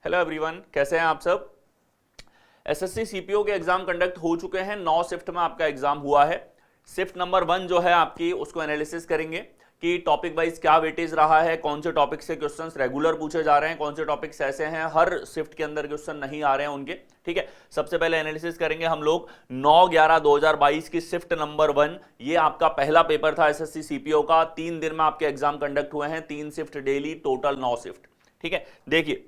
Hello everyone, कैसे हैं आप सब। एसएससी सीपीओ के एग्जाम कंडक्ट हो चुके हैं। 9 शिफ्ट में आपका एग्जाम हुआ है। शिफ्ट नंबर 1 जो है आपकी, उसको एनालिसिस करेंगे कि टॉपिक वाइज क्या वेटेज रहा है, कौन से टॉपिक से क्वेश्चंस रेगुलर पूछे जा रहे हैं, कौन से टॉपिक्स ऐसे हैं हर शिफ्ट के अंदर क्वेश्चन नहीं आ रहे हैं उनके। ठीक है, सबसे पहले एनालिसिस करेंगे हम लोग 9/11/2022 की शिफ्ट नंबर 1। ये आपका पहला पेपर था एसएससी सीपीओ का। 3 दिन में आपके एग्जाम कंडक्ट हुए हैं, 3 शिफ्ट डेली, टोटल 9 शिफ्ट। ठीक है, देखिए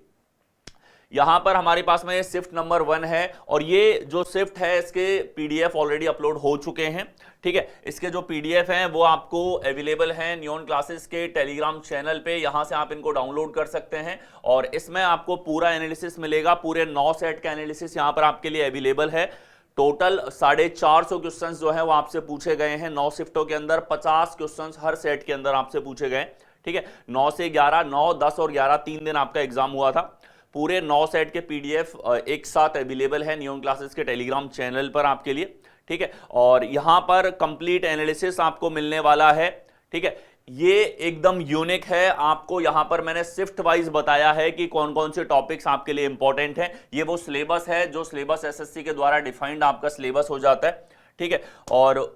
यहां पर हमारे पास में शिफ्ट नंबर 1 है और ये जो शिफ्ट है इसके पीडीएफ ऑलरेडी अपलोड हो चुके हैं। ठीक है, इसके जो पीडीएफ हैं वो आपको अवेलेबल हैं नियॉन क्लासेस के टेलीग्राम चैनल पे। यहां से आप इनको डाउनलोड कर सकते हैं और इसमें आपको पूरा एनालिसिस मिलेगा। पूरे 9 सेट का एनालिसिस यहां पर आपके लिए अवेलेबल है। टोटल 450 क्वेश्चन जो है वो आपसे पूछे गए हैं 9 शिफ्टों के अंदर। 50 क्वेश्चन हर सेट के अंदर आपसे पूछे गए। ठीक है, 9 से 11, 9, 10 और 11 3 दिन आपका एग्जाम हुआ था। पूरे 9 सेट के पीडीएफ एक साथ अवेलेबल है नियॉन क्लासेस के टेलीग्राम चैनल पर आपके लिए। ठीक है, और यहां पर कंप्लीट एनालिसिस आपको मिलने वाला है। ठीक है, ये एकदम यूनिक है। आपको यहां पर मैंने शिफ्ट वाइज बताया है कि कौन कौन से टॉपिक्स आपके लिए इंपॉर्टेंट हैं। ये वो सिलेबस है जो सिलेबस एसएससी के द्वारा डिफाइंड आपका सिलेबस हो जाता है। ठीक है, और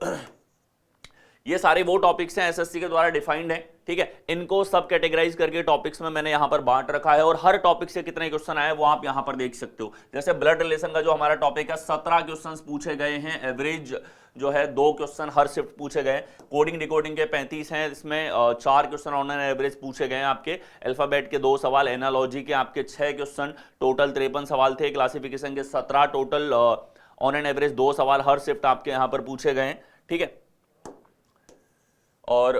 ये सारे वो टॉपिक्स हैं एसएससी के द्वारा डिफाइंड हैं। ठीक है, इनको सब कैटेगराइज करके टॉपिक्स में मैंने यहां पर बांट रखा है और हर टॉपिक से कितने क्वेश्चन आए वो आप यहां पर देख सकते हो। जैसे ब्लड रिलेशन का जो हमारा टॉपिक है, 17 क्वेश्चन पूछे गए हैं। एवरेज जो है 2 क्वेश्चन हर शिफ्ट पूछे गए। कोडिंग डिकोडिंग के 35 हैं, इसमें 4 क्वेश्चन ऑन एन एवरेज पूछे गए हैं आपके। अल्फाबेट के 2 सवाल, एनालॉजी के आपके 6 क्वेश्चन, टोटल 53 सवाल थे। क्लासिफिकेशन के 17, टोटल ऑन एन एवरेज 2 सवाल हर शिफ्ट आपके यहां पर पूछे गए। ठीक है, और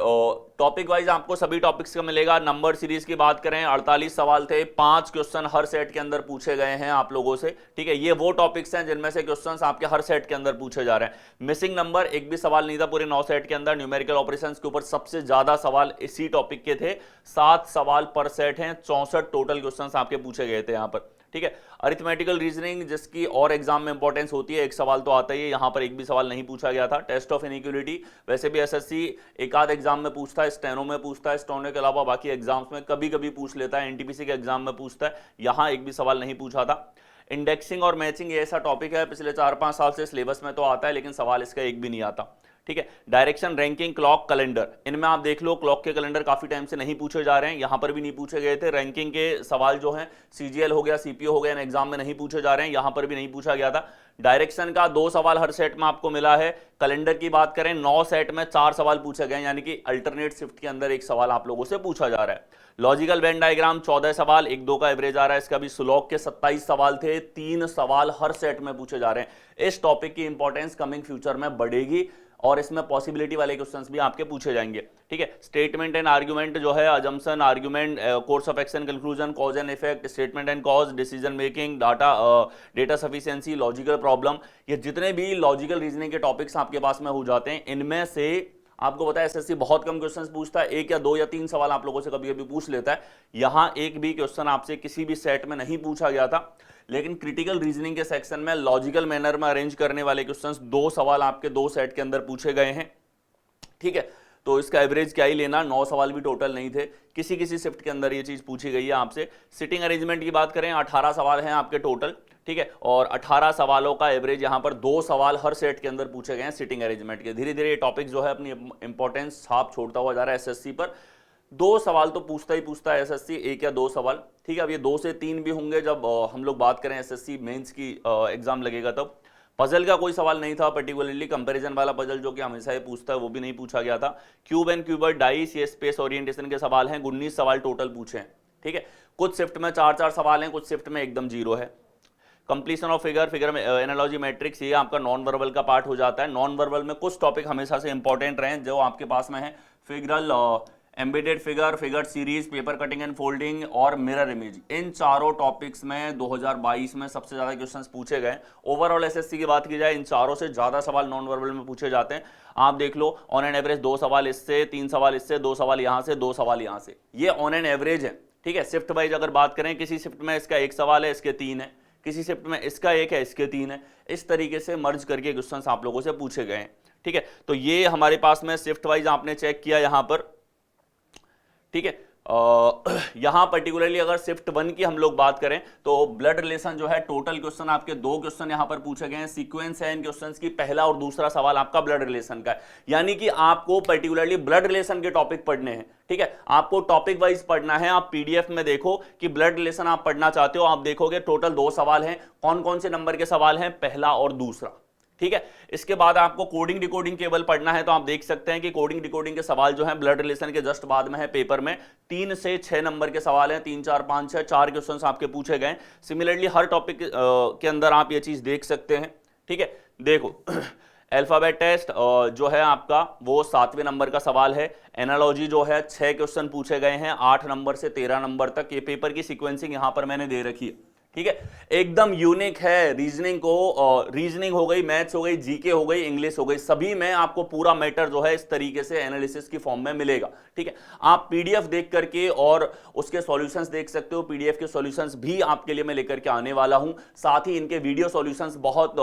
टॉपिक वाइज आपको सभी टॉपिक्स का मिलेगा। नंबर सीरीज की बात करें, 48 सवाल थे, 5 क्वेश्चन हर सेट के अंदर पूछे गए हैं आप लोगों से। ठीक है, ये वो टॉपिक्स हैं जिनमें से क्वेश्चंस आपके हर सेट के अंदर पूछे जा रहे हैं। मिसिंग नंबर एक भी सवाल नहीं था पूरे 9 सेट के अंदर। न्यूमेरिकल ऑपरेशंस के ऊपर सबसे ज्यादा सवाल इसी टॉपिक के थे, 7 सवाल पर सेट हैं। 64 टोटल क्वेश्चंस आपके पूछे गए थे यहां पर। ठीक है, अरिथमेटिकल रीजनिंग जिसकी और एग्जाम में इंपॉर्टेंस होती है, एक सवाल तो आता ही है, यहां पर एक भी सवाल नहीं पूछा गया था। टेस्ट ऑफ इनइक्वालिटी वैसे भी एसएससी एक आध एग्जाम में पूछता है, स्टेनो में पूछता है, स्टेनो के अलावा बाकी एग्जाम्स में कभी कभी पूछ लेता है, एनटीपीसी के एग्जाम में पूछता है, यहां एक भी सवाल नहीं पूछा था। इंडेक्सिंग और मैचिंग ये ऐसा टॉपिक है पिछले 4-5 साल से सिलेबस में तो आता है लेकिन सवाल इसका एक भी नहीं आता। ठीक है, डायरेक्शन, रैंकिंग, क्लॉक, कैलेंडर, इनमें आप देख लो क्लॉक के कैलेंडर काफी टाइम से नहीं पूछे जा रहे हैं, यहां पर भी नहीं पूछे गए थे। रैंकिंग के सवाल जो हैं सीजीएल हो गया, सीपीओ हो गया, इन एग्जाम में नहीं पूछे जा रहे हैं, यहां पर भी नहीं पूछा गया था। डायरेक्शन का 2 सवाल हर सेट में आपको मिला है। कैलेंडर की बात करें, 9 सेट में 4 सवाल पूछे गए, यानी कि अल्टरनेट शिफ्ट के अंदर एक सवाल आप लोगों से पूछा जा रहा है। लॉजिकल वेन डायग्राम 14 सवाल, 1-2 का एवरेज आ रहा है इसका भी। सुलॉक के 27 सवाल थे, 3 सवाल हर सेट में पूछे जा रहे हैं। इस टॉपिक की इंपॉर्टेंस कमिंग फ्यूचर में बढ़ेगी और इसमें पॉसिबिलिटी वाले क्वेश्चंस भी आपके पूछे जाएंगे। ठीक है, स्टेटमेंट एंड आर्गुमेंट जो है, assumption, argument, course of action, conclusion, cause and effect, statement and cause, decision making, data sufficiency, logical problem, ये जितने भी लॉजिकल रीजनिंग के टॉपिक्स आपके पास में हो जाते हैं, इनमें से आपको पता है एसएससी बहुत कम क्वेश्चंस पूछता है, 1 या 2 या 3 सवाल आप लोगों से कभी कभी पूछ लेता है। यहां एक भी क्वेश्चन आपसे किसी भी सेट में नहीं पूछा गया था, लेकिन क्रिटिकल रीजनिंग के सेक्शन में लॉजिकल मैनर में अरेंज करने वाले क्वेश्चंस 2 सवाल आपके 2 सेट के अंदर पूछे गए हैं। ठीक है, तो इसका एवरेज क्या ही लेना, 9 सवाल भी टोटल नहीं थे, किसी किसी शिफ्ट के अंदर ये चीज पूछी गई है आपसे। सिटिंग अरेंजमेंट की बात करें, 18 सवाल हैं आपके टोटल। ठीक है, और 18 सवालों का एवरेज यहां पर 2 सवाल हर सेट के अंदर पूछे गए हैं सिटिंग अरेंजमेंट के। धीरे धीरे ये टॉपिक जो है अपनी इंपॉर्टेंस छाप छोड़ता हुआ जा रहा है एसएससी पर। 2 सवाल तो पूछता ही पूछता है एसएससी, 1 या 2 सवाल। ठीक है, अब ये 2 से 3 भी होंगे जब हम लोग बात करें एसएससी मेंस की एग्जाम लगेगा तब। पजल का कोई सवाल नहीं था, पर्टिकुलरली कंपैरिजन वाला पजल जो कि हमेशा ही पूछता है वो भी नहीं पूछा गया था। क्यूब एंड क्यूबर डाइस, ये स्पेस ओरिएंटेशन के सवाल हैं, 19 सवाल टोटल पूछे हैं। ठीक है, कुछ शिफ्ट में 4-4 सवाल हैं, कुछ शिफ्ट में एकदम 0 है। कंप्लीशन ऑफ फिगर में एनालॉजी मैट्रिक्स, ये आपका नॉन वर्बल का पार्ट हो जाता है। नॉन वर्बल में कुछ टॉपिक हमेशा से इंपॉर्टेंट रहे जो आपके पास में है, figural, embedded figure, figure series, paper cutting and folding और मिरर इमेज। इन चारों टॉपिक्स में 2022 में सबसे ज्यादा क्वेश्चंस पूछे गए। ओवरऑल एसएससी की बात की जाए, इन चारों से ज्यादा सवाल नॉन वर्बल में पूछे जाते हैं। आप देख लो, ऑन एन एवरेज 2 सवाल इससे, 3 सवाल इससे, 2 सवाल यहां से, 2 सवाल यहां से, ये ऑन एन एवरेज है। ठीक है, शिफ्ट वाइज अगर बात करें, किसी शिफ्ट में इसका 1 सवाल है, इसके 3 है, किसी शिफ्ट में इसका 1 है, इसके 3 है। इस तरीके से मर्ज करके क्वेश्चंस आप लोगों से पूछे गए हैं। ठीक है, तो ये हमारे पास में शिफ्ट वाइज आपने चेक किया यहां पर। ठीक है, यहां पर्टिकुलरली अगर शिफ्ट 1 की हम लोग बात करें तो ब्लड रिलेशन जो है, टोटल क्वेश्चन आपके 2 क्वेश्चन यहां पर पूछे गए हैं, सीक्वेंस है इन क्वेश्चंस की, पहला और दूसरा सवाल आपका ब्लड रिलेशन का है, यानी कि आपको पर्टिकुलरली ब्लड रिलेशन के टॉपिक पढ़ने हैं। ठीक है, आपको टॉपिक वाइज पढ़ना है। आप पीडीएफ में देखो कि ब्लड रिलेशन आप पढ़ना चाहते हो, आप देखोगे टोटल 2 सवाल हैं। कौन कौन से नंबर के सवाल हैं? पहला और दूसरा। ठीक है, इसके बाद आपको कोडिंग डिकोडिंग केवल पढ़ना है, तो आप देख सकते हैं कि कोडिंग डिकोडिंग के सवाल जो हैं ब्लड रिलेशन के जस्ट बाद में है पेपर में। 3 से 6 नंबर के सवाल हैं, 3 4 5 6 4 क्वेश्चंस आपके पूछे गए। सिमिलरली हर टॉपिक के अंदर आप ये चीज देख सकते हैं। ठीक है, देखो अल्फाबेट टेस्ट जो है आपका वो 7वें नंबर का सवाल है। एनालॉजी जो है 6 क्वेश्चन पूछे गए हैं, 8 नंबर से 13 नंबर तक। ये पेपर की सीक्वेंसिंग यहां पर मैंने दे रखी है। ठीक है, एकदम यूनिक है। रीजनिंग को रीजनिंग हो गई, मैथ्स हो गई, जीके हो गई, इंग्लिश हो गई, सभी में आपको पूरा मैटर जो है इस तरीके से एनालिसिस की फॉर्म में मिलेगा। ठीक है, आप पीडीएफ देख करके और उसके सॉल्यूशंस देख सकते हो। पीडीएफ के सॉल्यूशंस भी आपके लिए मैं लेकर के आने वाला हूं, साथ ही इनके वीडियो सॉल्यूशंस बहुत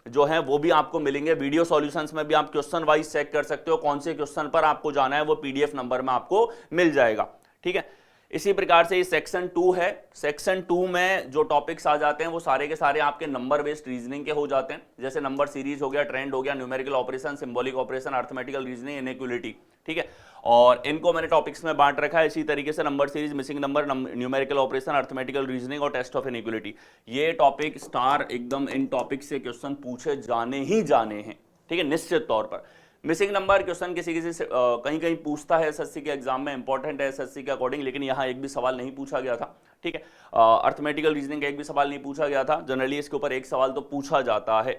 जो है वो भी आपको मिलेंगे। वीडियो सॉल्यूशंस में भी आप क्वेश्चन वाइज चेक कर सकते हो, कौन से क्वेश्चन पर आपको जाना है वो पीडीएफ नंबर में आपको मिल जाएगा। ठीक है, इसी प्रकार से ये सेक्शन 2 है। सेक्शन 2 में जो टॉपिक्स आ जाते हैं वो सारे के सारे आपके नंबर बेस्ड रीजनिंग के हो जाते हैं, जैसे नंबर सीरीज हो गया, ट्रेंड हो गया, numerical operation, symbolic operation, arithmetical reasoning, inequality. ठीक है, और इनको मैंने टॉपिक्स में बांट रखा है इसी तरीके से, number series, missing number, numerical operation, arithmetical reasoning और टेस्ट ऑफ इनइक्वालिटी। ये टॉपिक स्टार एकदम इन टॉपिक से क्वेश्चन पूछे जाने ही जाने हैं। ठीक है, निश्चित तौर पर। मिसिंग नंबर क्वेश्चन किसी से कहीं कहीं पूछता है एसएससी के एग्जाम में, इंपॉर्टेंट है एसएससी के अकॉर्डिंग, लेकिन यहाँ एक भी सवाल नहीं पूछा गया था। ठीक है, अर्थमेटिकल रीजनिंग का एक भी सवाल नहीं पूछा गया था। जनरली इसके ऊपर एक सवाल तो पूछा जाता है।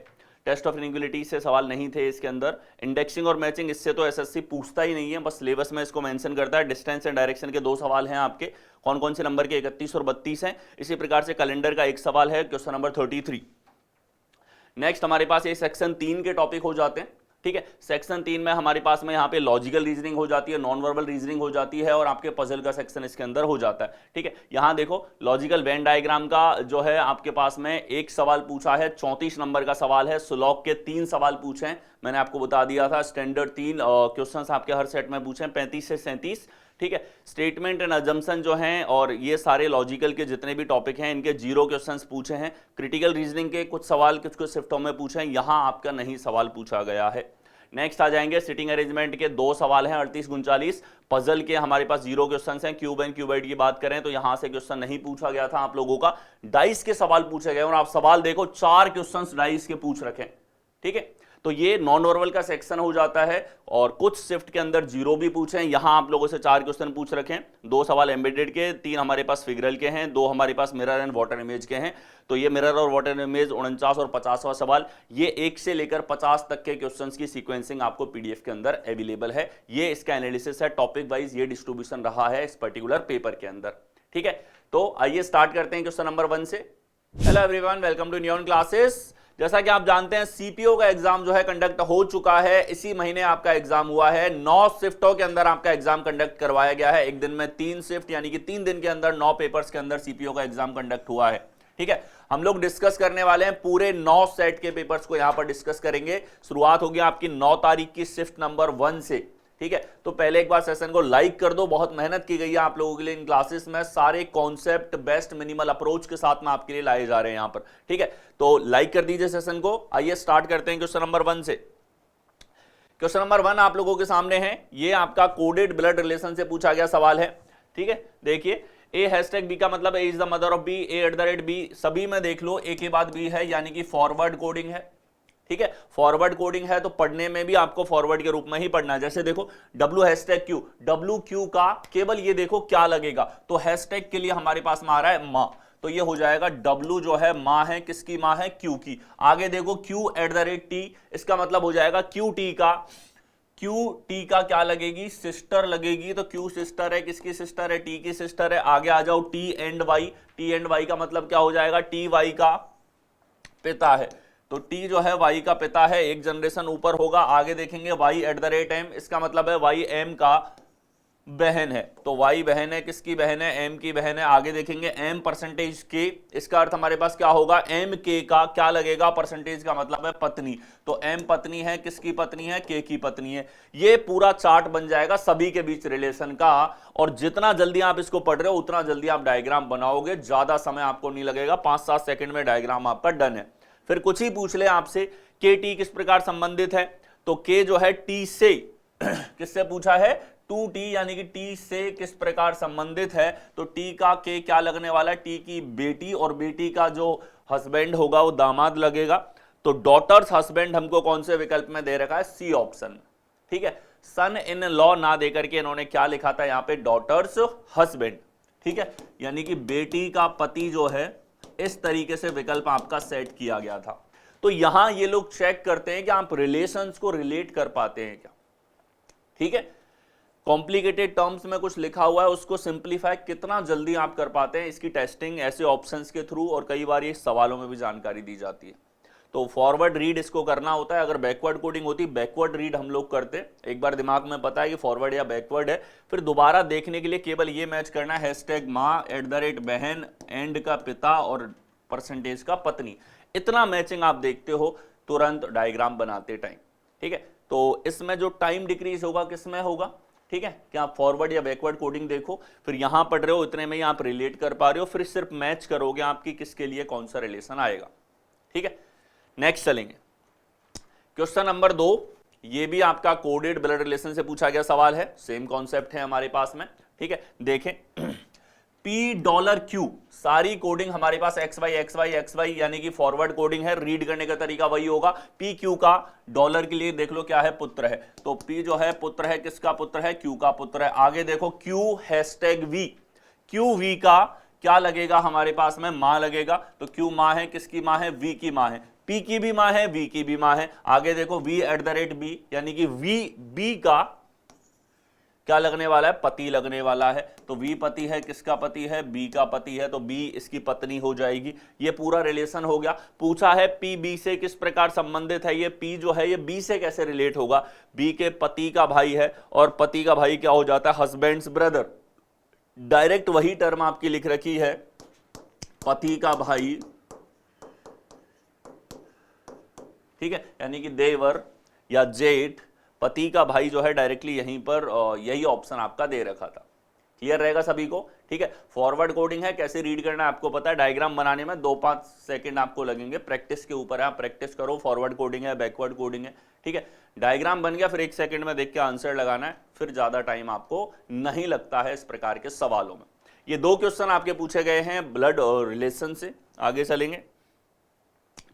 टेस्ट ऑफ इनइक्वालिटी से सवाल नहीं थे इसके अंदर। इंडेक्सिंग और मैचिंग इससे तो एसएससी पूछता ही नहीं है, बस सिलेबस में इसको मेंशन करता है। डिस्टेंस एंड डायरेक्शन के 2 सवाल हैं आपके, कौन कौन से नंबर के? 31 और 32 हैं। इसी प्रकार से कैलेंडर का 1 सवाल है, क्वेश्चन नंबर 33। नेक्स्ट हमारे पास ये सेक्शन 3 के टॉपिक हो जाते हैं। ठीक है, सेक्शन 3 में हमारे पास में यहाँ पे लॉजिकल रीजनिंग हो जाती है, नॉन वर्बल रीजनिंग हो जाती है और आपके पजल का सेक्शन इसके अंदर हो जाता है। ठीक है, यहाँ देखो लॉजिकल वेन डायग्राम का जो है आपके पास में 1 सवाल पूछा है, 34 नंबर का सवाल है। सुलॉक के 3 सवाल पूछे हैं, मैंने आपको बता दिया था। स्टैंडर्ड 3 क्वेश्चन आपके हर सेट में पूछे हैं, 35 से 37। ठीक है, स्टेटमेंट एंड अजम्पशन जो हैं और ये सारे लॉजिकल के जितने भी टॉपिक हैं इनके 0 क्वेश्चंस पूछे हैं। क्रिटिकल रीजनिंग के कुछ सवाल कुछ शिफ्टों में पूछे हैं, यहाँ आपका नहीं सवाल पूछा गया है। नेक्स्ट आ जाएंगे सिटिंग अरेंजमेंट के 2 सवाल हैं, 38 39। पजल के हमारे पास 0 क्वेश्चंस हैं। क्यूब एंड क्यूबॉइड की बात करें तो यहां से क्वेश्चन नहीं पूछा गया था आप लोगों का। डाइस के सवाल पूछे गए और आप सवाल देखो 4 क्वेश्चंस डाइस के पूछ रखे। ठीक है, तो ये नॉन नॉर्मल का सेक्शन हो जाता है और कुछ शिफ्ट के अंदर 0 भी पूछे हैं। यहां आप लोगों से 4 क्वेश्चन पूछ रखे हैं, 2 सवाल एम्बेडेड के, 3 हमारे पास फिगरल के हैं, 2 हमारे पास मिरर एंड वाटर इमेज के हैं। तो ये मिरर और वाटर इमेज 49 और 50वां सवाल, ये 1 से लेकर 50 तक के क्वेश्चंस की सीक्वेंसिंग आपको पीडीएफ के अंदर अवेलेबल है। ये इसका एनालिसिस है, टॉपिक वाइज ये डिस्ट्रीब्यूशन रहा है इस पर्टिकुलर पेपर के अंदर। ठीक है, तो आइए स्टार्ट करते हैं क्वेश्चन नंबर 1 से। हेलो एवरीवन, वेलकम टू न्यून क्लासेस। जैसा कि आप जानते हैं सीपीओ का एग्जाम जो है कंडक्ट हो चुका है। इसी महीने आपका एग्जाम हुआ है। 9 शिफ्टों के अंदर आपका एग्जाम कंडक्ट करवाया गया है। एक दिन में 3 शिफ्ट, यानी कि 3 दिन के अंदर 9 पेपर्स के अंदर सीपीओ का एग्जाम कंडक्ट हुआ है। ठीक है, हम लोग डिस्कस करने वाले हैं पूरे 9 सेट के पेपर्स को यहां पर डिस्कस करेंगे। शुरुआत होगी आपकी 9 तारीख की शिफ्ट नंबर 1 से। ठीक है, तो पहले एक बार सेशन को लाइक कर दो। बहुत मेहनत की गई है आप लोगों के लिए इन क्लासेस में, सारे कॉन्सेप्ट बेस्ट मिनिमल अप्रोच के साथ में आपके लिए लाए जा रहे हैं यहां पर। ठीक है, तो लाइक कर दीजिए सेशन को। आइए स्टार्ट करते हैं क्वेश्चन नंबर 1 से। क्वेश्चन नंबर 1 आप लोगों के सामने है। ये आपका कोडेड ब्लड रिलेशन से पूछा गया सवाल है। ठीक है, देखिए ए हैशटैग बी का मतलब A is the mother of B, ए@b, सभी में देख लो ए के बाद बी है, यानी कि फॉरवर्ड कोडिंग है। ठीक है, फॉरवर्ड कोडिंग है तो पढ़ने में भी आपको फॉरवर्ड के रूप में ही पढ़ना है। जैसे देखो W#Q, WQ का केवल ये देखो क्या लगेगा, तो हैशटैग के लिए हमारे पास में आ रहा है माँ, तो ये हो जाएगा W जो है माँ है, किसकी माँ है? Q की। आगे देखो Q@T, इसका मतलब हो जाएगा QT का। QT का क्या लगेगी? सिस्टर लगेगी, तो Q सिस्टर है, किसकी सिस्टर है? T की सिस्टर है। आगे आ जाओ T&Y, T&Y का मतलब क्या हो जाएगा? TY का पिता है, तो T जो है Y का पिता है, एक जनरेशन ऊपर होगा। आगे देखेंगे Y@M, इसका मतलब है YM का बहन है, तो y बहन है, किसकी बहन है, m की बहन है। आगे देखेंगे m परसेंटेज k, इसका अर्थ हमारे पास क्या होगा, m k का क्या लगेगा, परसेंटेज का मतलब है पत्नी, तो m पत्नी है, किसकी पत्नी है, k की पत्नी है। ये पूरा चार्ट बन जाएगा सभी के बीच रिलेशन का, और जितना जल्दी आप इसको पढ़ रहे हो उतना जल्दी आप डायग्राम बनाओगे, ज्यादा समय आपको नहीं लगेगा, 5-7 सेकंड में डायग्राम आपका डन है। फिर कुछ ही पूछ ले आपसे के टी किस प्रकार संबंधित है, तो के जो है टी से किससे पूछा है, 2t यानी कि t से किस प्रकार संबंधित है, तो t का k क्या लगने वाला है, t की बेटी, और बेटी का जो हस्बैंड होगा वो दामाद लगेगा। तो डॉटर्स हस्बैंड हमको कौन से विकल्प में दे रखा है, सी ऑप्शन। ठीक है, सन इन लॉ ना देकर के इन्होंने क्या लिखा था यहाँ पे, डॉटर्स हस्बैंड। ठीक है, यानी कि बेटी का पति जो है, इस तरीके से विकल्प आपका सेट किया गया था। तो यहां ये लोग चेक करते हैं कि आप रिलेशंस को रिलेट कर पाते हैं क्या। ठीक है, कॉम्प्लिकेटेड टर्म्स में कुछ लिखा हुआ है उसको सिंप्लीफाई कितना जल्दी आप कर पाते हैं, इसकी टेस्टिंग ऐसे ऑप्शंस के थ्रू और कई बार ये सवालों में भी जानकारी दी जाती है। तो फॉरवर्ड रीड इसको करना होता है, अगर बैकवर्ड कोडिंग होती बैकवर्ड रीड हम लोग करते, एक बार दिमाग में पता है कि फॉरवर्ड या बैकवर्ड है, फिर दोबारा देखने के लिए केवल ये मैच करना है, हैशटैग माँ @बहन एंड का पिता और परसेंटेज का पत्नी, इतना मैचिंग आप देखते हो तुरंत डायग्राम बनाते टाइम। ठीक है, तो इसमें जो टाइम डिक्रीज होगा किसमें होगा, ठीक है, कि आप फॉरवर्ड या बैकवर्ड कोडिंग देखो, फिर यहां पढ़ रहे हो इतने में ही आप रिलेट कर पा रहे हो, फिर सिर्फ मैच करोगे आपकी किसके लिए कौन सा रिलेशन आएगा। ठीक है, नेक्स्ट चलेंगे, क्वेश्चन नंबर 2, ये भी आपका कोडेड ब्लड रिलेशन से पूछा गया सवाल है, सेम कॉन्सेप्ट है हमारे पास में। ठीक है, देखें $Q, सारी कोडिंग हमारे पास XY यानी कि फॉरवर्ड कोडिंग है, रीड करने का तरीका वही होगा। PQ का डॉलर के लिए देख लो क्या है, पुत्र है, तो P जो है पुत्र है, किसका पुत्र है, Q का पुत्र है। आगे देखो Q #V, QV का क्या लगेगा हमारे पास में, मां लगेगा, तो Q मां है, किसकी मां है, V की मां है, P की भी मां है, V की भी मां है। आगे देखो V @B यानी कि B का क्या लगने वाला है, पति लगने वाला है, तो V पति है, किसका पति है, B का पति है, तो B इसकी पत्नी हो जाएगी। ये पूरा रिलेशन हो गया। पूछा है P B से किस प्रकार संबंधित है, ये P जो है ये B से कैसे रिलेट होगा, B के पति का भाई है, और पति का भाई क्या हो जाता है, हस्बैंड्स ब्रदर। डायरेक्ट वही टर्म आपकी लिख रखी है, पति का भाई। ठीक है, यानी कि देवर या जेठ, पति का भाई जो है डायरेक्टली यहीं पर यही ऑप्शन आपका दे रखा था। क्लियर रहेगा सभी को। ठीक है, फॉरवर्ड कोडिंग है, कैसे रीड करना है आपको पता है, डायग्राम बनाने में 2-5 सेकंड आपको लगेंगे, प्रैक्टिस के ऊपर है, आप प्रैक्टिस करो। फॉरवर्ड कोडिंग है, बैकवर्ड कोडिंग है। ठीक है, डायग्राम बन गया, फिर 1 सेकंड में देख के आंसर लगाना है, फिर ज्यादा टाइम आपको नहीं लगता है इस प्रकार के सवालों में। ये 2 क्वेश्चन आपके पूछे गए हैं ब्लड और रिलेशन से। आगे चलेंगे,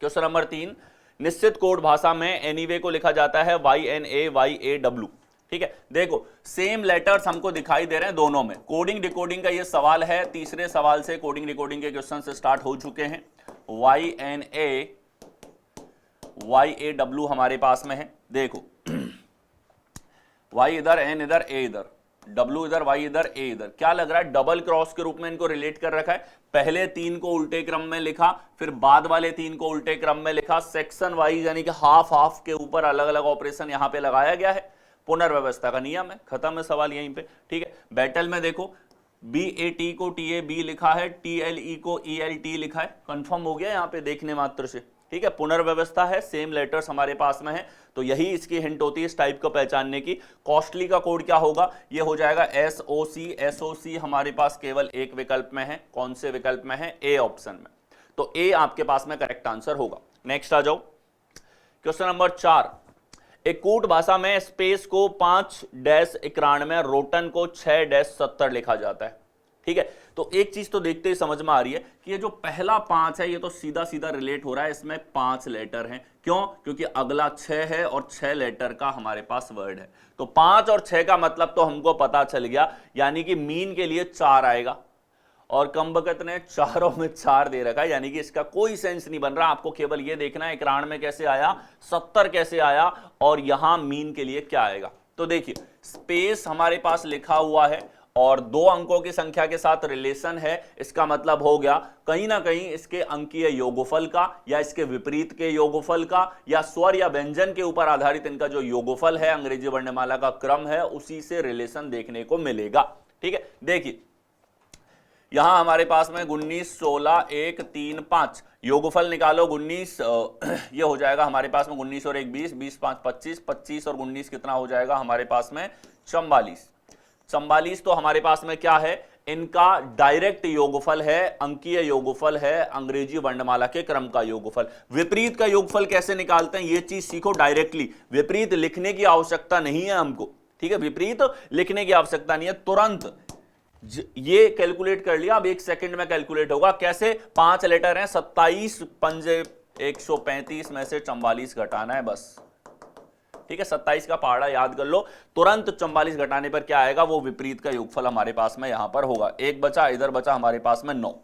क्वेश्चन नंबर 3, निश्चित कोड भाषा में एनीवे को लिखा जाता है YNAYAW। ठीक है, देखो सेम लेटर्स हमको दिखाई दे रहे हैं दोनों में। कोडिंग डिकोडिंग का ये सवाल है, तीसरे सवाल से कोडिंग डिकोडिंग के क्वेश्चन से स्टार्ट हो चुके हैं। YNAYAW हमारे पास में है, देखो Y इधर, N इधर, A इधर, W इधर, Y इधर, A इधर, क्या लग रहा है, डबल क्रॉस के रूप में इनको रिलेट कर रखा है। पहले 3 को उल्टे क्रम में लिखा, फिर बाद वाले 3 को उल्टे क्रम में लिखा, सेक्शन वाइज यानी कि हाफ हाफ के ऊपर अलग अलग ऑपरेशन यहां पे लगाया गया है। पुनर्व्यवस्था का नियम है, खत्म है सवाल यहीं पे। ठीक है, बैटल में देखो BAT को TAB लिखा है, TLE को ELT लिखा है, कंफर्म हो गया यहाँ पे देखने मात्र से। ठीक है, पुनर्व्यवस्था है, सेम लेटर्स हमारे पास में है, तो यही इसकी हिंट होती है इस टाइप को पहचानने की। कॉस्टली का कोड क्या होगा, ये हो जाएगा SOC। SOC हमारे पास केवल एक विकल्प में है, कौन से विकल्प में है, A ऑप्शन में, तो A आपके पास में करेक्ट आंसर होगा। नेक्स्ट आ जाओ, क्वेश्चन नंबर 4, एक कूट भाषा में स्पेस को 5-91, रोटन को 6-70 लिखा जाता है। ठीक है, तो एक चीज तो देखते ही समझ में आ रही है कि ये जो पहला 5 है ये तो सीधा सीधा रिलेट हो रहा है, इसमें 5 लेटर हैं। क्यों, क्योंकि अगला 6 है और 6 लेटर का हमारे पास वर्ड है, तो 5 और 6 का मतलब तो हमको पता चल गया, यानी कि मीन के लिए 4 आएगा, और कमबख्त ने चारों में 4 दे रखा है, यानी कि इसका कोई सेंस नहीं बन रहा। आपको केवल ये देखना है 91 में कैसे आया, 70 कैसे आया, और यहां मीन के लिए क्या आएगा। तो देखिए स्पेस हमारे पास लिखा हुआ है और 2 अंकों की संख्या के साथ रिलेशन है, इसका मतलब हो गया कहीं ना कहीं इसके अंकीय योगफल का या इसके विपरीत के योगफल का या स्वर या व्यंजन के ऊपर आधारित इनका जो योगफल है, अंग्रेजी वर्णमाला का क्रम है, उसी से रिलेशन देखने को मिलेगा। ठीक है, देखिए यहां हमारे पास में 19, 16, 1, 3, 5 योगफल निकालो। 19 ये हो जाएगा हमारे पास में 19 और 1 20, 20 5 25, 25 और 19 कितना हो जाएगा हमारे पास में 44। 44 तो हमारे पास में क्या है, इनका डायरेक्ट योगफल है, अंकीय योगफल है, अंग्रेजी वर्णमाला के क्रम का योगफल। विपरीत का योगफल कैसे निकालते हैं ये चीज सीखो डायरेक्टली। विपरीत लिखने की आवश्यकता नहीं है हमको, ठीक है, विपरीत लिखने की आवश्यकता नहीं है, तुरंत ये कैलकुलेट कर लिया। अब 1 सेकंड में कैलकुलेट होगा। कैसे, 5 लेटर हैं, 27 पंजे 135 में से 44 घटाना है बस। ठीक है, 27 का पहाड़ा याद कर लो, तुरंत 44 घटाने पर क्या आएगा, वो विपरीत का योगफल हमारे पास में यहां पर होगा। 1 बचा, इधर बचा हमारे पास में 9।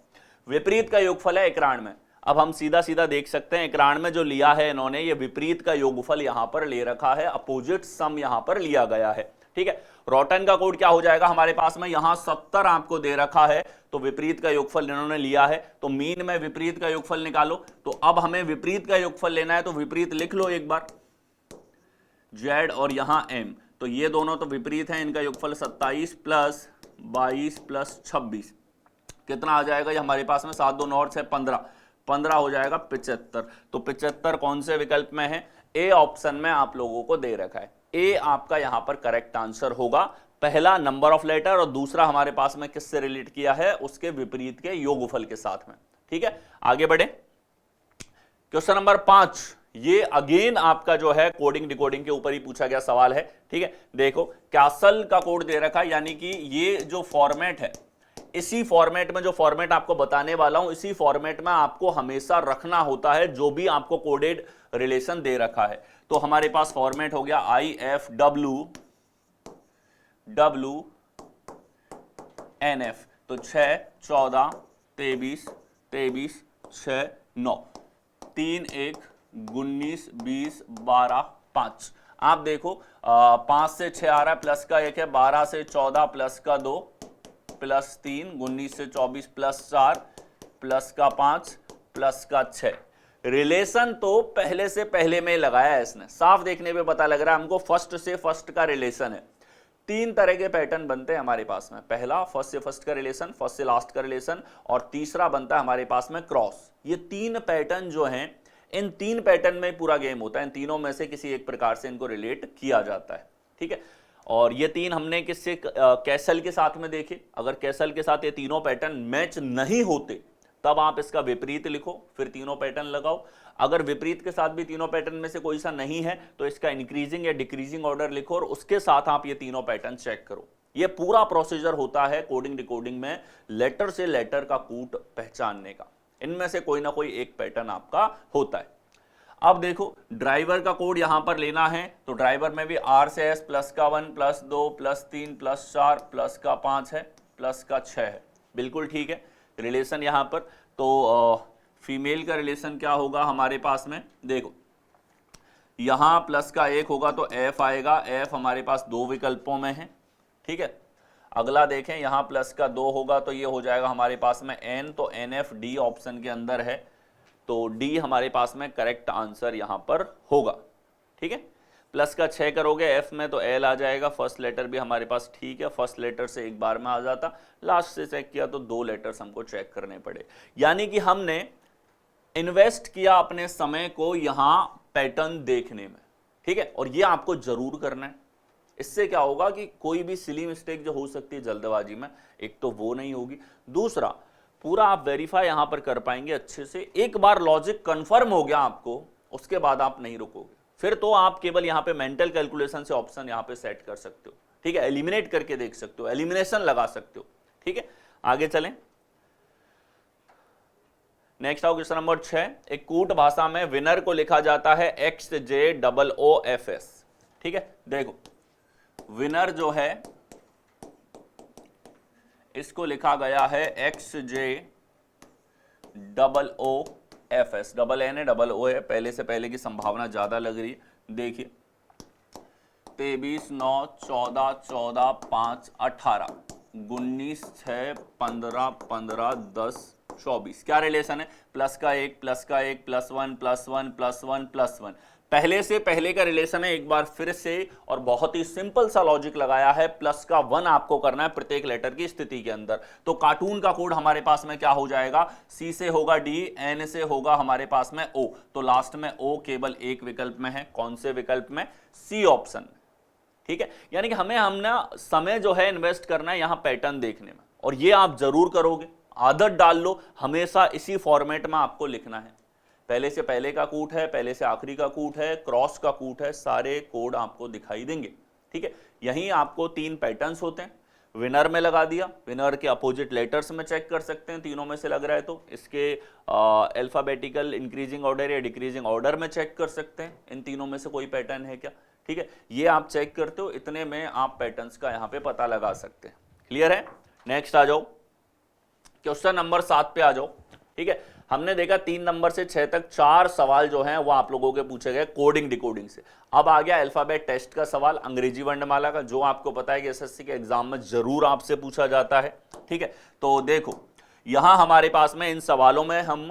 विपरीत का योगफल है 91। अब हम सीधा सीधा देख सकते हैं 91 जो लिया है इन्होंने, ये विपरीत का योगफल यहां पर ले रखा है, अपोजिट सम यहां पर लिया गया है। ठीक है, रॉटन का कोड क्या हो जाएगा हमारे पास में, यहां 70 आपको दे रखा है, तो विपरीत का योगफल इन्होंने लिया है, तो मीन में विपरीत का योगफल निकालो। तो अब हमें विपरीत का योगफल लेना है, तो विपरीत लिख लो एक बार, Z और यहां M, तो ये दोनों तो विपरीत हैं, इनका योगफल 27 प्लस 22 प्लस 26 कितना आ जाएगा, ये हमारे पास में 7 2 9 और 6 15, 15 हो जाएगा 75। तो 75 कौन से विकल्प में है, ए ऑप्शन में आप लोगों को दे रखा है। ए आपका यहां पर करेक्ट आंसर होगा। पहला नंबर ऑफ लेटर और दूसरा हमारे पास में किससे रिलेट किया है, उसके विपरीत के योगफल के साथ में। ठीक है, आगे बढ़े। क्वेश्चन नंबर 5, ये अगेन आपका जो है कोडिंग डिकोडिंग के ऊपर ही पूछा गया सवाल है। ठीक है, देखो कैसल का कोड दे रखा है, यानी कि ये जो फॉर्मेट है, इसी फॉर्मेट में, जो फॉर्मेट आपको बताने वाला हूं, इसी फॉर्मेट में आपको हमेशा रखना होता है जो भी आपको कोडेड रिलेशन दे रखा है। तो हमारे पास फॉर्मेट हो गया IFW NF, तो 6 14 23 23 6 9 3 1 19 20 12 5। आप देखो 5 से 6 आ रहा है, प्लस का 1 है, 12 से 14 प्लस का 2 प्लस 3, 19 से 24 प्लस 4 प्लस का 5 प्लस का 6। रिलेशन तो पहले से पहले में लगाया है इसने, साफ देखने पे पता लग रहा है हमको फर्स्ट से फर्स्ट का रिलेशन है। 3 तरह के पैटर्न बनते हैं हमारे पास में, पहला फर्स्ट से फर्स्ट का रिलेशन, फर्स्ट से लास्ट का रिलेशन, और तीसरा बनता है हमारे पास में क्रॉस। ये 3 पैटर्न जो हैं, इन 3 पैटर्न में पूरा गेम होता है, इन तीनों में से किसी एक प्रकार से इनको रिलेट किया जाता है। ठीक है, और ये 3 हमने किससे, कैसल के साथ में देखे। अगर कैसल के साथ ये तीनों पैटर्न मैच नहीं होते तब आप इसका विपरीत लिखो, फिर तीनों पैटर्न लगाओ। अगर विपरीत के साथ भी तीनों पैटर्न में से कोई सा नहीं है तो इसका इंक्रीजिंग या डिक्रीजिंग ऑर्डर लिखो और उसके साथ आप ये तीनों पैटर्न चेक करो। ये पूरा प्रोसीजर होता है कोडिंग डिकोडिंग में, लेटर से लेटर का कूट पहचानने का। इनमें से कोई ना कोई एक पैटर्न आपका होता है। अब देखो ड्राइवर का कोड यहां पर लेना है, तो ड्राइवर में भी R से S प्लस का 1 प्लस 2 प्लस 3 प्लस 4 प्लस का 5 है, प्लस का 6 है, बिल्कुल ठीक है। रिलेशन यहां पर तो फीमेल का रिलेशन क्या होगा हमारे पास में, देखो यहां प्लस का 1 होगा तो F आएगा, F हमारे पास 2 विकल्पों में है। ठीक है, अगला देखें यहां प्लस का 2 होगा तो ये हो जाएगा हमारे पास में N, तो NF D ऑप्शन के अंदर है, तो D हमारे पास में करेक्ट आंसर यहां पर होगा। ठीक है, प्लस का 6 करोगे F में तो L आ जाएगा, फर्स्ट लेटर भी हमारे पास ठीक है, फर्स्ट लेटर से एक बार में आ जाता, लास्ट से चेक किया तो 2 लेटर्स हमको चेक करने पड़े। यानी कि हमने इन्वेस्ट किया अपने समय को यहां पैटर्न देखने में। ठीक है, और ये आपको जरूर करना है। इससे क्या होगा कि कोई भी सिली मिस्टेक जो हो सकती है जल्दबाजी में, एक तो वो नहीं होगी, दूसरा पूरा आप वेरीफाई यहां पर कर पाएंगे अच्छे से। एक बार लॉजिक कंफर्म हो गया आपको, उसके बाद आप नहीं रुकोगे, फिर तो आप केवल यहां पे मेंटल कैलकुलेशन से ऑप्शन यहां पे सेट कर सकते हो। ठीक है, एलिमिनेट करके देख सकते हो, एलिमिनेशन लगा सकते हो। ठीक है, आगे चलें। नेक्स्ट आओ क्वेश्चन नंबर 6। एक कूट भाषा में विनर को लिखा जाता है XJOOFS। ठीक है, देखो विनर जो है इसको लिखा गया है XJOOFS, डबल एन है डबल ओ है, पहले से पहले की संभावना ज्यादा लग रही है। देखिए 23 9 14 14 5 18 19 6 15 15 10 24। क्या रिलेशन है? प्लस का एक प्लस का एक plus one plus one plus one plus one. पहले से पहले का रिलेशन है, एक बार फिर से, और बहुत ही सिंपल सा लॉजिक लगाया है। प्लस का वन आपको करना है प्रत्येक लेटर की स्थिति के अंदर। तो कार्टून का कोड हमारे पास में क्या हो जाएगा? सी से होगा डी, एन से होगा हमारे पास में ओ। तो लास्ट में ओ केवल एक विकल्प में है। कौन से विकल्प में? सी ऑप्शन में। ठीक है, यानी कि हमने समय जो है इन्वेस्ट करना है यहां पैटर्न देखने में, और ये आप जरूर करोगे। आदत डाल लो, हमेशा इसी फॉर्मेट में आपको लिखना है। पहले से पहले का कूट है, पहले से आखिरी का कूट है, क्रॉस का कूट है, सारे कोड आपको दिखाई देंगे। ठीक है, यहीं आपको 3 पैटर्न्स होते हैं। विनर में लगा दिया, विनर के अपोजिट लेटर्स में चेक कर सकते हैं, तीनों में से लग रहा है तो इसके अल्फाबेटिकल इंक्रीजिंग ऑर्डर या डिक्रीजिंग ऑर्डर में चेक कर सकते हैं, इन तीनों में से कोई पैटर्न है क्या। ठीक है, ये आप चेक करते हो, इतने में आप पैटर्न्स का यहाँ पे पता लगा सकते हैं। क्लियर है? नेक्स्ट आ जाओ, क्वेश्चन नंबर 7 पे आ जाओ। ठीक है, हमने देखा 3 नंबर से 6 तक 4 सवाल जो हैं वो आप लोगों के पूछे गए कोडिंग डिकोडिंग से। अब आ गया अल्फाबेट टेस्ट का सवाल, अंग्रेजी वर्णमाला का, जो आपको पता है कि एसएससी के एग्जाम में जरूर आपसे पूछा जाता है। ठीक है, तो देखो यहां हमारे पास में इन सवालों में हम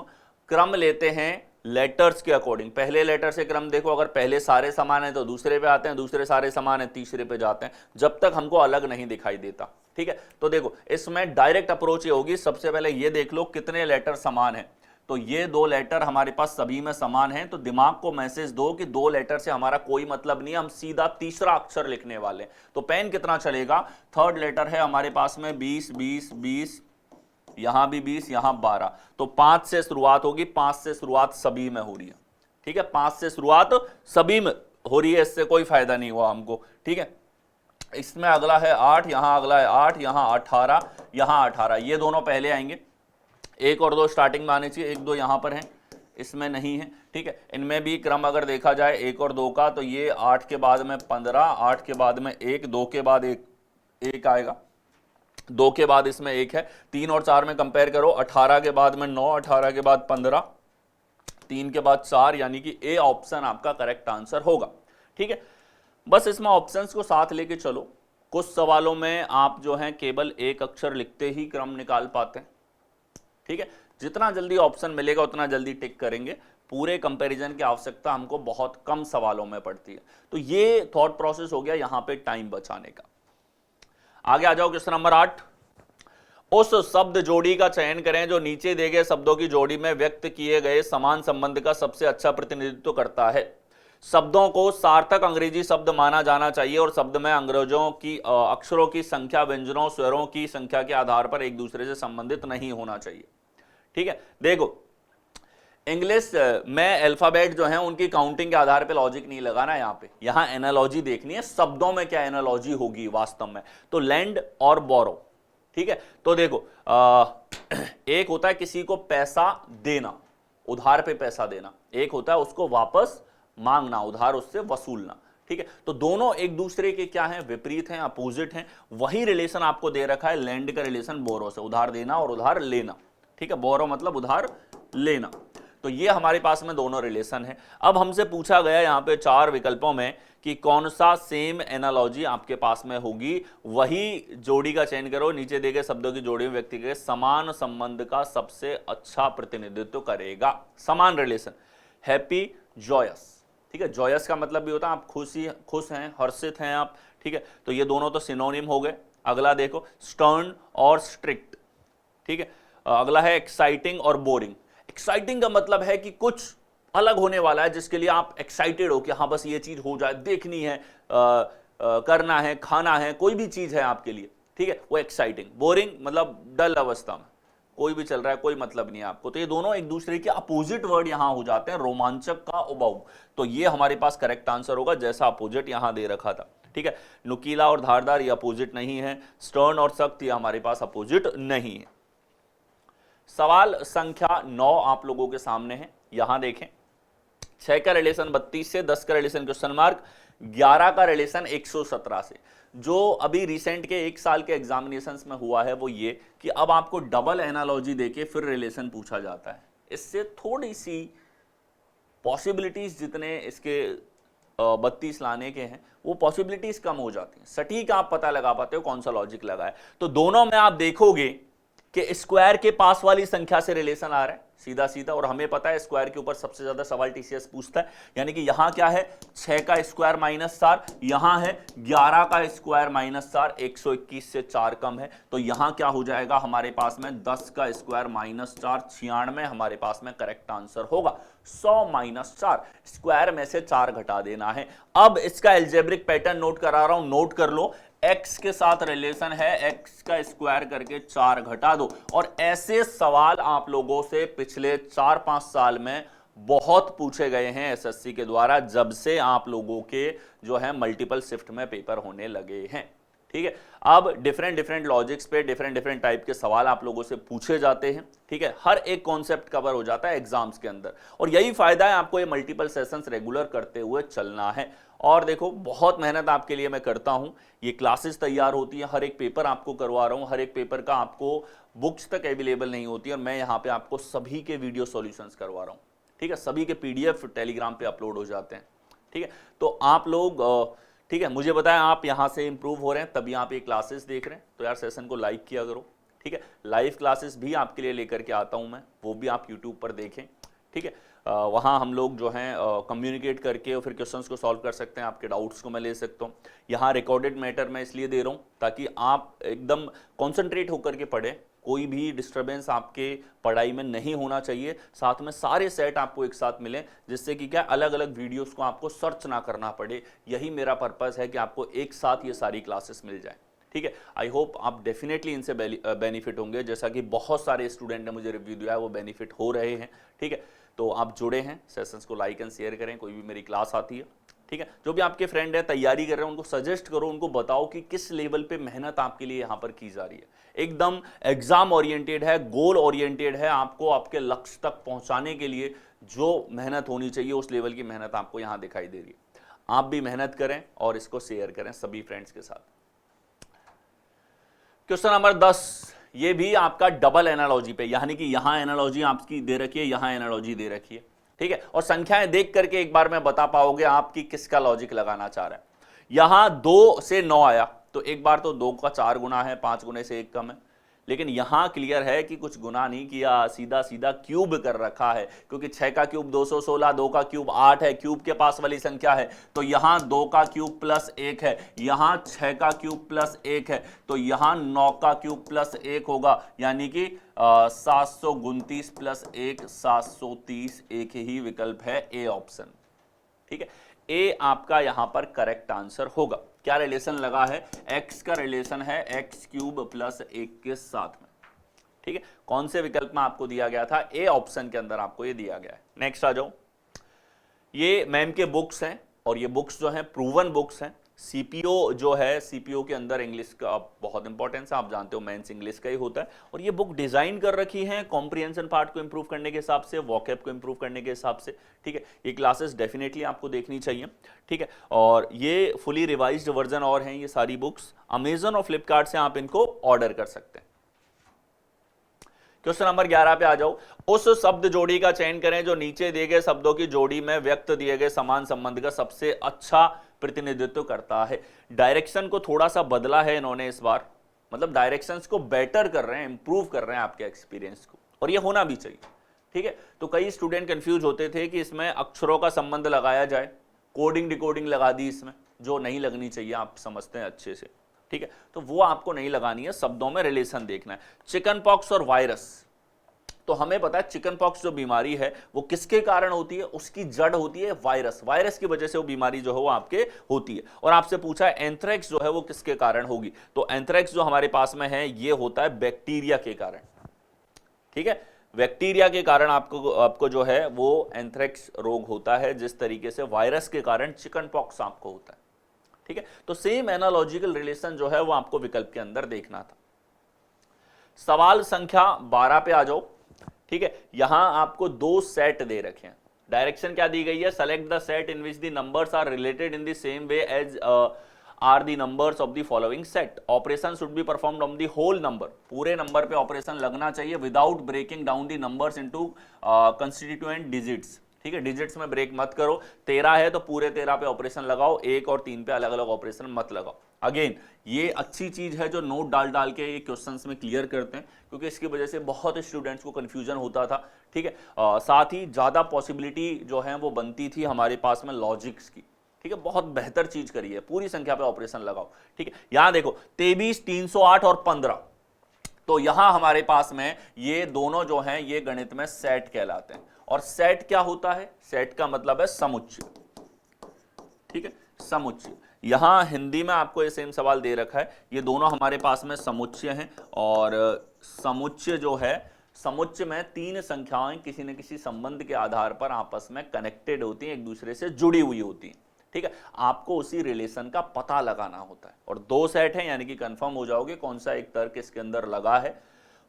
क्रम लेते हैं लेटर्स के अकॉर्डिंग। पहले लेटर से क्रम देखो, अगर पहले सारे समान है तो दूसरे पे आते हैं, दूसरे सारे समान है तीसरे पे जाते हैं, जब तक हमको अलग नहीं दिखाई देता। ठीक है, तो देखो इसमें डायरेक्ट अप्रोच ये होगी, सबसे पहले ये देख लो कितने लेटर समान है। तो ये 2 लेटर हमारे पास सभी में समान हैं, तो दिमाग को मैसेज दो कि 2 लेटर से हमारा कोई मतलब नहीं है, हम सीधा तीसरा अक्षर लिखने वाले हैं। तो पेन कितना चलेगा? थर्ड लेटर है हमारे पास में 20 20 20, यहां भी 20, यहां 12, तो 5 से शुरुआत होगी। 5 से शुरुआत सभी में हो रही है। ठीक है, 5 से शुरुआत सभी में हो रही है, इससे कोई फायदा नहीं हुआ हमको। ठीक है, इसमें अगला है 8, यहां अगला है 8, यहां 18, यहां 18, ये दोनों पहले आएंगे। 1 और 2 स्टार्टिंग में आने चाहिए, 1 2 यहां पर हैं, इसमें नहीं है। ठीक है, इनमें भी क्रम अगर देखा जाए 1 और 2 का, तो ये 8 के बाद में 15, 8 के बाद में 1, 2 के बाद 1 आएगा, 2 के बाद इसमें 1 है। 3 और 4 में कंपेयर करो, 18 के बाद में 9, 18 के बाद 15, 3 के बाद 4, यानी कि ए ऑप्शन आपका करेक्ट आंसर होगा। ठीक है, बस इसमें ऑप्शंस को साथ लेके चलो। कुछ सवालों में आप जो है केवल एक अक्षर लिखते ही क्रम निकाल पाते हैं। ठीक है, जितना जल्दी ऑप्शन मिलेगा उतना जल्दी टिक करेंगे। पूरे कंपैरिजन की आवश्यकता हमको बहुत कम सवालों में पड़ती है। तो ये थॉट प्रोसेस हो गया यहां पे टाइम बचाने का। आगे आ जाओ, क्वेश्चन नंबर 8। उस शब्द जोड़ी का चयन करें जो नीचे दिए गए शब्दों की जोड़ी में व्यक्त किए गए समान संबंध का सबसे अच्छा प्रतिनिधित्व करता है। शब्दों को सार्थक अंग्रेजी शब्द माना जाना चाहिए और शब्द में अंग्रेजों की अक्षरों की संख्या व्यंजनों स्वरों की संख्या के आधार पर एक दूसरे से संबंधित नहीं होना चाहिए। ठीक है, देखो इंग्लिश में अल्फाबेट जो है उनकी काउंटिंग के आधार पर लॉजिक नहीं लगाना, यहां एनालॉजी देखनी है, शब्दों में क्या एनालॉजी होगी वास्तव में। तो लैंड और बोरो, ठीक है, तो देखो एक होता है किसी को पैसा देना, उधार पे पैसा देना, एक होता है उसको वापस मांगना, उधार उससे वसूलना। ठीक है, तो दोनों एक दूसरे के क्या हैं? विपरीत हैं, अपोजिट हैं। वही रिलेशन आपको दे रखा है लैंड का रिलेशन बोरो से, उधार देना और उधार लेना। ठीक है, बोरो मतलब उधार लेना। तो ये हमारे पास में दोनों रिलेशन है। अब हमसे पूछा गया यहाँ पे 4 विकल्पों में कि कौन सा सेम एनालॉजी आपके पास में होगी, वही जोड़ी का चयन करो। नीचे दिए गए शब्दों की जोड़ी में व्यक्ति के समान संबंध का सबसे अच्छा प्रतिनिधित्व करेगा। समान रिलेशन, हैप्पी जॉयस। ठीक है, जॉयस का मतलब भी होता है आप खुश हैं, हर्षित हैं आप। ठीक है, तो ये दोनों तो सिनोनिम हो गए। अगला देखो, स्टर्न और स्ट्रिक्ट। ठीक है, अगला है एक्साइटिंग और बोरिंग। एक्साइटिंग का मतलब है कि कुछ अलग होने वाला है जिसके लिए आप एक्साइटेड हो कि हाँ बस ये चीज हो जाए, देखनी है, करना है, खाना है, कोई भी चीज है आपके लिए। ठीक है, वो एक्साइटिंग। बोरिंग मतलब डल अवस्था में, कोई भी चल रहा है, कोई मतलब नहीं है आपको। तो ये दोनों एक दूसरे के अपोजिट वर्ड यहां हो जाते हैं, रोमांचक का उबाऊ। तो ये हमारे पास करेक्ट आंसर होगा, जैसा अपोजिट यहां दे रखा था। ठीक है, नुकीला और धारदार ये अपोजिट नहीं है, स्टर्न और सख्त ये हमारे पास अपोजिट नहीं है। सवाल संख्या 9 आप लोगों के सामने है, यहां देखें। 6 का रिलेशन 32 से, 10 का रिलेशन क्वेश्चन मार्क, 11 का रिलेशन 117 से। जो अभी रिसेंट के 1 साल के एग्जामिनेशंस में हुआ है वो ये कि अब आपको डबल एनालॉजी देके फिर रिलेशन पूछा जाता है। इससे थोड़ी सी पॉसिबिलिटीज जितने इसके 32 लाने के हैं, वो पॉसिबिलिटीज कम हो जाती हैं, सटीक आप पता लगा पाते हो कौन सा लॉजिक लगा है। तो दोनों में आप देखोगे कि स्क्वायर के पास वाली संख्या से रिलेशन आ रहा है सीधा सीधा, और हमें पता है स्क्वायर के ऊपर सबसे ज्यादा सवाल टीसीएस पूछता है, यानी कि यहां क्या है 6 का स्क्वायर माइनस 4, यहां है 11 का स्क्वायर माइनस 4, 121 से 4 कम है, तो यहां क्या हो जाएगा हमारे पास में 10 का स्क्वायर माइनस 4, 96 हमारे पास में करेक्ट आंसर होगा। 100 माइनस 4, स्क्वायर में से 4 घटा देना है। अब इसका एल्जेब्रिक पैटर्न नोट करा रहा हूं, नोट कर लो। x के साथ रिलेशन है, x का स्क्वायर करके 4 घटा दो, और ऐसे सवाल आप लोगों से पिछले 4-5 साल में बहुत पूछे गए हैं एसएससी के द्वारा, जब से आप लोगों के जो है मल्टीपल शिफ्ट में पेपर होने लगे हैं। ठीक है, अब डिफरेंट लॉजिक्स पे डिफरेंट टाइप के सवाल आप लोगों से पूछे जाते हैं। ठीक है, हर एक कॉन्सेप्ट कवर हो जाता है एग्जाम्स के अंदर, और यही फायदा है आपको ये मल्टीपल सेशंस रेगुलर करते हुए चलना है। और देखो बहुत मेहनत आपके लिए मैं करता हूं, ये क्लासेस तैयार होती हैं, हर एक पेपर आपको करवा रहा हूं, हर एक पेपर का आपको बुक्स तक अवेलेबल नहीं होती, और मैं यहाँ पे आपको सभी के वीडियो सॉल्यूशंस करवा रहा हूँ। ठीक है, सभी के पीडीएफ टेलीग्राम पे अपलोड हो जाते हैं। ठीक है, तो आप लोग ठीक है, मुझे बताएं आप यहाँ से इंप्रूव हो रहे हैं, तभी आप ये क्लासेस देख रहे हैं, तो यार सेशन को लाइक किया करो। ठीक है, लाइव क्लासेस भी आपके लिए लेकर के आता हूँ मैं, वो भी आप यूट्यूब पर देखें। ठीक है, वहाँ हम लोग जो हैं कम्युनिकेट करके और फिर क्वेश्चंस को सॉल्व कर सकते हैं, आपके डाउट्स को मैं ले सकता हूँ। यहाँ रिकॉर्डेड मैटर मैं इसलिए दे रहा हूँ ताकि आप एकदम कॉन्सेंट्रेट होकर के पढ़ें, कोई भी डिस्टर्बेंस आपके पढ़ाई में नहीं होना चाहिए, साथ में सारे सेट आपको एक साथ मिलें, जिससे कि क्या अलग अलग वीडियोस को आपको सर्च ना करना पड़े। यही मेरा पर्पस है कि आपको एक साथ ये सारी क्लासेस मिल जाए। ठीक है, आई होप आप डेफिनेटली इनसे बेनिफिट होंगे, जैसा कि बहुत सारे स्टूडेंट ने मुझे रिव्यू दिया है वो बेनिफिट हो रहे हैं। ठीक है, तो आप जुड़े हैं, सेशंस को लाइक एंड शेयर करें, कोई भी मेरी क्लास आती है। ठीक है, जो भी आपके फ्रेंड है तैयारी कर रहे हैं उनको सजेस्ट करो, उनको बताओ कि किस लेवल पे मेहनत आपके लिए यहाँ पर की जा रही है। एकदम एग्जाम ओरिएंटेड है, गोल ओरिएंटेड है, आपको आपके लक्ष्य तक पहुंचाने के लिए जो मेहनत होनी चाहिए उस लेवल की मेहनत आपको यहाँ दिखाई दे रही है। आप भी मेहनत करें और इसको शेयर करें सभी फ्रेंड्स के साथ। क्वेश्चन नंबर 10, ये भी आपका डबल एनालॉजी पे, यानी कि यहां एनालॉजी आपकी दे रखी है, यहां एनालॉजी दे रखी है। ठीक है, और संख्याएं देख करके एक बार में बता पाओगे आपकी किसका लॉजिक लगाना चाह रहा है। यहां 2 से 9 आया, तो एक बार तो 2 का 4 गुना है, 5 गुने से 1 कम है, लेकिन यहां क्लियर है कि कुछ गुना नहीं किया, सीधा सीधा क्यूब कर रखा है, क्योंकि 6 का क्यूब 216, 2 का क्यूब 8 है, क्यूब के पास वाली संख्या है, तो यहां 2 का क्यूब प्लस 1 है, यहां 6 का क्यूब प्लस 1 है, तो यहां 9 का क्यूब प्लस 1 होगा, यानी कि 729 प्लस 1 730, एक ही विकल्प है ए ऑप्शन। ठीक है, ए आपका यहां पर करेक्ट आंसर होगा। क्या रिलेशन लगा है, x का रिलेशन है x क्यूब प्लस 1 के साथ में। ठीक है, कौन से विकल्प में आपको दिया गया था, ए ऑप्शन के अंदर आपको ये दिया गया है। नेक्स्ट आ जाओ, ये मैम के बुक्स हैं, और ये बुक्स जो हैं प्रूवन बुक्स हैं। सीपीओ जो है, सीपीओ के अंदर इंग्लिश का बहुत इंपॉर्टेंस है, आप जानते हो मेंस इंग्लिश का ही होता है, और ये बुक डिजाइन कर रखी है कॉम्प्रिहेंशन पार्ट को इंप्रूव करने के हिसाब से, वॉकैब को इंप्रूव करने के हिसाब से। ठीक है, ये क्लासेस डेफिनेटली आपको देखनी चाहिए। ठीक है, और ये फुली रिवाइज्ड वर्जन और हैं ये सारी बुक्स, अमेजन और फ्लिपकार्ट से आप इनको ऑर्डर कर सकते हैं। क्वेश्चन नंबर 11 पे आ जाओ, उस शब्द जोड़ी का चयन करें जो नीचे दिए गए शब्दों की जोड़ी में व्यक्त दिए गए समान संबंध का सबसे अच्छा प्रतिनिधित्व करता है। डायरेक्शन को थोड़ा सा बदला है इन्होंने इस बार, मतलब डायरेक्शंस को बेटर कर रहे हैं, इंप्रूव कर रहे हैं आपके एक्सपीरियंस को, और ये होना भी चाहिए। ठीक है, तो कई स्टूडेंट कंफ्यूज होते थे कि इसमें अक्षरों का संबंध लगाया जाए, कोडिंग डिकोडिंग लगा दी इसमें, जो नहीं लगनी चाहिए, आप समझते हैं अच्छे से। ठीक है, तो वो आपको नहीं लगानी है, शब्दों में रिलेशन देखना है। चिकन पॉक्स और वायरस, तो हमें पता है चिकन पॉक्स जो बीमारी है वो किसके कारण होती है, उसकी जड़ होती है वायरस, वायरस की वजह से वो बीमारी जो है वो आपके होती है। और आपसे पूछा है एंथ्रेक्स जो है वो किसके कारण होगी, तो एंथ्रेक्स जो हमारे पास में है ये होता है बैक्टीरिया के कारण। ठीक है, बैक्टीरिया के कारण आपको जो है वो एंथ्रेक्स रोग होता है, जिस तरीके से वायरस के कारण चिकन पॉक्स आपको होता है। ठीक है, तो सेम एनालॉजिकल रिलेशन जो है वो आपको विकल्प के अंदर देखना था। सवाल संख्या 12 पे आ जाओ। ठीक है, यहां आपको 2 सेट दे रखे हैं, डायरेक्शन क्या दी गई है, select the set in which the numbers are related in the same way as are the numbers of the following set, operation should be performed on the whole number, पूरे number पे operation लगना चाहिए without breaking down the numbers into constituent digits. ठीक है, digits में break मत करो। 13 है तो पूरे 13 पे ऑपरेशन लगाओ, 1 और 3 पे अलग अलग ऑपरेशन मत लगाओ। अगेन ये अच्छी चीज है जो नोट डाल डाल के ये क्वेश्चंस में क्लियर करते हैं, क्योंकि इसकी वजह से बहुत स्टूडेंट्स को कंफ्यूजन होता था। ठीक है, साथ ही ज्यादा पॉसिबिलिटी जो है वो बनती थी हमारे पास में लॉजिक्स की। ठीक है, बहुत बेहतर चीज करी है, पूरी संख्या पे ऑपरेशन लगाओ। ठीक है, यहां देखो 23, 308 और 15, तो यहां हमारे पास में ये दोनों जो हैं ये गणित में सेट कहलाते हैं। और सेट क्या होता है? सेट का मतलब है समुच्चय। ठीक है, समुच्चय। यहां हिंदी में आपको ये सेम सवाल दे रखा है, ये दोनों हमारे पास में समुच्चय हैं। और समुच्चय जो है, समुच्चय में तीन संख्याएं किसी न किसी संबंध के आधार पर आपस में कनेक्टेड होती हैं, एक दूसरे से जुड़ी हुई होती हैं। ठीक है, आपको उसी रिलेशन का पता लगाना होता है। और दो सेट हैं, यानी कि कंफर्म हो जाओगे कौन सा एक तर्क इसके अंदर लगा है।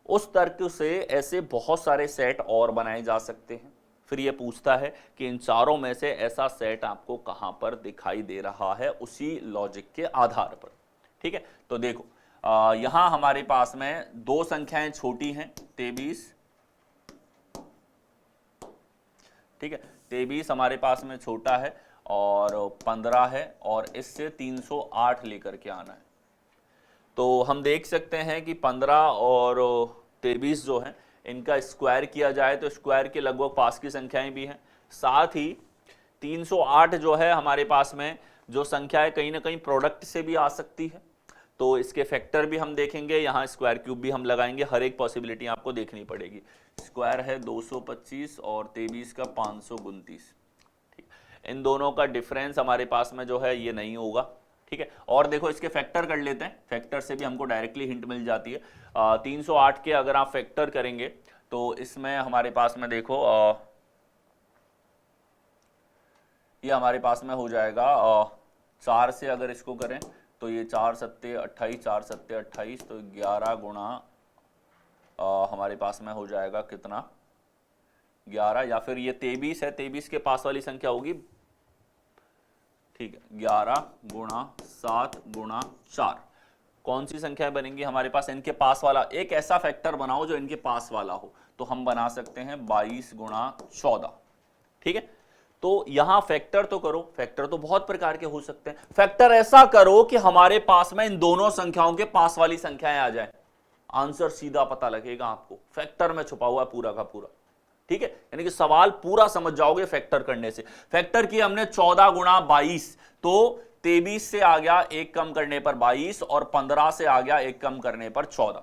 उस तर्क से ऐसे बहुत सारे सेट और बनाए जा सकते हैं। फिर ये पूछता है कि इन चारों में से ऐसा सेट आपको कहां पर दिखाई दे रहा है, उसी लॉजिक के आधार पर। ठीक है, तो देखो यहां हमारे पास में दो संख्याएं छोटी हैं, 23। ठीक है, 23 हमारे पास में छोटा है और 15 है, और इससे 308 लेकर के आना है। तो हम देख सकते हैं कि 15 और 23 जो है इनका स्क्वायर किया जाए तो स्क्वायर के लगभग पास की संख्याएं भी हैं। साथ ही 308 जो है हमारे पास में जो संख्या है कहीं ना कहीं प्रोडक्ट से भी आ सकती है, तो इसके फैक्टर भी हम देखेंगे, यहाँ स्क्वायर क्यूब भी हम लगाएंगे। हर एक पॉसिबिलिटी आपको देखनी पड़ेगी। स्क्वायर है 225 और 23 का 529। ठीक, इन दोनों का डिफरेंस हमारे पास में जो है ये नहीं होगा। ठीक है, और देखो इसके फैक्टर कर लेते हैं, फैक्टर से भी हमको डायरेक्टली हिंट मिल जाती है। 308 के अगर आप फैक्टर करेंगे तो इसमें हमारे पास में देखो ये हमारे पास में हो जाएगा 4 से अगर इसको करें तो ये 4 सत्ते 28, 4 सत्ते 28, तो 11 गुणा हमारे पास में हो जाएगा कितना, 11, या फिर ये 23 है, 23 के पास वाली संख्या होगी। ठीक है, 11 गुणा 7 गुणा 4, कौन सी संख्या बनेंगी हमारे पास? इनके पास वाला एक ऐसा फैक्टर बनाओ जो इनके पास वाला हो, तो हम बना सकते हैं 22 गुणा 14। ठीक है, तो यहां फैक्टर तो करो, फैक्टर तो बहुत प्रकार के हो सकते हैं। फैक्टर ऐसा करो कि हमारे पास में इन दोनों संख्याओं के पास वाली संख्याएं आ जाए, आंसर सीधा पता लगेगा आपको। फैक्टर में छुपा हुआ है पूरा का पूरा। ठीक है, यानी कि सवाल पूरा समझ जाओगे फैक्टर करने से। फैक्टर किया हमने 14 गुणा 22, तो 23 से आ गया एक कम करने पर 22, और 15 से आ गया एक कम करने पर 14।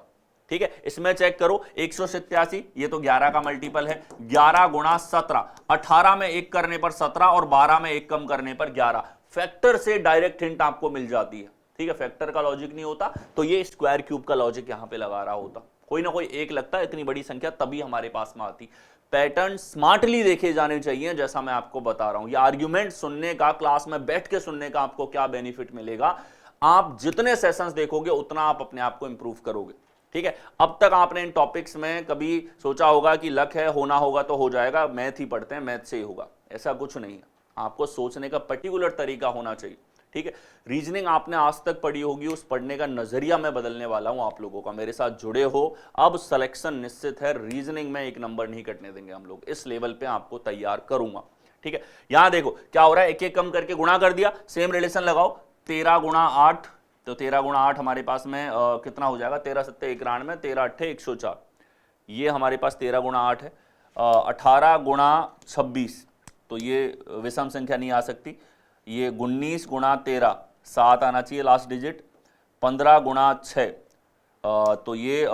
ठीक है, इसमें चेक करो 187, ये तो 11 का मल्टीपल है। 11 गुणा 17, 18 में एक करने पर 17 और 12 में एक कम करने पर 11। फैक्टर से डायरेक्ट हिंट आपको मिल जाती है। ठीक है, फैक्टर का लॉजिक नहीं होता तो ये स्क्वायर क्यूब का लॉजिक यहां पे लगा रहा होता, कोई ना कोई एक लगता है, इतनी बड़ी संख्या तभी हमारे पास में आती। पैटर्न स्मार्टली देखे जाने चाहिए, जैसा मैं आपको बता रहा हूं। ये आर्ग्यूमेंट सुनने का, क्लास में बैठ के सुनने का आपको क्या बेनिफिट मिलेगा, आप जितने सेशंस देखोगे उतना आप अपने आप को इंप्रूव करोगे। ठीक है, अब तक आपने इन टॉपिक्स में कभी सोचा होगा कि लक है, होना होगा तो हो जाएगा, मैथ ही पढ़ते हैं, मैथ से ही होगा, ऐसा कुछ नहीं है। आपको सोचने का पर्टिकुलर तरीका होना चाहिए। ठीक है, रीजनिंग आपने आज तक पढ़ी होगी, उस पढ़ने का नजरिया मैं बदलने वाला हूं आप लोगों का। मेरे साथ जुड़े हो, अब सिलेक्शन निश्चित है। रीजनिंग में एक नंबर नहीं कटने देंगे हम लोग, इस लेवल पे आपको तैयार करूंगा। ठीक है, यहां देखो क्या हो रहा है, एक एक कम करके गुणा कर दिया, सेम रिलेशन लगाओ। 13 गुणा 8, तो 13 गुणा 8 हमारे पास में कितना हो जाएगा, 13 सत्ते 91, 13 अट्ठे 104, ये हमारे पास 13 गुणा 8 है। 18 गुणा 26, तो ये विषम संख्या नहीं आ सकती। ये 19 गुणा 13, 7 आना चाहिए लास्ट डिजिट। 15 गुणा 6, तो ये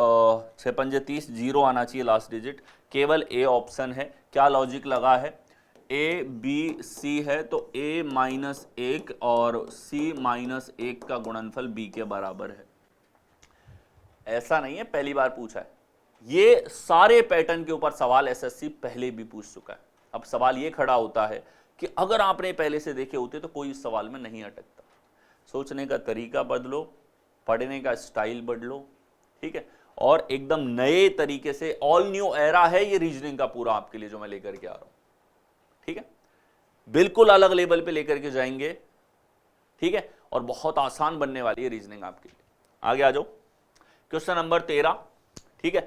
6 पंजे 30, 0 आना चाहिए लास्ट डिजिट। केवल ए ऑप्शन है। क्या लॉजिक लगा है, ए बी सी है तो a माइनस 1 और c माइनस 1 का गुणनफल b के बराबर है। ऐसा नहीं है पहली बार पूछा है, ये सारे पैटर्न के ऊपर सवाल एसएससी पहले भी पूछ चुका है। अब सवाल ये खड़ा होता है कि अगर आपने पहले से देखे होते तो कोई इस सवाल में नहीं अटकता। सोचने का तरीका बदलो, पढ़ने का स्टाइल बदलो। ठीक है, और एकदम नए तरीके से, ऑल न्यू एरा है ये रीजनिंग का पूरा आपके लिए जो मैं लेकर के आ रहा हूं। ठीक है, बिल्कुल अलग लेवल पे लेकर के जाएंगे। ठीक है, और बहुत आसान बनने वाली है रीजनिंग आपके लिए। आगे आ जाओ, क्वेश्चन नंबर 13। ठीक है,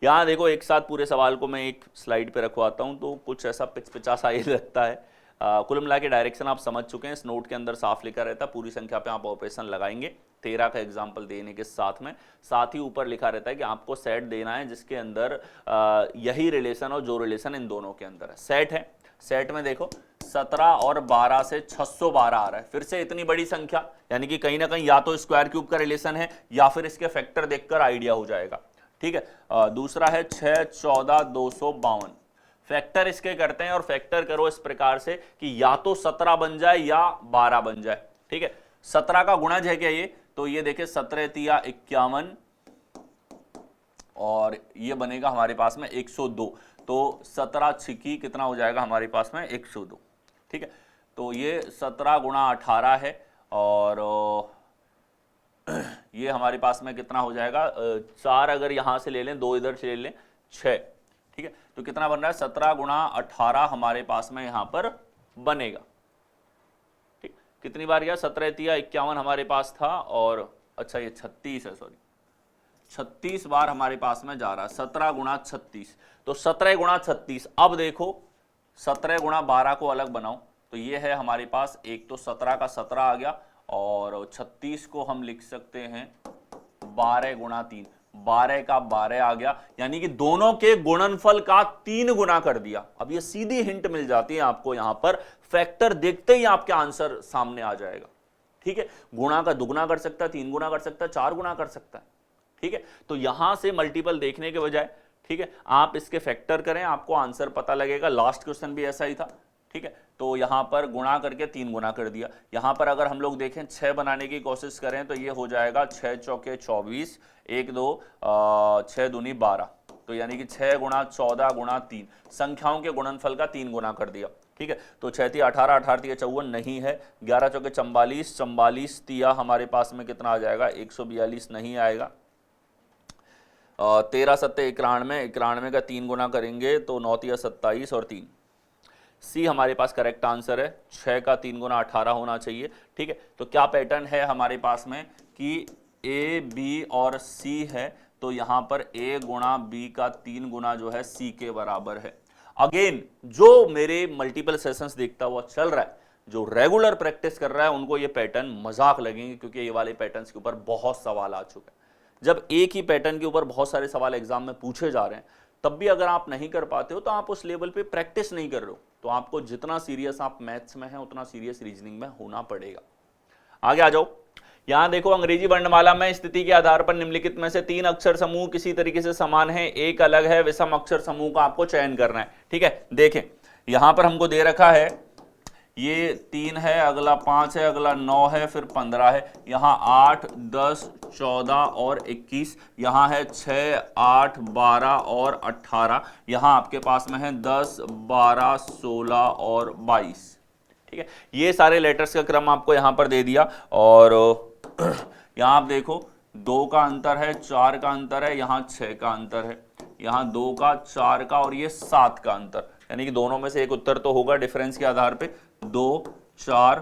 यहाँ देखो एक साथ पूरे सवाल को मैं एक स्लाइड पे रखवाता हूँ तो कुछ ऐसा पिचपिचा सा ये लगता है। कुल मिला के डायरेक्शन आप समझ चुके हैं, इस नोट के अंदर साफ लिखा रहता है, पूरी संख्या पे आप ऑपरेशन लगाएंगे 13 का एग्जाम्पल देने के साथ ही ऊपर लिखा रहता है कि आपको सेट देना है जिसके अंदर यही रिलेशन और जो रिलेशन इन दोनों के अंदर है। सेट है, सेट में देखो 17 और 12 से 612 आ रहा है। फिर से इतनी बड़ी संख्या यानी कि कहीं ना कहीं या तो स्क्वायर क्यूब का रिलेशन है या फिर इसके फैक्टर देखकर आइडिया हो जाएगा। ठीक है, दूसरा है 6, 14, 252। फैक्टर इसके करते हैं और फैक्टर करो इस प्रकार से कि या तो 17 बन जाए या 12 बन जाए। ठीक है, 17 का गुणज है क्या ये, तो ये देखे 17 तिया 51 और ये बनेगा हमारे पास में 102, तो 17 छिकी कितना हो जाएगा हमारे पास में 102। ठीक है, तो ये 17 गुणा 18 है और ये हमारे पास में कितना हो जाएगा 4 अगर यहां से ले लें, 2 इधर से ले लें 6। ठीक है, तो कितना बन रहा है 17 गुणा 18 हमारे पास में यहां पर बनेगा। ठीक, कितनी बार गया 17 तिया 51 हमारे पास था और अच्छा ये 36 है, सॉरी 36 बार हमारे पास में जा रहा है। 17 गुणा 36 तो 17 गुणा 36। अब देखो 17 गुणा 12 को अलग बनाओ तो ये है हमारे पास, एक तो 17 का 17 आ गया और 36 को हम लिख सकते हैं 12 गुणा 3, 12 का 12 आ गया, यानी कि दोनों के गुणनफल का 3 गुना कर दिया। अब ये सीधी हिंट मिल जाती है आपको, यहां पर फैक्टर देखते ही आपके आंसर सामने आ जाएगा। ठीक है, गुणा का दुगुना कर सकता है, 3 गुना कर सकता है, 4 गुना कर सकता है। ठीक है, तो यहां से मल्टीपल देखने के बजाय ठीक है आप इसके फैक्टर करें, आपको आंसर पता लगेगा। लास्ट क्वेश्चन भी ऐसा ही था। ठीक है, तो यहां पर गुणा करके 3 गुना कर दिया। यहां पर अगर हम लोग देखें 6 बनाने की कोशिश करें तो ये हो जाएगा 6 चौके 24, 1 2 6 दूनी 12, तो यानी कि 6 गुणा 14 गुणा 3, संख्याओं के गुणनफल का 3 गुना कर दिया। ठीक है, तो 6 तिया 18, 18 तिया 54 नहीं है, 11 चौके 44, 44 तिया हमारे पास में कितना आ जाएगा 142 नहीं आएगा, 13 सत्ते 91, 91 का 3 गुना करेंगे तो 9 तिया 27 और 3। सी हमारे पास करेक्ट आंसर है, 6 का 3 गुना 18 होना चाहिए। ठीक है, तो क्या पैटर्न है हमारे पास में कि ए बी और सी है, तो यहां पर ए गुणा बी का 3 गुना जो है सी के बराबर है। अगेन जो मेरे मल्टीपल सेशंस देखता हुआ चल रहा है, जो रेगुलर प्रैक्टिस कर रहा है, उनको ये पैटर्न मजाक लगेंगे क्योंकि ये वाले पैटर्न्स के ऊपर बहुत सवाल आ चुके हैं। जब एक ही पैटर्न के ऊपर बहुत सारे सवाल एग्जाम में पूछे जा रहे हैं तब भी अगर आप नहीं कर पाते हो तो आप उस लेवल पे प्रैक्टिस नहीं कर रहे हो, तो आपको जितना सीरियस आप मैथ्स में हैं उतना सीरियस रीजनिंग में होना पड़ेगा। आगे आ जाओ, यहां देखो अंग्रेजी वर्णमाला में स्थिति के आधार पर निम्नलिखित में से 3 अक्षर समूह किसी तरीके से समान है, एक अलग है, विषम अक्षर समूह का आपको चयन करना है। ठीक है, देखें यहां पर हमको दे रखा है ये 3 है, अगला 5 है, अगला 9 है, फिर 15 है, यहाँ 8, 10, 14 और 21, यहाँ है 6, 8, 12 और 18, यहाँ आपके पास में है 10, 12, 16 और 22। ठीक है, ये सारे लेटर्स का क्रम आपको यहाँ पर दे दिया और यहाँ आप देखो 2 का अंतर है, 4 का अंतर है, यहाँ 6 का अंतर है, यहाँ 2 का, 4 का और ये 7 का अंतर, यानी कि दोनों में से एक उत्तर तो होगा डिफरेंस के आधार पे। 2, 4,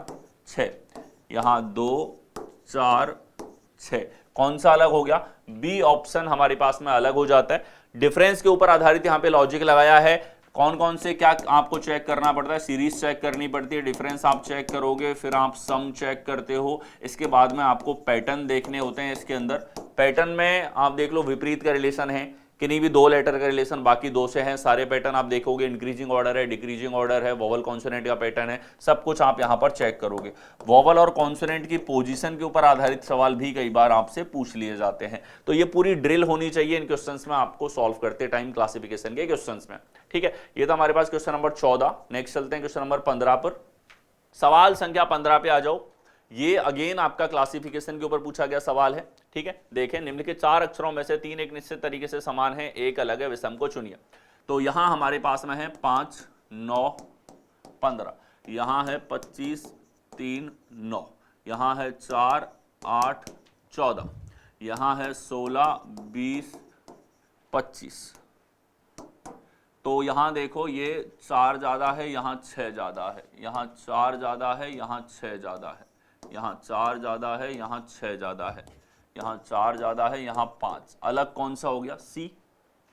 6, यहाँ 2, 4, 6, कौन सा अलग हो गया, बी ऑप्शन हमारे पास में अलग हो जाता है। डिफरेंस के ऊपर आधारित यहाँ पे लॉजिक लगाया है। कौन कौन से क्या आपको चेक करना पड़ता है, सीरीज चेक करनी पड़ती है, डिफरेंस आप चेक करोगे, फिर आप सम चेक करते हो, इसके बाद में आपको पैटर्न देखने होते हैं। इसके अंदर पैटर्न में आप देख लो विपरीत का रिलेशन है, किन्हीं भी 2 लेटर का रिलेशन बाकी 2 से है, सारे पैटर्न आप देखोगे, इंक्रीजिंग ऑर्डर है, डिक्रीजिंग ऑर्डर है, वोवल कॉन्सोनेंट का पैटर्न है, सब कुछ आप यहां पर चेक करोगे। वोवल और कॉन्सोनेंट की पोजीशन के ऊपर आधारित सवाल भी कई बार आपसे पूछ लिए जाते हैं, तो ये पूरी ड्रिल होनी चाहिए इन क्वेश्चंस में आपको सॉल्व करते टाइम क्लासिफिकेशन के क्वेश्चंस में। ठीक है, ये तो हमारे पास क्वेश्चन नंबर 14। नेक्स्ट चलते हैं क्वेश्चन नंबर 15 पर। सवाल संख्या 15 पे आ जाओ। ये अगेन आपका क्लासिफिकेशन के ऊपर पूछा गया सवाल है। ठीक है, देखें निम्नलिखित 4 अक्षरों में से 3 एक निश्चित तरीके से समान है, एक अलग है, विषम को चुनिए। तो यहां हमारे पास में है 5, 9, 15, यहां है 25, 3, 9, यहां है 4, 8, 14, यहां है 16, 20, 25। तो यहां देखो ये 4 ज्यादा है, यहां 6 ज्यादा है, यहां 4 ज्यादा है, यहां 6 ज्यादा है, यहाँ 4 ज्यादा है, यहाँ 6 ज्यादा है, यहाँ 4 ज्यादा है, यहाँ 5। अलग कौन सा हो गया, सी।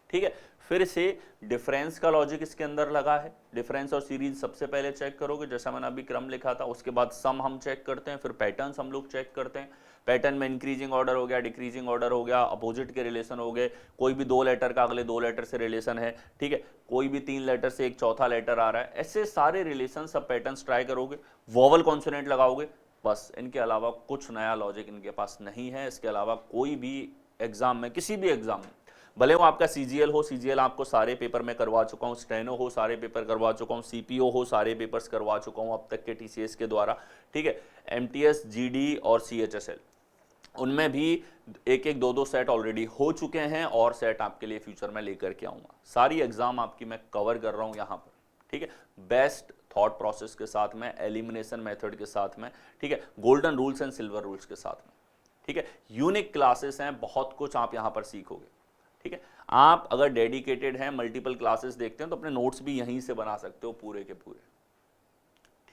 ठीक है। फिर से डिफरेंस का लॉजिक इसके अंदर लगा है, डिफरेंस और सीरीज सबसे पहले चेक करोगे, जैसा मैंने अभी क्रम लिखा था। उसके बाद सम हम चेक करते हैं, फिर पैटर्न्स हम लोग चेक करते हैं। पैटर्न में इंक्रीजिंग ऑर्डर हो गया, डिक्रीजिंग ऑर्डर हो गया, अपोजिट के रिलेशन हो गए, कोई भी 2 लेटर का अगले 2 लेटर से रिलेशन है, ठीक है, कोई भी 3 लेटर से एक चौथा लेटर आ रहा है, ऐसे सारे रिलेशन सब पैटर्न्स ट्राई करोगे, वोवल कॉन्सोनेंट लगाओगे, बस। इनके अलावा कुछ नया लॉजिक इनके पास नहीं है। इसके अलावा कोई भी एग्जाम में, किसी भी एग्जाम में, भले वो आपका सीजीएल हो, सीजीएल आपको सारे पेपर में करवा चुका हूँ, स्टेनो हो सारे पेपर करवा चुका हूँ, सीपीओ हो सारे पेपर्स करवा चुका हूँ अब तक के टीसीएस के द्वारा, ठीक है, एमटीएस, जीडी और सीएचएसएल, उनमें भी एक एक 2-2 सेट ऑलरेडी हो चुके हैं और सेट आपके लिए फ्यूचर में लेकर के आऊंगा। सारी एग्जाम आपकी मैं कवर कर रहा हूं यहाँ पर, ठीक है, बेस्ट थॉट प्रोसेस के साथ में, एलिमिनेशन मेथड के साथ में, ठीक है, golden rules and silver rules के साथ में, ठीक है, यूनिक क्लासेस हैं, बहुत कुछ आप यहाँ पर सीखोगे, ठीक है। आप अगर डेडिकेटेड हैं, मल्टीपल क्लासेस देखते हैं तो अपने नोट्स भी यहीं से बना सकते हो पूरे के पूरे,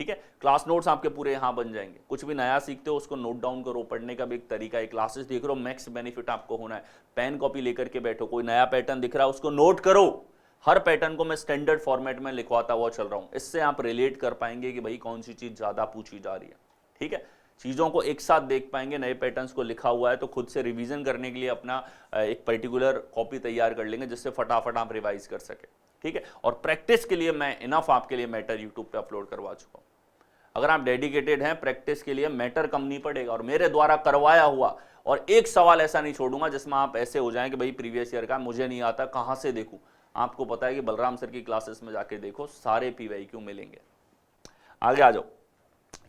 ठीक है। क्लास नोट्स आपके पूरे यहाँ बन जाएंगे। कुछ भी नया सीखते हो उसको नोट डाउन करो, पढ़ने का भी एक तरीका है। क्लासेस देख रहे हो, मैक्स बेनिफिट आपको होना है, पेन कॉपी लेकर के बैठो, कोई नया पैटर्न दिख रहा है उसको नोट करो। हर पैटर्न को मैं स्टैंडर्ड फॉर्मेट में लिखवाता हुआ चल रहा हूँ, इससे आप रिलेट कर पाएंगे कि भाई कौन सी चीज ज्यादा पूछी जा रही है, ठीक है। चीज़ों को एक साथ देख पाएंगे, नए पैटर्न्स को लिखा हुआ है तो खुद से रिवीजन करने के लिए अपना एक पर्टिकुलर कॉपी तैयार कर लेंगे जिससे फटाफट आप रिवाइज कर सके, ठीक है। और प्रैक्टिस के लिए मैं इनफ आपके लिए मैटर यूट्यूब पे अपलोड करवा चुका हूँ। अगर आप डेडिकेटेड हैं, प्रैक्टिस के लिए मैटर कम नहीं पड़ेगा, और मेरे द्वारा करवाया हुआ, और एक सवाल ऐसा नहीं छोड़ूंगा जिसमें आप ऐसे हो जाएं कि भाई प्रीवियस ईयर का मुझे नहीं आता, कहां से देखूं। आपको पता है कि बलराम सर की क्लासेस में जाके देखो, सारे पीवाईक्यू मिलेंगे। आगे आ जाओ।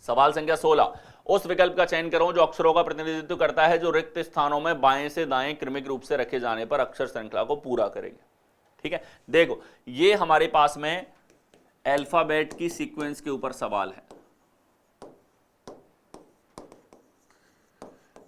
सवाल संख्या 16, उस विकल्प का चयन करो जो अक्षरों का प्रतिनिधित्व करता है जो रिक्त स्थानों में बाएं से दाएं क्रमिक रूप से रखे जाने पर अक्षर श्रृंखला को पूरा करेंगे, ठीक है। देखो ये हमारे पास में अल्फाबेट की सीक्वेंस के ऊपर सवाल है,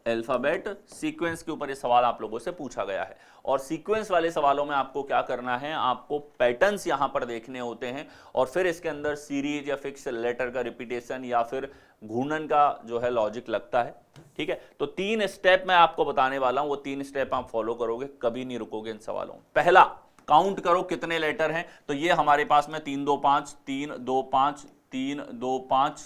अल्फाबेट सीक्वेंस के ऊपर ये सवाल आप लोगों से पूछा गया है। और सीक्वेंस वाले सवालों में आपको क्या करना है, आपको पैटर्न्स यहां पर देखने होते हैं और फिर इसके अंदर सीरीज या फिक्स लेटर का रिपीटेशन या फिर घूर्णन का जो है लॉजिक लगता है, ठीक है। तो 3 स्टेप मैं आपको बताने वाला हूं, वो 3 स्टेप आप फॉलो करोगे, कभी नहीं रुकोगे इन सवालों में। पहला, काउंट करो कितने लेटर हैं, तो ये हमारे पास में 3 2 5 3 2 5 3 2 5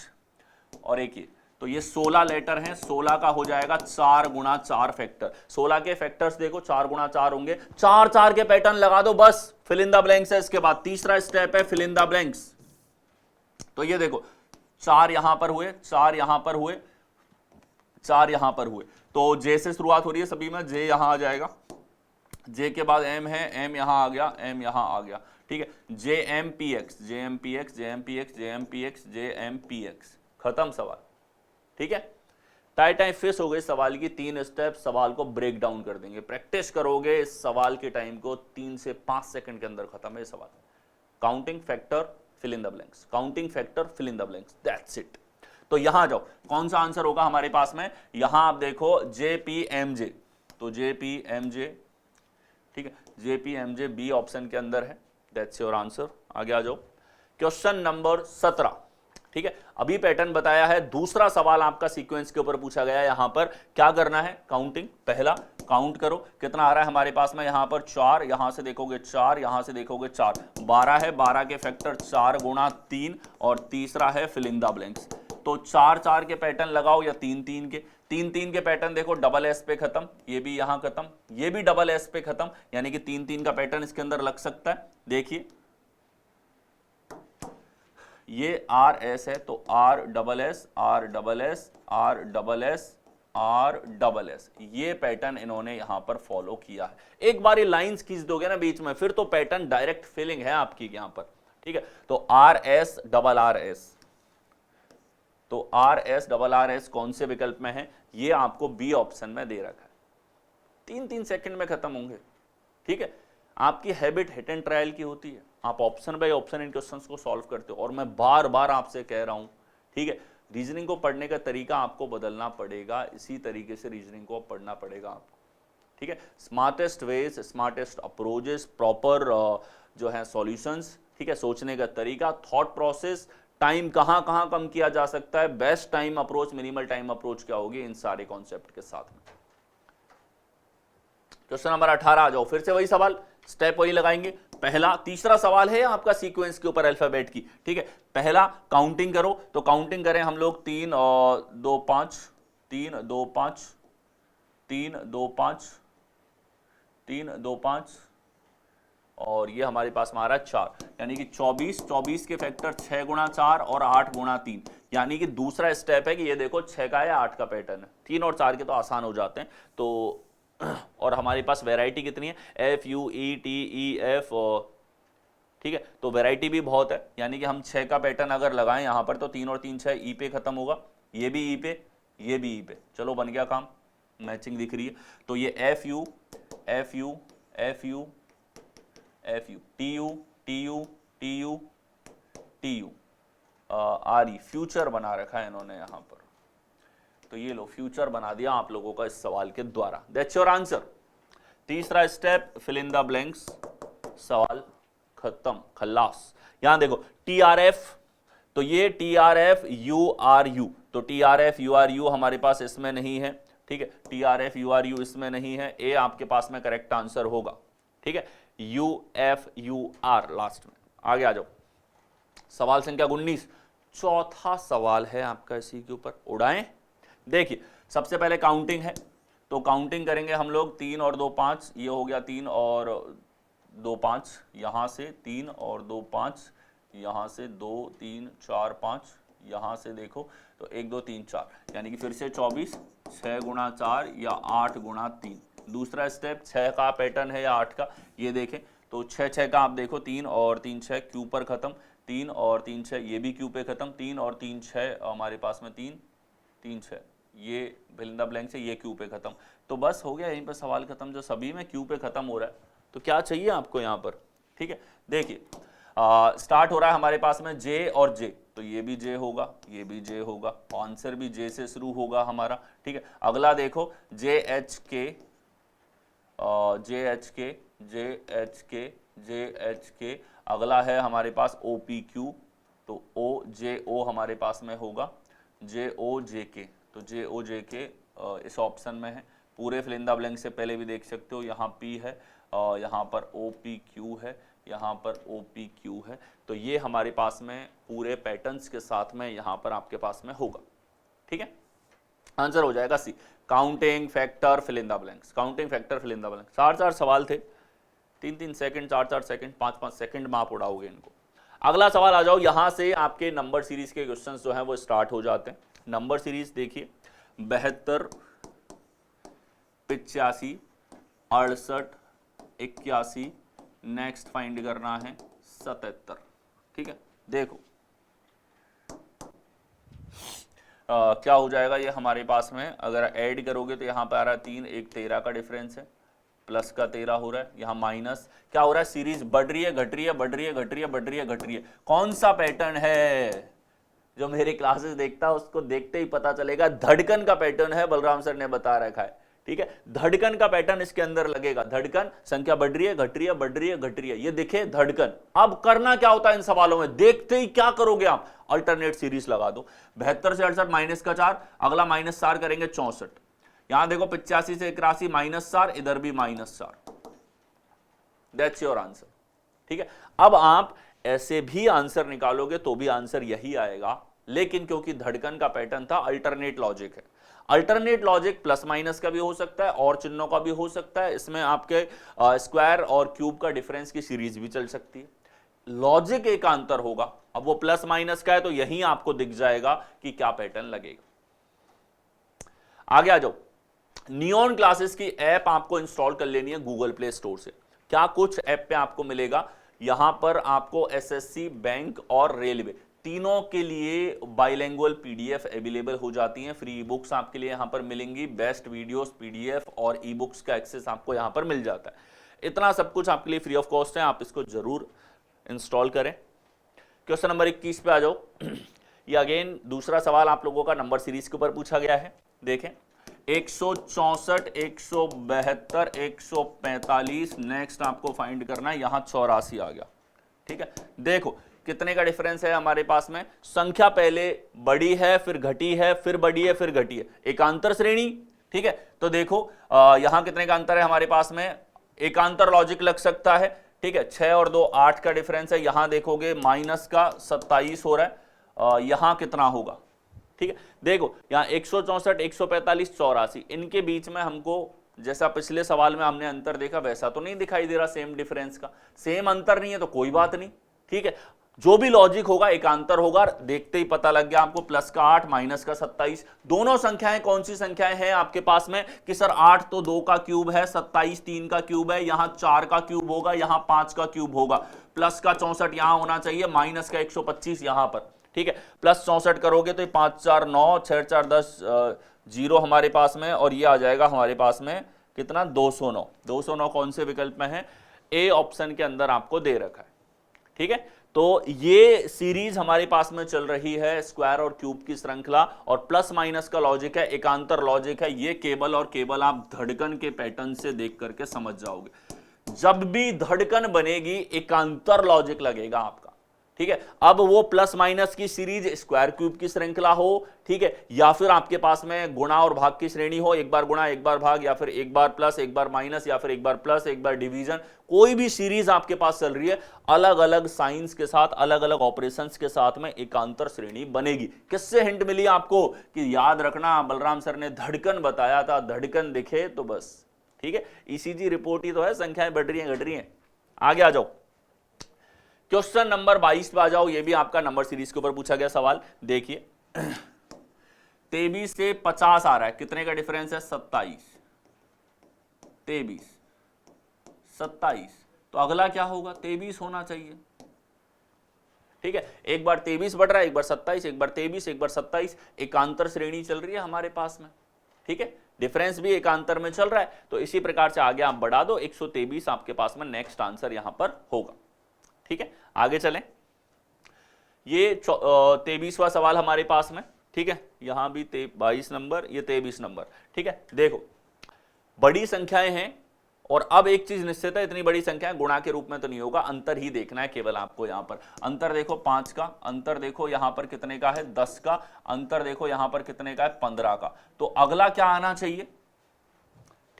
और एक ये, तो ये 16 लेटर हैं। 16 का हो जाएगा 4 गुणा 4 फैक्टर। 16 के फैक्टर्स देखो 4 गुणा 4 होंगे, 4 4 के पैटर्न लगा दो, बस फिल इन द ब्लैंक्स है। इसके बाद तीसरा स्टेप है फिल इन द ब्लैंक्स। तो ये देखो 4 यहां पर हुए, 4 यहां पर हुए, 4 यहां पर हुए, तो जे से शुरुआत हो रही है सभी में, जे यहां आ जाएगा, जे के बाद एम है, एम यहां आ गया, एम यहां आ गया, ठीक है। जे एम पी एक्स, जे एम पी एक्स, जे एम पी एक्स, जे एम पी एक्स, जे एम पी एक्स, खत्म सवाल, ठीक है। टाई टाई फिश हो गई सवाल की। 3 स्टेप सवाल को ब्रेक डाउन कर देंगे, प्रैक्टिस करोगे इस सवाल के टाइम को 3 से 5 सेकंड के अंदर खत्म है सवाल। Counting factor fill in the blanks, counting factor fill in the blanks, that's it. तो यहां जाओ, कौन सा आंसर होगा हमारे पास में, यहां आप देखो जेपीएमजे, तो जेपीएमजे, ठीक है, जेपीएमजे बी ऑप्शन के अंदर है, दैट्स योर आंसर। आगे आ जाओ। क्वेश्चन नंबर 17, ठीक है। अभी पैटर्न बताया है, दूसरा सवाल आपका सीक्वेंस के ऊपर पूछा गया है। यहां पर क्या करना है, काउंटिंग। पहला काउंट करो कितना आ रहा है हमारे पास में, यहां पर 4, यहां से देखोगे 4, यहां से देखोगे 4, 12 है, 12 के फैक्टर 4 गुणा 3 और तीसरा है फिल इन द ब्लैंक्स। तो 4 4 के पैटर्न लगाओ या 3 3 के, 3 3 के पैटर्न देखो, डबल एस पे खत्म, ये भी यहां खत्म, ये भी डबल एस पे खत्म, यानी कि 3 3 का पैटर्न इसके अंदर लग सकता है। देखिए ये आर एस है, तो R double S, R double S, R double S, R double S, ये पैटर्न इन्होंने यहां पर फॉलो किया है। एक बार ये लाइंस खींच दोगे ना बीच में, फिर तो पैटर्न डायरेक्ट फिलिंग है आपकी यहां पर, ठीक है। तो R S double R S, तो R S double R S कौन से विकल्प में है, ये आपको बी ऑप्शन में दे रखा है। 3-3 सेकंड में खत्म होंगे, ठीक है। आपकी हैबिट हिट एंड ट्रायल की होती है, आप option by option in questions को सॉल्व करते हो। और मैं बार बार आपसे कह रहा हूं, ठीक है, रीजनिंग को पढ़ने का तरीका आपको बदलना पड़ेगा, इसी तरीके से रीजनिंग को पढ़ना पड़ेगा आपको, ठीक है। Smartest ways, smartest approaches, proper जो है सॉल्यूशंस, ठीक है, सोचने का तरीका, थॉट प्रोसेस, टाइम कहां कहां कम किया जा सकता है, best time approach, minimal time approach क्या होगी, इन सारे कॉन्सेप्ट के साथ में। क्वेश्चन नंबर 18 आ जाओ, फिर से वही सवाल, स्टेप वही लगाएंगे। पहला, तीसरा सवाल है आपका सीक्वेंस के ऊपर अल्फाबेट की, ठीक है। पहला काउंटिंग करो, तो काउंटिंग करें हम लोग 3 और 2 5, 3 2 5, 3 2 5, 3 2 5, और ये हमारे पास में आ रहा है 4, यानी कि 24। 24 के फैक्टर 6 गुणा 4 और 8 गुणा 3, यानी कि दूसरा स्टेप है कि ये देखो 6 का या 8 का पैटर्न है। 3 और 4 के तो आसान हो जाते हैं। तो और हमारे पास वैरायटी कितनी है, F you E T E F, ठीक है, तो वैरायटी भी बहुत है। यानी कि हम 6 का पैटर्न अगर लगाएं यहां पर तो 3 और 3 6 ई पे खत्म होगा, ये भी ई पे, ये भी ई पे। चलो बन गया काम, मैचिंग दिख रही है। तो ये F U F U F U F U T U T U T U T U R E, future बना रखा है इन्होंने यहां पर। तो ये लो फ्यूचर बना दिया आप लोगों का इस सवाल के द्वारा। That's your answer. तीसरा step, fill in the blanks, सवाल खत्म, खल्लास। यहां देखो TRF, तो ये TRF URU, तो TRF URU हमारे पास इसमें नहीं है, ठीक है। TRF URU इसमें नहीं है, ए आपके पास में करेक्ट आंसर होगा, ठीक है। UFUR लास्ट में। आगे आ जाओ, सवाल संख्या 19, चौथा सवाल है आपका इसी के ऊपर। उड़ाएं। देखिए सबसे पहले काउंटिंग है, तो काउंटिंग करेंगे हम लोग 3 और 2 5, ये हो गया 3 और 2 5, यहां से 3 और 2 5, यहां से 2 3 4 5, यहां से देखो तो 1 2 3 4, यानी कि फिर से 24, 6 गुणा 4 या 8 गुणा 3। दूसरा स्टेप 6 का पैटर्न है या 8 का, ये देखें तो 6 6 का आप देखो 3 और 3 6 क्यू पर खत्म, 3 और 3 6 ये भी क्यू पे खत्म, 3 और 3 6 हमारे पास में 3 3 6, ये भिलंदा ब्लैंक से ये क्यू पे खत्म। तो बस हो गया यहीं पर सवाल खत्म, जो सभी में क्यू पे खत्म हो रहा है। तो क्या चाहिए आपको यहाँ पर, ठीक है। देखिए स्टार्ट हो रहा है हमारे पास में जे और जे, तो ये भी जे होगा, ये भी जे होगा, आंसर भी जे से शुरू होगा हमारा, ठीक है। अगला देखो जे एच के, जे एच के, जे एच के, जे एच के, अगला है हमारे पास ओ पी क्यू, तो ओ जे ओ हमारे पास में होगा, जे ओ जे के, तो जे ओ जे के इस ऑप्शन में है। पूरे फिल इन द ब्लैंक से पहले भी देख सकते हो, यहाँ पी है, यहाँ पर ओ पी क्यू है, यहाँ पर ओ पी क्यू है। तो ये हमारे पास में पूरे पैटर्न्स के साथ में यहाँ पर आपके पास में होगा, ठीक है। आंसर हो जाएगा C, counting factor fill in the blanks, counting factor fill in the blanks. 4 सवाल थे, 3 सेकंड, 4 सेकंड, 5 सेकंड में आप उड़ाओगे इनको। अगला सवाल आ जाओ, यहां से आपके नंबर सीरीज के क्वेश्चंस जो हैं वो स्टार्ट हो जाते हैं। नंबर सीरीज देखिए 72, 85, 68, 81, नेक्स्ट फाइंड करना है 77, ठीक है। देखो क्या हो जाएगा ये हमारे पास में, अगर ऐड करोगे तो यहाँ पे आ रहा है 3, एक 13 का डिफरेंस है, प्लस का 13 हो रहा है, यहाँ माइनस, क्या हो रहा है, सीरीज बढ़ रही है घट रही है, बढ़ रही है घट रही है, बढ़ रही है घट रही है। कौन सा पैटर्न है, जो मेरे क्लासेस देखता है उसको देखते ही पता चलेगा, धड़कन का पैटर्न है, बलराम सर ने बता रखा है, ठीक है। धड़कन का पैटर्न इसके अंदर लगेगा, धड़कन, संख्या बढ़ रही है घट रही है, बढ़ रही है घट रही है, ये दिखे धड़कन। अब करना क्या होता है इन सवालों में, देखते ही क्या करोगे आप, अल्टरनेट सीरीज लगा दो। 72 से 68 माइनस का 4, अगला माइनस 4 करेंगे 64, यहां देखो 85 से 81 माइनस 4, इधर भी माइनस 4, दैट्स योर आंसर, ठीक है। अब आप ऐसे भी आंसर निकालोगे तो भी आंसर यही आएगा, लेकिन क्योंकि धड़कन का पैटर्न था, अल्टरनेट लॉजिक है। अल्टरनेट लॉजिक प्लस माइनस का भी हो सकता है और चिन्हों का भी हो सकता है, इसमें आपके स्क्वायर और क्यूब का डिफरेंस की सीरीज भी चल सकती है। लॉजिक एक अंतर होगा, अब वो प्लस माइनस का है तो यही आपको दिख जाएगा कि क्या पैटर्न लगेगा। आगे आ जाओ, नियॉन क्लासेस की ऐप आपको इंस्टॉल कर लेनी है गूगल प्ले स्टोर से। क्या कुछ ऐप पे आपको मिलेगा, यहां पर आपको एसएससी, बैंक और रेलवे तीनों के लिए बाइलिंगुअल पीडीएफ अवेलेबल हो जाती हैं। फ्री ई बुक्स आपके लिए यहां पर मिलेंगी, बेस्ट वीडियोस, पीडीएफ और ई बुक्स का एक्सेस आपको यहां पर मिल जाता है। इतना सब कुछ आपके लिए फ्री ऑफ कॉस्ट है, आप इसको जरूर इंस्टॉल करें। क्वेश्चन नंबर 21 पे आ जाओ। ये अगेन दूसरा सवाल आप लोगों का नंबर सीरीज के ऊपर पूछा गया है। देखें 164, 172, 145, नेक्स्ट आपको फाइंड करना है, यहां 84 आ गया, ठीक है। देखो कितने का डिफरेंस है हमारे पास में, संख्या पहले बड़ी है फिर घटी है फिर बड़ी है फिर घटी है, एकांतर श्रेणी, ठीक है। तो देखो यहां कितने का अंतर है हमारे पास में, एकांतर लॉजिक लग सकता है, ठीक है। 6 और 2 8 का डिफरेंस है, यहां देखोगे माइनस का 27 हो रहा है, यहां कितना होगा, ठीक है। देखो यहां 164 145 84, इनके बीच में हमको जैसा पिछले सवाल में हमने अंतर देखा वैसा तो नहीं दिखाई दे रहा, सेम डिफरेंस का, सेम अंतर नहीं है तो कोई बात नहीं, ठीक है। जो भी लॉजिक होगा एकांतर होगा, देखते ही पता लग गया आपको, प्लस का 8 माइनस का 27, दोनों संख्याएं कौन सी संख्याएं हैं आपके पास में कि सर 8 तो 2 का क्यूब है, 27 3 का क्यूब है, यहां 4 का क्यूब होगा, यहां 5 का क्यूब होगा, प्लस का 64 यहां होना चाहिए, माइनस का 125 यहां पर, ठीक है। प्लस 64 करोगे तो 5 4 9 6 4 10 जीरो हमारे पास में, और ये आ जाएगा हमारे पास में कितना 209। 209 कौन से विकल्प में है, ए ऑप्शन के अंदर आपको दे रखा है, ठीक है। तो ये सीरीज हमारे पास में चल रही है स्क्वायर और क्यूब की श्रृंखला, और प्लस माइनस का लॉजिक है, एकांतर लॉजिक है, ये केवल और केवल आप धड़कन के पैटर्न से देख करके समझ जाओगे। जब भी धड़कन बनेगी एकांतर लॉजिक लगेगा आपका, ठीक है। अब वो प्लस माइनस की सीरीज स्क्वायर क्यूब की श्रृंखला हो, ठीक है, या फिर आपके पास में गुणा और भाग की श्रेणी हो, एक बार गुणा एक बार भाग, या फिर एक बार प्लस एक बार माइनस, या फिर एक बार प्लस एक बार डिवीजन, कोई भी सीरीज आपके पास चल रही है, अलग अलग साइंस के साथ अलग अलग ऑपरेशंस के साथ में एकांतर श्रेणी बनेगी। किससे हिंट मिली आपको कि याद रखना बलराम सर ने धड़कन बताया था, धड़कन दिखे तो बस, ठीक है। ईसीजी रिपोर्ट ही तो है, संख्याएं बढ़ रही हैं घट रही हैं। आगे आ जाओ, क्वेश्चन नंबर 22 पे आ जाओ, ये भी आपका नंबर सीरीज के ऊपर पूछा गया सवाल। देखिए 23 से 50 आ रहा है, कितने का डिफरेंस है 27, 23 27, तो अगला क्या होगा 23 होना चाहिए, ठीक है। एक बार 23 बढ़ रहा है, एक बार 27, एक बार 23, एक बार 27, एकांतर श्रेणी चल रही है हमारे पास में, ठीक है। डिफरेंस भी एकांतर में चल रहा है, तो इसी प्रकार से आगे आप बढ़ा दो, 123 आपके पास में नेक्स्ट आंसर यहां पर होगा, ठीक है। आगे चलें, ये 23वां सवाल हमारे पास में, ठीक है। यहां भी 22 नंबर, ये 23 नंबर, ठीक है। देखो बड़ी संख्याएं हैं, और अब एक चीज निश्चित है, इतनी बड़ी संख्याएं गुणा के रूप में तो नहीं होगा, अंतर ही देखना है केवल आपको। यहां पर अंतर देखो 5 का, अंतर देखो यहां पर कितने का है 10 का, अंतर देखो यहां पर कितने का है 15 का, तो अगला क्या आना चाहिए,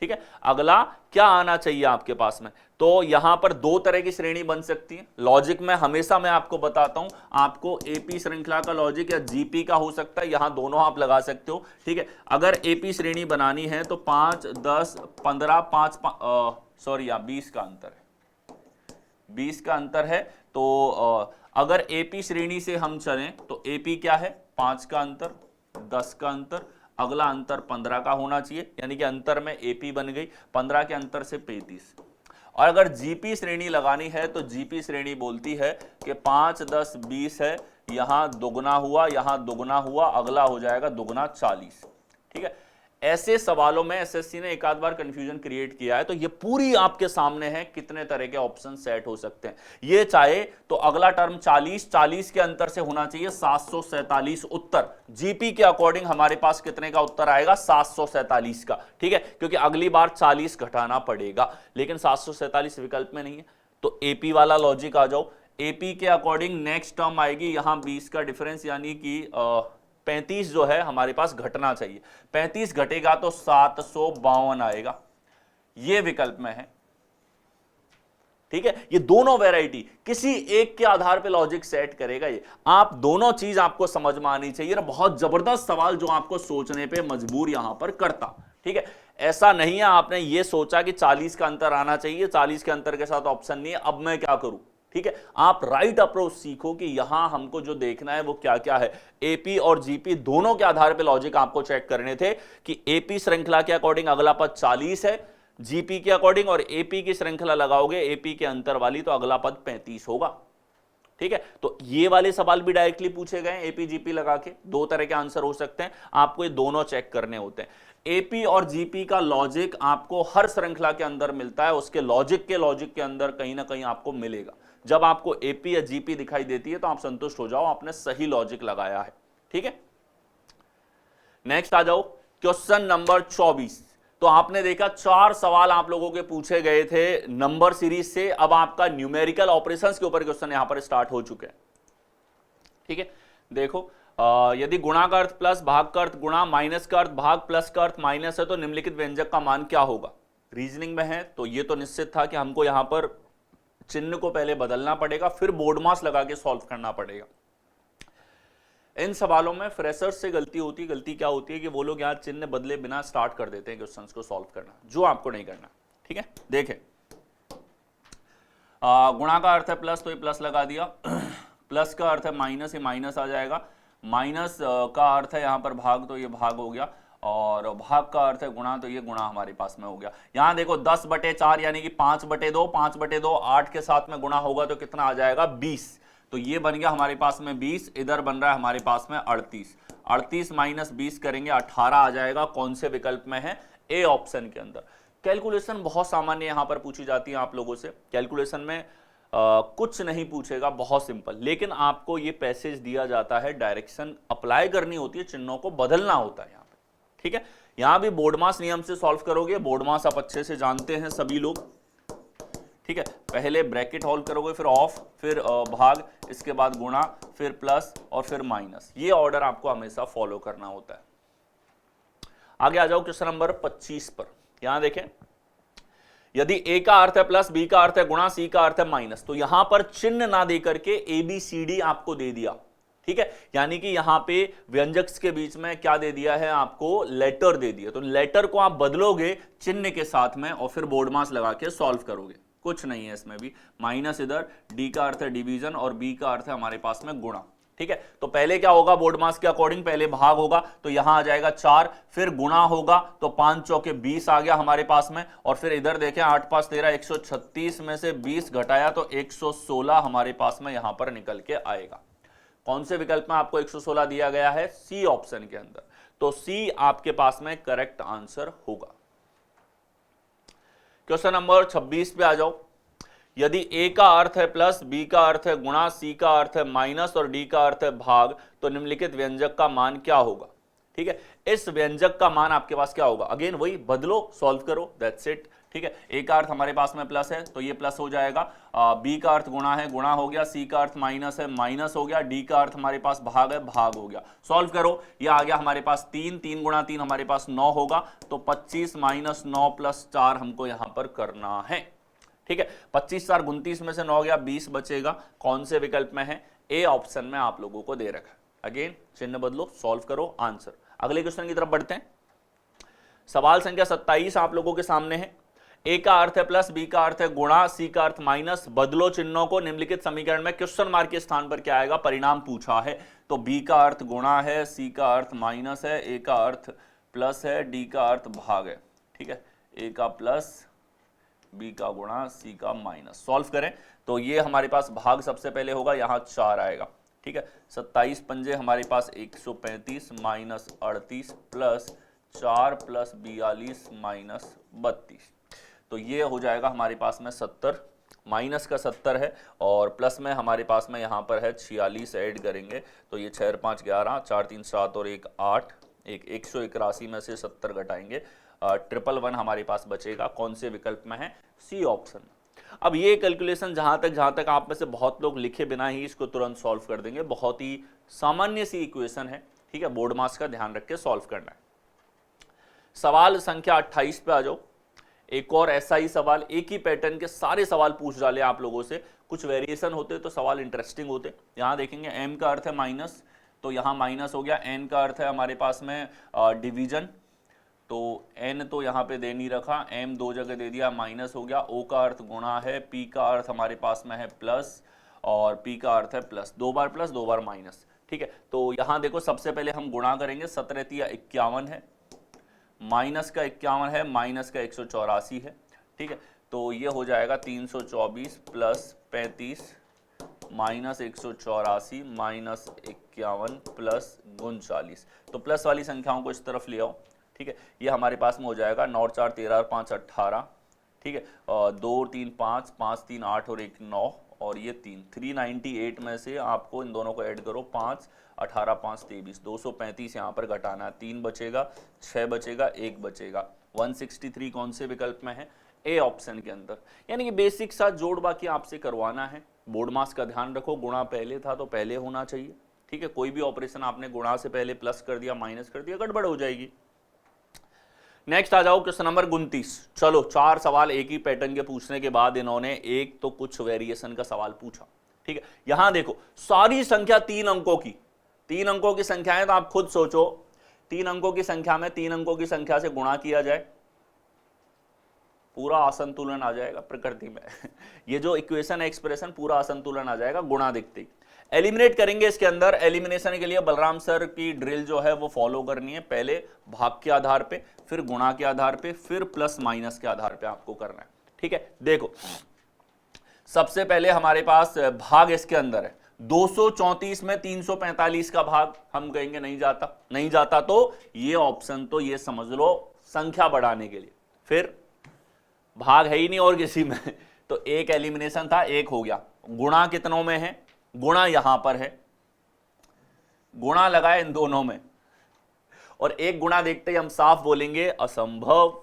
ठीक है। अगला क्या आना चाहिए आपके पास में, तो यहां पर दो तरह की श्रेणी बन सकती है लॉजिक में, हमेशा मैं आपको बताता हूं, आपको एपी श्रृंखला का लॉजिक या जीपी का हो सकता है, यहां दोनों आप लगा सकते हो, ठीक है। अगर एपी श्रेणी बनानी है तो 5 10 15 5 सॉरी 20 का अंतर है, 20 का अंतर है, तो अगर एपी श्रेणी से हम चलें तो एपी क्या है 5 का अंतर, 10 का अंतर, अगला अंतर 15 का होना चाहिए, यानी कि अंतर में एपी बन गई, 15 के अंतर से 35। और अगर जीपी श्रेणी लगानी है तो जीपी श्रेणी बोलती है कि 5 10 20 है, यहां दुगना हुआ, यहां दुगना हुआ, अगला हो जाएगा दुगना 40, ठीक है। ऐसे सवालों में एसएससी ने एक आध बार कंफ्यूजन क्रिएट किया है, तो ये पूरी आपके सामने है कितने तरह के ऑप्शन सेट हो सकते हैं। ये चाहे तो अगला टर्म 40 के अंतर से होना चाहिए 747 उत्तर, जीपी के अकॉर्डिंग हमारे पास कितने का उत्तर आएगा 747 का, ठीक है, क्योंकि अगली बार 40 घटाना पड़ेगा, लेकिन 747 विकल्प में नहीं है। तो एपी वाला लॉजिक आ जाओ, एपी के अकॉर्डिंग नेक्स्ट टर्म आएगी यहां 20 का डिफरेंस, यानी कि 35 जो है हमारे पास घटना चाहिए, 35 घटेगा तो 752 आएगा, ये विकल्प में है, ठीक है। ये दोनों वैरायटी किसी एक के आधार पे लॉजिक सेट करेगा, ये आप दोनों चीज आपको समझ में आनी चाहिए। बहुत जबरदस्त सवाल जो आपको सोचने पे मजबूर यहां पर करता, ठीक है। ऐसा नहीं है आपने ये सोचा कि 40 का अंतर आना चाहिए, 40 के अंतर के साथ ऑप्शन नहीं है, अब मैं क्या करूं, ठीक है। आप राइट अप्रोच सीखो कि यहां हमको जो देखना है वो क्या क्या है। एपी और जीपी दोनों के आधार पे लॉजिक आपको चेक करने थे कि एपी श्रृंखला के अकॉर्डिंग अगला पद 40 है, जीपी के अकॉर्डिंग, और एपी की श्रृंखला लगाओगे एपी के अंतर वाली तो अगला पद 35 होगा, ठीक है। तो ये वाले सवाल भी डायरेक्टली पूछे गए एपी जीपी लगा के, दो तरह के आंसर हो सकते हैं, आपको ये दोनों चेक करने होते हैं। एपी और जीपी का लॉजिक आपको हर श्रृंखला के अंदर मिलता है, उसके लॉजिक के अंदर कहीं ना कहीं आपको मिलेगा। जब आपको एपी या जीपी दिखाई देती है तो आप संतुष्ट हो जाओ, आपने सही लॉजिक लगाया है, ठीक है। नेक्स्ट आ जाओ, क्वेश्चन नंबर 24। तो आपने देखा 4 सवाल आप लोगों के पूछे गए थे नंबर सीरीज से, अब आपका न्यूमेरिकल ऑपरेशंस के ऊपर क्वेश्चन यहां पर स्टार्ट हो चुके हैं, ठीक है। देखो यदि गुणा का अर्थ प्लस, भाग का अर्थ गुणा, माइनस का अर्थ भाग, प्लस का अर्थ माइनस है, तो निम्नलिखित व्यंजक का मान क्या होगा। रीजनिंग में है तो ये तो निश्चित था कि हमको यहां पर चिन्ह को पहले बदलना पड़ेगा, फिर बोर्ड मास लगा के सॉल्व करना पड़ेगा। इन सवालों में फ्रेशर्स से गलती होती है। गलती क्या होती है कि वो लोग यहाँ चिन्ह बदले बिना स्टार्ट कर देते हैं क्वेश्चंस को सॉल्व करना, जो आपको नहीं करना। ठीक है, देखें, गुणा का अर्थ है प्लस, तो ये प्लस लगा दिया। प्लस का अर्थ है माइनस, ये माइनस आ जाएगा। माइनस का अर्थ है यहाँ पर भाग, तो ये भाग हो गया। और भाग का अर्थ है गुणा, तो ये गुणा हमारे पास में हो गया। यहां देखो 10/4 यानी कि 5/2, 5/2 8 के साथ में गुणा होगा तो कितना आ जाएगा 20। तो ये बन गया हमारे पास में 20, इधर बन रहा है हमारे पास में 38। 38 माइनस 20 करेंगे 18 आ जाएगा। कौन से विकल्प में है? ए ऑप्शन के अंदर। कैलकुलेशन बहुत सामान्य यहां पर पूछी जाती है आप लोगों से। कैलकुलेशन में कुछ नहीं पूछेगा, बहुत सिंपल। लेकिन आपको ये पैसेज दिया जाता है, डायरेक्शन अप्लाई करनी होती है, चिन्हों को बदलना होता है यहाँ पे। ठीक है, यहां भी बोर्ड मास नियम से सॉल्व करोगे। बोर्ड मास आप अच्छे से जानते हैं सभी लोग। ठीक है, पहले ब्रैकेट होल करोगे, फिर ऑफ, फिर भाग, इसके बाद गुणा, फिर प्लस और फिर माइनस। ये ऑर्डर आपको हमेशा फॉलो करना होता है। आगे आ जाओ क्वेश्चन नंबर 25 पर। यहां देखें, यदि ए का अर्थ है प्लस, बी का अर्थ है गुणा, सी का अर्थ है माइनस, तो यहां पर चिन्ह ना दे करके ABCD आपको दे दिया। ठीक है, यानी कि यहां पे व्यंजक के बीच में क्या दे दिया है आपको? लेटर दे दिया। तो लेटर को आप बदलोगे चिन्ह के साथ में और फिर बोर्ड मास लगा के सॉल्व करोगे। कुछ नहीं है इसमें भी। माइनस इधर, डी का अर्थ है डिवीजन और बी का अर्थ है हमारे पास में गुणा। ठीक है, तो पहले क्या होगा? बोर्ड मास के अकॉर्डिंग पहले भाग होगा, तो यहां आ जाएगा 4, फिर गुणा होगा तो 5 चौके 20 आ गया हमारे पास में। और फिर इधर देखें 8 5 13, 136 में से 20 घटाया तो 116 हमारे पास में यहां पर निकल के आएगा। कौन से विकल्प में आपको 116 दिया गया है? सी ऑप्शन के अंदर। तो सी आपके पास में करेक्ट आंसर होगा। क्वेश्चन नंबर 26 पे आ जाओ। यदि ए का अर्थ है प्लस, बी का अर्थ है गुणा, सी का अर्थ है माइनस और डी का अर्थ है भाग, तो निम्नलिखित व्यंजक का मान क्या होगा? ठीक है, इस व्यंजक का मान आपके पास क्या होगा? अगेन वही, बदलो, सॉल्व करो, दैट्स इट। ठीक है, ए का अर्थ हमारे पास में प्लस है तो ये प्लस हो जाएगा। बी का अर्थ गुणा है, गुणा हो गया। सी का अर्थ माइनस है, माइनस हो गया। डी का अर्थ हमारे पास भाग है, भाग हो गया। सॉल्व करो, ये आ गया हमारे पास 3, 3 गुणा 3 हमारे पास 9 होगा। तो 25 माइनस 9 प्लस 4 हमको यहां पर करना है। ठीक है, 25 4 29 में से 9 गया, 20 बचेगा। कौन से विकल्प में है? ए ऑप्शन में आप लोगों को दे रखा है। अगेन चिन्ह बदलो, सॉल्व करो, आंसर। अगले क्वेश्चन की तरफ बढ़ते हैं। सवाल संख्या 27 आप लोगों के सामने है। ए का अर्थ है प्लस, बी का अर्थ है गुणा, सी का अर्थ माइनस, बदलो चिन्हों को। निम्नलिखित समीकरण में क्वेश्चन मार्क के स्थान पर क्या आएगा? परिणाम पूछा है। तो बी का अर्थ गुणा है, सी का अर्थ माइनस है, ए का अर्थ प्लस है, डी का अर्थ भाग है। ठीक है, ए का प्लस, बी का गुणा, सी का माइनस। सॉल्व करें तो ये हमारे पास भाग सबसे पहले होगा, यहां 4 आएगा। ठीक है, 27 पंजे हमारे पास 135 माइनस 38 प्लस 4 प्लस 42 माइनस 32, तो ये हो जाएगा हमारे पास में 70। माइनस का 70 है और प्लस में हमारे पास में यहाँ पर है 46 ऐड करेंगे तो ये 6 5 11, 4 3 7 और 1 8, 181 में से 70 घटाएंगे 111 हमारे पास बचेगा। कौन से विकल्प में है? C option. अब ये कैलकुलेशन जहां तक आप में से बहुत लोग लिखे बिना ही इसको तुरंत सॉल्व कर देंगे। बहुत ही सामान्य सी इक्वेशन है। ठीक है, बोर्ड मास का ध्यान रख के सॉल्व करना है। सवाल संख्या 28 पे आ जाओ। एक और ऐसा ही सवाल, एक ही पैटर्न के सारे सवाल पूछ डाले आप लोगों से। कुछ वेरिएशन होते तो सवाल इंटरेस्टिंग होते। यहां देखेंगे m का अर्थ है माइनस, तो यहां माइनस हो गया। n का अर्थ है हमारे पास में डिवीजन, तो n तो यहाँ पे दे नहीं रखा, m 2 जगह दे दिया, माइनस हो गया। o का अर्थ गुणा है, p का अर्थ हमारे पास में है प्लस और p का अर्थ है प्लस, 2 बार प्लस 2 बार माइनस। ठीक है, तो यहाँ देखो सबसे पहले हम गुणा करेंगे। 17 तिया 51 है, माइनस का 51 है, माइनस का 184 है। ठीक है, तो ये हो जाएगा 324 प्लस 35 माइनस 184 माइनस 51 प्लस 39। तो प्लस वाली संख्याओं को इस तरफ ले आओ। ठीक है, ये हमारे पास में हो जाएगा 9 4 13 और 5 18। ठीक है, 2 3 5, 5 3 8 और 1 9 और ये 398 में से आपको इन दोनों को ऐड करो। 5 18 5 23, 235 यहाँ पर घटाना है। 3 बचेगा, 6 बचेगा, 1 बचेगा। 163 कौन से विकल्प में है? ए ऑप्शन के अंदर। यानी कि बेसिक सा जोड़ बाकी आपसे करवाना है। बोर्ड मास का ध्यान रखो, गुणा पहले था तो पहले होना चाहिए। ठीक है, कोई भी ऑपरेशन आपने गुणा से पहले प्लस कर दिया, माइनस कर दिया, गड़बड़ हो जाएगी। नेक्स्ट आ जाओ क्वेश्चन नंबर 29। चलो 4 सवाल एक ही पैटर्न के पूछने के बाद इन्होंने एक तो कुछ वेरिएशन का सवाल पूछा। ठीक है, यहां देखो सारी संख्या 3 अंकों की, 3 अंकों की संख्या है, तो आप खुद सोचो 3 अंकों की संख्या में 3 अंकों की संख्या से गुणा किया जाए, पूरा असंतुलन आ जाएगा प्रकृति में ये जो इक्वेशन है, एक्सप्रेशन, पूरा असंतुलन आ जाएगा गुणा दिखते ही। एलिमिनेट करेंगे इसके अंदर। एलिमिनेशन के लिए बलराम सर की ड्रिल जो है वो फॉलो करनी है। पहले भाग के आधार पे, फिर गुणा के आधार पे, फिर प्लस माइनस के आधार पे आपको करना है। ठीक है, देखो सबसे पहले हमारे पास भाग इसके अंदर है 234 में 345 का भाग, हम कहेंगे नहीं जाता, नहीं जाता तो ये ऑप्शन तो ये समझ लो संख्या बढ़ाने के लिए, फिर भाग है ही नहीं और किसी में तो एक एलिमिनेशन था, एक हो गया। गुणा कितनों में है? गुणा यहां पर है, गुणा लगाए इन दोनों में, और एक गुणा देखते ही हम साफ बोलेंगे असंभव।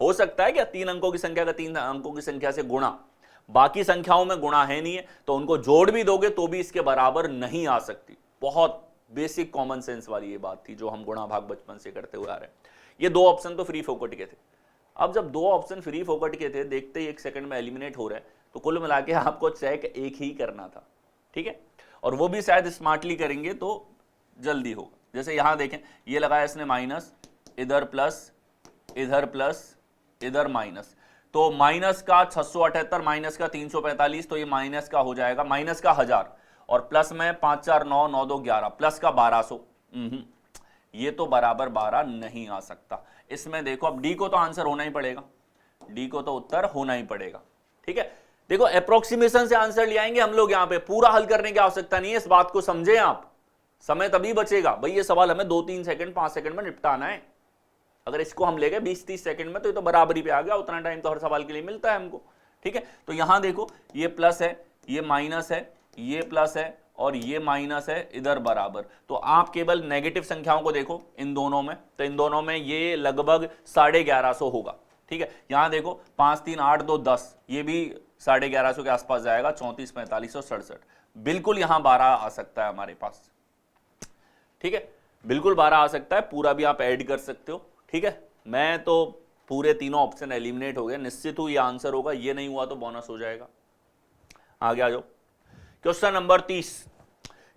हो सकता है क्या 3 अंकों की संख्या का 3 अंकों की संख्या से गुणा? बाकी संख्याओं में गुणा है नहीं है, तो उनको जोड़ भी दोगे तो भी इसके बराबर नहीं आ सकती। बहुत बेसिक कॉमन सेंस वाली ये बात थी जो हम गुणा भाग बचपन से करते हुए आ रहे हैं। ये 2 ऑप्शन तो फ्री फोकट के थे। अब जब 2 ऑप्शन फ्री फोकट के थे, देखते ही 1 सेकंड में एलिमिनेट हो रहे हैं, तो कुल मिला के आपको चेक एक ही करना था। ठीक है, और वो भी शायद स्मार्टली करेंगे तो जल्दी होगा। जैसे यहां देखें, ये लगाया इसने माइनस, इधर प्लस, इधर प्लस, इधर माइनस, तो माइनस का 678 माइनस का 345, तो ये माइनस का हो जाएगा, माइनस का 1000, और प्लस में 5 4 9 9 2 11, प्लस का 1200। ये तो बराबर 12 नहीं आ सकता। इसमें देखो अब डी को तो आंसर होना ही पड़ेगा, डी को तो उत्तर होना ही पड़ेगा। ठीक है, देखो अप्रोक्सीमेशन से आंसर ले आएंगे हम लोग, यहां पे पूरा हल करने की आवश्यकता नहीं है। इस बात को समझे आप, समय तभी बचेगा भाई। ये सवाल हमें 2-3 सेकंड 5 सेकंड में निपटाना है। अगर इसको हम ले गए 20-30 सेकंड में तो ये तो बराबरी पे आ गया। उतना टाइम तो हर सवाल के लिए मिलता है हमको। ठीक है, तो यहां देखो ये प्लस है, ये माइनस है, ये प्लस है और ये माइनस है, इधर बराबर। तो आप केवल नेगेटिव संख्याओं को देखो इन दोनों में, तो इन दोनों में ये लगभग 1150 होगा। ठीक है, यहां देखो 5 3 8 2 10, ये भी 1150 के आसपास जाएगा, 34 45 और 67। बिल्कुल यहां 12 आ सकता है हमारे पास। ठीक है, बिल्कुल 12 आ सकता है, पूरा भी आप ऐड कर सकते हो। ठीक है, मैं तो पूरे तीनों ऑप्शन एलिमिनेट हो गए, निश्चित ही ये आंसर होगा। ये नहीं हुआ तो बोनस हो जाएगा। आगे आ जाओ, क्वेश्चन नंबर 30।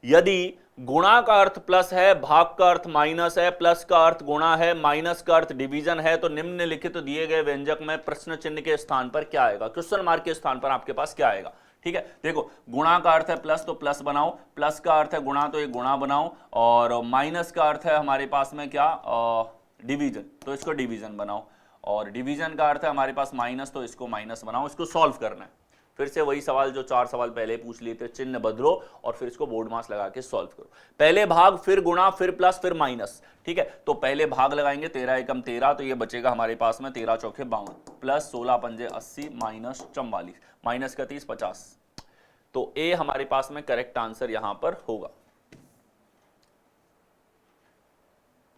यदि गुणा का अर्थ प्लस है, भाग का अर्थ माइनस है, प्लस का अर्थ गुणा है, माइनस का अर्थ डिवीजन है, तो निम्नलिखित दिए गए व्यंजक में प्रश्न चिन्ह के स्थान पर क्या आएगा? क्वेश्चन मार्क के स्थान पर आपके पास क्या आएगा? ठीक है, देखो गुणा का अर्थ है प्लस तो प्लस बनाओ, प्लस का अर्थ है गुणा तो ये गुणा बनाओ, और माइनस का अर्थ है हमारे पास में क्या, डिवीजन, तो इसको डिवीजन बनाओ, और डिवीजन का अर्थ है हमारे पास माइनस, तो इसको माइनस बनाओ। इसको सॉल्व करना है। फिर से वही सवाल जो 4 सवाल पहले पूछ लिए थे, चिन्ह बदलो और फिर इसको बोर्ड मास लगा के सॉल्व करो। पहले भाग, फिर गुणा, फिर प्लस, फिर माइनस। ठीक है, तो पहले भाग लगाएंगे 13 एकम 13, तो ये बचेगा हमारे पास में 13 चौके 52, प्लस 16 पंजे 80, माइनस 44, माइनस का 30 50। तो ए हमारे पास में करेक्ट आंसर यहां पर होगा।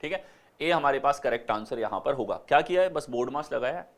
ठीक है, ए हमारे पास करेक्ट आंसर यहां पर होगा। क्या किया है? बस बोर्ड मास लगाया है।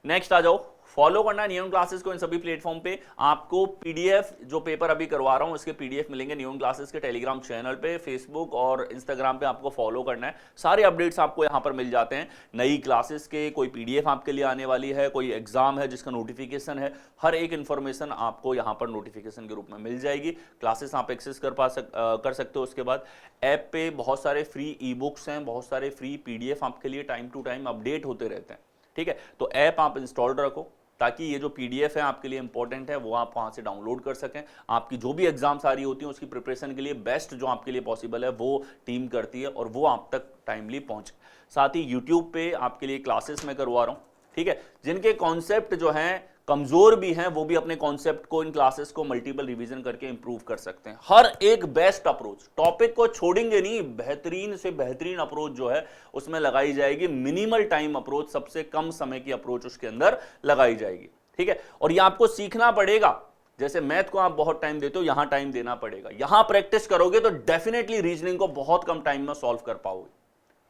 नेक्स्ट आ जाओ, फॉलो करना है नियम क्लासेस को इन सभी प्लेटफॉर्म पे। आपको पीडीएफ जो पेपर अभी करवा रहा हूं उसके पीडीएफ मिलेंगे नियम क्लासेस के टेलीग्राम चैनल पे, फेसबुक और इंस्टाग्राम पे आपको फॉलो करना है। सारे अपडेट्स आपको यहां पर मिल जाते हैं। नई क्लासेस के कोई पीडीएफ आपके लिए आने वाली है, कोई एग्जाम है जिसका नोटिफिकेशन है, हर एक इन्फॉर्मेशन आपको यहां पर नोटिफिकेशन के रूप में मिल जाएगी। क्लासेस आप एक्सेस कर सकते हो। उसके बाद ऐप पे बहुत सारे फ्री ई बुक्स हैं, बहुत सारे फ्री पीडीएफ आपके लिए टाइम टू टाइम अपडेट होते रहते हैं। ठीक है, तो ऐप आप इंस्टॉल्ड रखो ताकि ये जो पीडीएफ है आपके लिए इंपॉर्टेंट है वो आप वहां से डाउनलोड कर सकें। आपकी जो भी एग्जाम्स आ रही होती हैं उसकी प्रिपरेशन के लिए बेस्ट जो आपके लिए पॉसिबल है वो टीम करती है और वो आप तक टाइमली पहुंचे। साथ ही यूट्यूब पे आपके लिए क्लासेस मैं करवा रहा हूं। ठीक है, जिनके कॉन्सेप्ट जो हैं कमजोर भी हैं वो भी अपने कॉन्सेप्ट को, इन क्लासेस को मल्टीपल रिवीजन करके इंप्रूव कर सकते हैं। हर एक बेस्ट अप्रोच, टॉपिक को छोड़ेंगे नहीं, बेहतरीन से बेहतरीन अप्रोच जो है उसमें लगाई जाएगी। मिनिमल टाइम अप्रोच, सबसे कम समय की अप्रोच उसके अंदर लगाई जाएगी। ठीक है, और ये आपको सीखना पड़ेगा। जैसे मैथ को आप बहुत टाइम देते हो, यहां टाइम देना पड़ेगा। यहां प्रैक्टिस करोगे तो डेफिनेटली रीजनिंग को बहुत कम टाइम में सॉल्व कर पाओगे।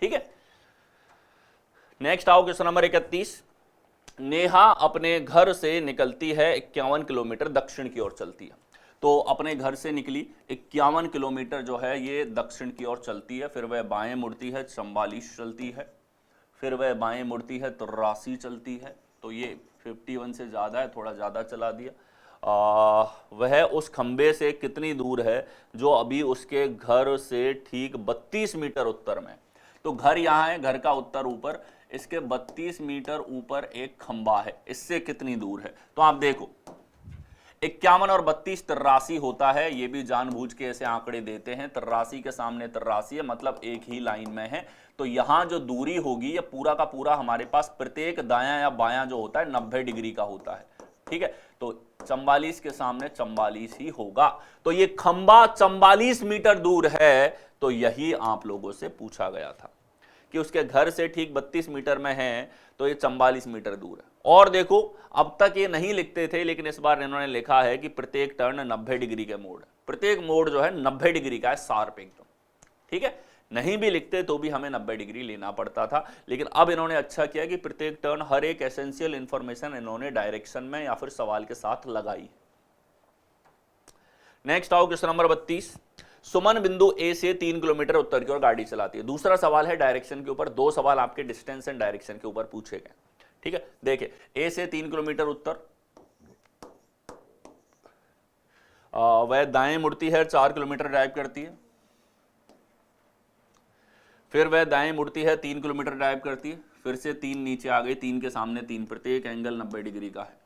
ठीक है, नेक्स्ट आओ क्वेश्चन नंबर 31। नेहा अपने घर से निकलती है 51 किलोमीटर दक्षिण की ओर चलती है। तो अपने घर से निकली 51 किलोमीटर जो है ये दक्षिण की ओर चलती है, फिर वह बाएं मुड़ती है 44 चलती है, फिर वह बाएं मुड़ती है 83 चलती है। तो ये 51 से ज़्यादा है, थोड़ा ज़्यादा चला दिया। वह उस खंबे से कितनी दूर है जो अभी उसके घर से ठीक 32 मीटर उत्तर में। तो घर यहाँ है, घर का उत्तर ऊपर, इसके 32 मीटर ऊपर एक खंबा है, इससे कितनी दूर है। तो आप देखो 51 और 32 83 होता है, ये भी जानबूझ के ऐसे आंकड़े देते हैं। 83 के सामने 83 है, मतलब एक ही लाइन में है। तो यहां जो दूरी होगी ये पूरा का पूरा हमारे पास प्रत्येक दायां या बायां जो होता है 90 डिग्री का होता है, ठीक है। तो 44 के सामने 44 ही होगा। तो ये खंबा 44 मीटर दूर है। तो यही आप लोगों से पूछा गया था कि उसके घर से ठीक 32 मीटर में है, तो ये 44 मीटर दूर है। और देखो अब तक ये नहीं लिखते थे, लेकिन इस बार इन्होंने लिखा है कि प्रत्येक टर्न 90 डिग्री के मोड़ है। प्रत्येक मोड़ जो है 90 डिग्री का है, शार्प एकदम, ठीक है। नहीं भी लिखते तो भी हमें 90 डिग्री लेना पड़ता था, लेकिन अब इन्होंने अच्छा किया कि प्रत्येक टर्न, हर एक एसेंशियल इंफॉर्मेशन इन्होंने डायरेक्शन में या फिर सवाल के साथ लगाई। नेक्स्ट आओ क्वेश्चन नंबर 32। सुमन बिंदु ए से 3 किलोमीटर उत्तर की ओर गाड़ी चलाती है। दूसरा सवाल है डायरेक्शन के ऊपर, दो सवाल आपके डिस्टेंस एंड डायरेक्शन के ऊपर पूछे गए, ठीक है। देखिए ए से 3 किलोमीटर उत्तर, वह दाएं मुड़ती है 4 किलोमीटर ड्राइव करती है, फिर वह दाएं मुड़ती है 3 किलोमीटर ड्राइव करती है, फिर से 3 नीचे आ गई, 3 के सामने 3, प्रत्येक एंगल 90 डिग्री का है।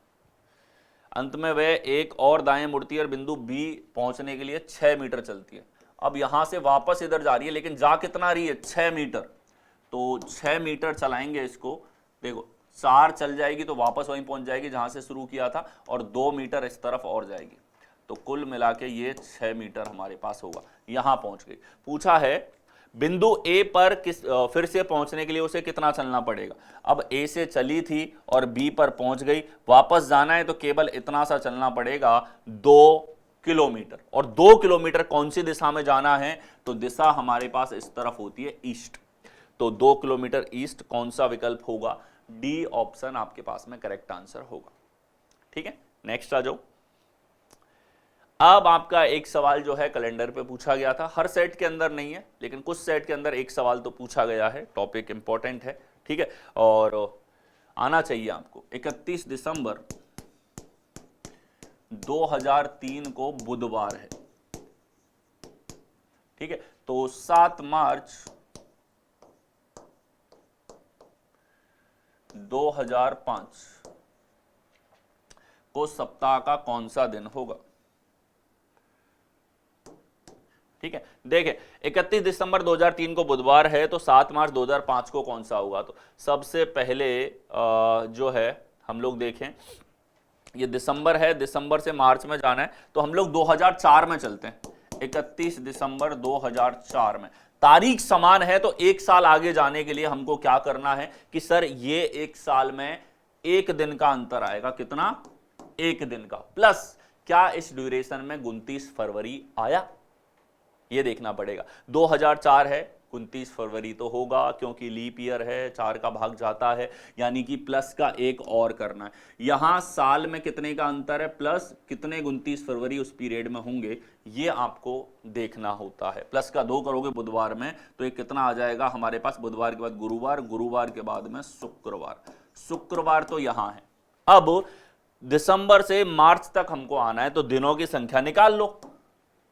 अंत में वह एक और दाएं मुड़ती है और बिंदु बी पहुंचने के लिए 6 मीटर चलती है। अब यहां से वापस इधर जा रही है, लेकिन जा कितना रही है, 6 मीटर। तो 6 मीटर चलाएंगे इसको, देखो 4 चल जाएगी तो वापस वहीं पहुंच जाएगी जहां से शुरू किया था, और 2 मीटर इस तरफ और जाएगी। तो कुल मिला के ये 6 मीटर हमारे पास होगा। यहां पहुंच गई। पूछा है बिंदु ए पर फिर से पहुंचने के लिए उसे कितना चलना पड़ेगा। अब ए से चली थी और बी पर पहुंच गई, वापस जाना है तो केवल इतना सा चलना पड़ेगा, 2 किलोमीटर। और 2 किलोमीटर कौन सी दिशा में जाना है, तो दिशा हमारे पास इस तरफ होती है ईस्ट। तो 2 किलोमीटर ईस्ट, कौन सा विकल्प होगा, डी ऑप्शन आपके पास में करेक्ट आंसर होगा, ठीक है। नेक्स्ट आ जाओ। अब आपका एक सवाल जो है कैलेंडर पे पूछा गया था, हर सेट के अंदर नहीं है, लेकिन कुछ सेट के अंदर एक सवाल तो पूछा गया है, टॉपिक इंपॉर्टेंट है, ठीक है, और आना चाहिए आपको। 31 दिसंबर 2003 को बुधवार है, ठीक है। तो 7 मार्च 2005 को सप्ताह का कौन सा दिन होगा, ठीक है। देखिए 31 दिसंबर 2003 को बुधवार है, तो 7 मार्च 2005 को कौन सा होगा। तो सबसे पहले जो है हम लोग देखें, ये दिसंबर है, दिसंबर से मार्च में जाना है, तो हम लोग 2004 में चलते हैं। 31 दिसंबर 2004 में तारीख समान है, तो एक साल आगे जाने के लिए हमको क्या करना है कि सर ये एक साल में एक दिन का अंतर आएगा, कितना, एक दिन का। प्लस क्या इस ड्यूरेशन में 29 फरवरी आया, ये देखना पड़ेगा। 2004 है, 29 फरवरी तो होगा क्योंकि लीप ईयर है, 4 का भाग जाता है, यानी कि प्लस का एक और करना है। यहां साल में कितने का अंतर है, प्लस कितने 29 फरवरी उस पीरियड में होंगे, ये आपको देखना होता है। प्लस का 2 करोगे बुधवार में, तो ये कितना आ जाएगा हमारे पास, बुधवार के बाद गुरुवार, गुरुवार के बाद में शुक्रवार, शुक्रवार तो यहां है। अब दिसंबर से मार्च तक हमको आना है, तो दिनों की संख्या निकाल लो,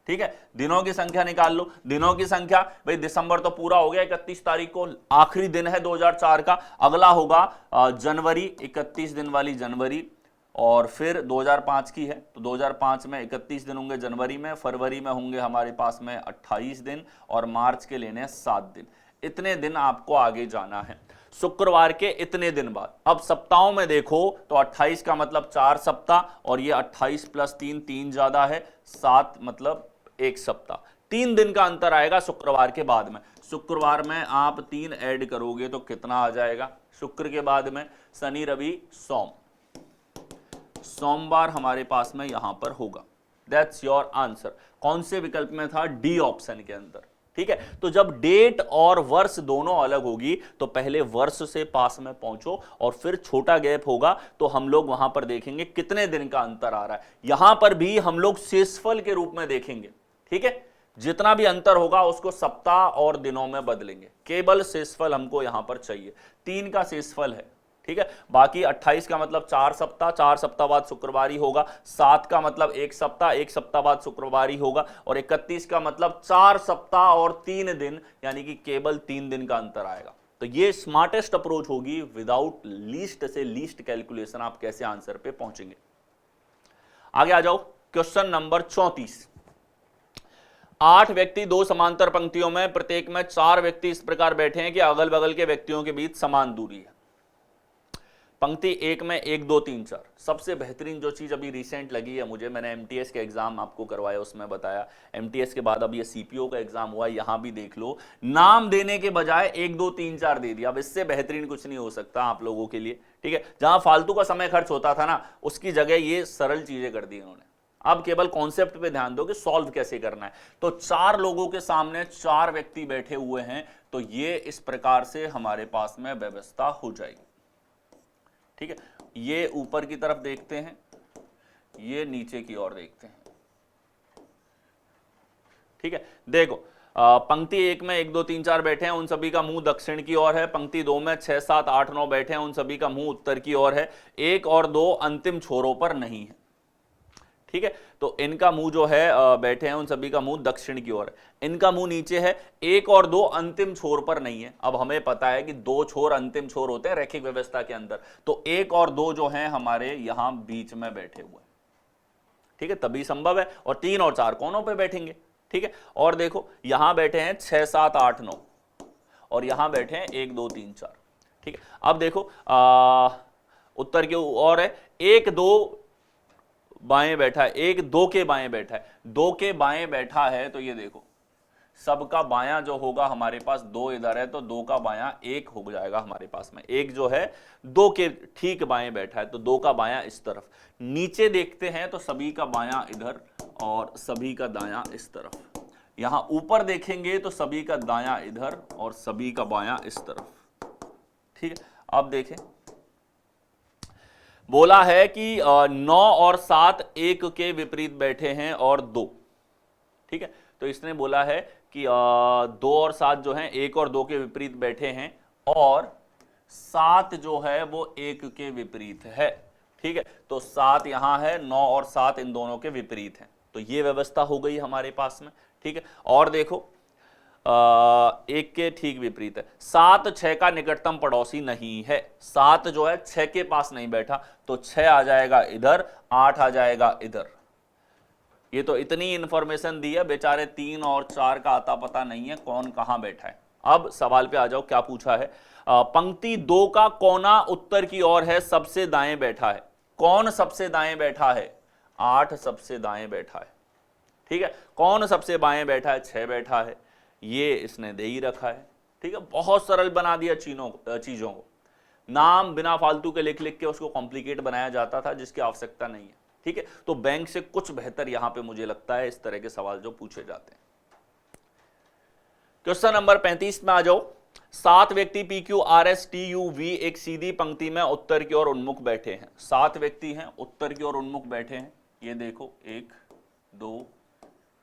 ठीक है। दिनों की संख्या निकाल लो। दिनों की संख्या, भाई दिसंबर तो पूरा हो गया, 31 तारीख को आखिरी दिन है 2004 का। अगला होगा जनवरी, 31 दिन वाली जनवरी, और फिर 2005 की है, तो 2005 में 31 दिन होंगे जनवरी में, फरवरी में होंगे हमारे पास में 28 दिन, और मार्च के लेने 7 दिन। इतने दिन आपको आगे जाना है, शुक्रवार के इतने दिन बाद। अब सप्ताहों में देखो तो 28 का मतलब 4 सप्ताह, और ये 28 प्लस 3, 3 ज्यादा है, 7 मतलब 1 सप्ताह। 3 दिन का अंतर आएगा शुक्रवार के बाद में। शुक्रवार में आप 3 ऐड करोगे तो कितना आ जाएगा, शुक्र के बाद में शनि रवि सोम, सोमवार हमारे पास में यहां पर होगा। That's your answer. कौन से विकल्प में था, डी ऑप्शन के अंदर, ठीक है। तो जब डेट और वर्ष दोनों अलग होगी तो पहले वर्ष से पास में पहुंचो और फिर छोटा गैप होगा तो हम लोग वहां पर देखेंगे कितने दिन का अंतर आ रहा है। यहां पर भी हम लोग शेषफल के रूप में देखेंगे, ठीक है। जितना भी अंतर होगा उसको सप्ताह और दिनों में बदलेंगे, केवल शेषफल हमको यहां पर चाहिए। 3 का शेषफल है, ठीक है। बाकी 28 का मतलब 4 सप्ताह, 4 सप्ताह बाद शुक्रवारी होगा। 7 का मतलब 1 सप्ताह, 1 सप्ताह बाद शुक्रवारी होगा। और 31 का मतलब 4 सप्ताह और 3 दिन, यानी कि केवल 3 दिन का अंतर आएगा। तो ये स्मार्टेस्ट अप्रोच होगी, विदाउट लीस्ट से लीस्ट कैलकुलेशन आप कैसे आंसर पे पहुंचेंगे। आगे आ जाओ, क्वेश्चन नंबर 34। 8 व्यक्ति 2 समांतर पंक्तियों में, प्रत्येक में 4 व्यक्ति इस प्रकार बैठे हैं कि अगल बगल के व्यक्तियों के बीच समान दूरी है। पंक्ति 1 में 1 2 3 4। सबसे बेहतरीन जो चीज अभी रिसेंट लगी है मुझे, मैंने एमटीएस के एग्जाम आपको करवाया, उसमें बताया। एमटीएस के बाद अब ये सीपीओ का एग्जाम हुआ, यहां भी देख लो, नाम देने के बजाय 1 2 3 4 दे दिया। अब इससे बेहतरीन कुछ नहीं हो सकता आप लोगों के लिए, ठीक है। जहां फालतू का समय खर्च होता था ना, उसकी जगह ये सरल चीजें कर दी इन्होंने। अब केवल कॉन्सेप्ट पे ध्यान दो कि सॉल्व कैसे करना है। तो 4 लोगों के सामने 4 व्यक्ति बैठे हुए हैं, तो ये इस प्रकार से हमारे पास में व्यवस्था हो जाएगी, ठीक है। ये ऊपर की तरफ देखते हैं, ये नीचे की ओर देखते हैं, ठीक है। देखो, पंक्ति 1 में 1 2 3 4 बैठे हैं, उन सभी का मुंह दक्षिण की ओर है। पंक्ति 2 में 6 7 8 9 बैठे हैं, उन सभी का मुंह उत्तर की ओर है। 1 और 2 अंतिम छोरों पर नहीं है, ठीक है। तो इनका मुंह जो है बैठे हैं, उन सभी का मुंह दक्षिण की ओर है। इनका मुंह नीचे है। 1 और 2 अंतिम छोर पर नहीं है। अब हमें पता है कि 2 छोर अंतिम छोर होते हैं रैखिक व्यवस्था के अंदर, तो 1 और 2 जो हैं हमारे यहां बीच में बैठे हुए हैं, ठीक है, तभी संभव है। और 3 और 4 कोनों पे बैठेंगे, ठीक है। और देखो यहां बैठे हैं 6 7 8 9 और यहां बैठे हैं 1 2 3 4, ठीक है। अब देखो उत्तर की ओर है, 1 2 बाएं बैठा है, 1 2 के बाएं बैठा है, 2 के बाएं बैठा है। तो ये देखो सबका बायां जो होगा हमारे पास 2 इधर है, तो 2 का बायां 1 हो जाएगा हमारे पास में। 1 जो है 2 के ठीक बाएं बैठा है, तो 2 का बायां इस तरफ। नीचे देखते हैं तो सभी का बायां इधर और सभी का दायां इस तरफ। यहां ऊपर देखेंगे तो सभी का दायां इधर और सभी का बायां इस तरफ, ठीक है। अब देखें, बोला है कि 9 और 7 1 के विपरीत बैठे हैं और 2, ठीक है। तो इसने बोला है कि 2 और 7 जो हैं 1 और 2 के विपरीत बैठे हैं और 7 जो है वो 1 के विपरीत है, ठीक है। तो 7 यहां है, 9 और 7 इन दोनों के विपरीत हैं। तो ये व्यवस्था हो गई हमारे पास में, ठीक है। और देखो 1 के ठीक विपरीत है। 7 6 का निकटतम पड़ोसी नहीं है। 7 जो है 6 के पास नहीं बैठा, तो 6 आ जाएगा इधर, 8 आ जाएगा इधर। ये तो इतनी इंफॉर्मेशन दी है, बेचारे 3 और 4 का आता पता नहीं है कौन कहां बैठा है। अब सवाल पे आ जाओ, क्या पूछा है। पंक्ति 2 का कोना उत्तर की ओर है, सबसे दाएं बैठा है। कौन सबसे दाएं बैठा है? 8 सबसे दाएं बैठा है, ठीक है। कौन सबसे बाएं बैठा है? 6 बैठा है। ये इसने दे ही रखा है, ठीक है। बहुत सरल बना दिया चीजों को। नाम बिना फालतू के लिख लिख के उसको कॉम्प्लिकेट बनाया जाता था, जिसकी आवश्यकता नहीं है, ठीक है। तो बैंक से कुछ बेहतर यहां पे मुझे लगता है इस तरह के सवाल जो पूछे जाते हैं। क्वेश्चन नंबर 35 में आ जाओ। 7 व्यक्ति P Q R S T U V एक सीधी पंक्ति में उत्तर की ओर उन्मुख बैठे हैं। 7 व्यक्ति हैं, उत्तर की ओर उन्मुख बैठे हैं। ये देखो 1 2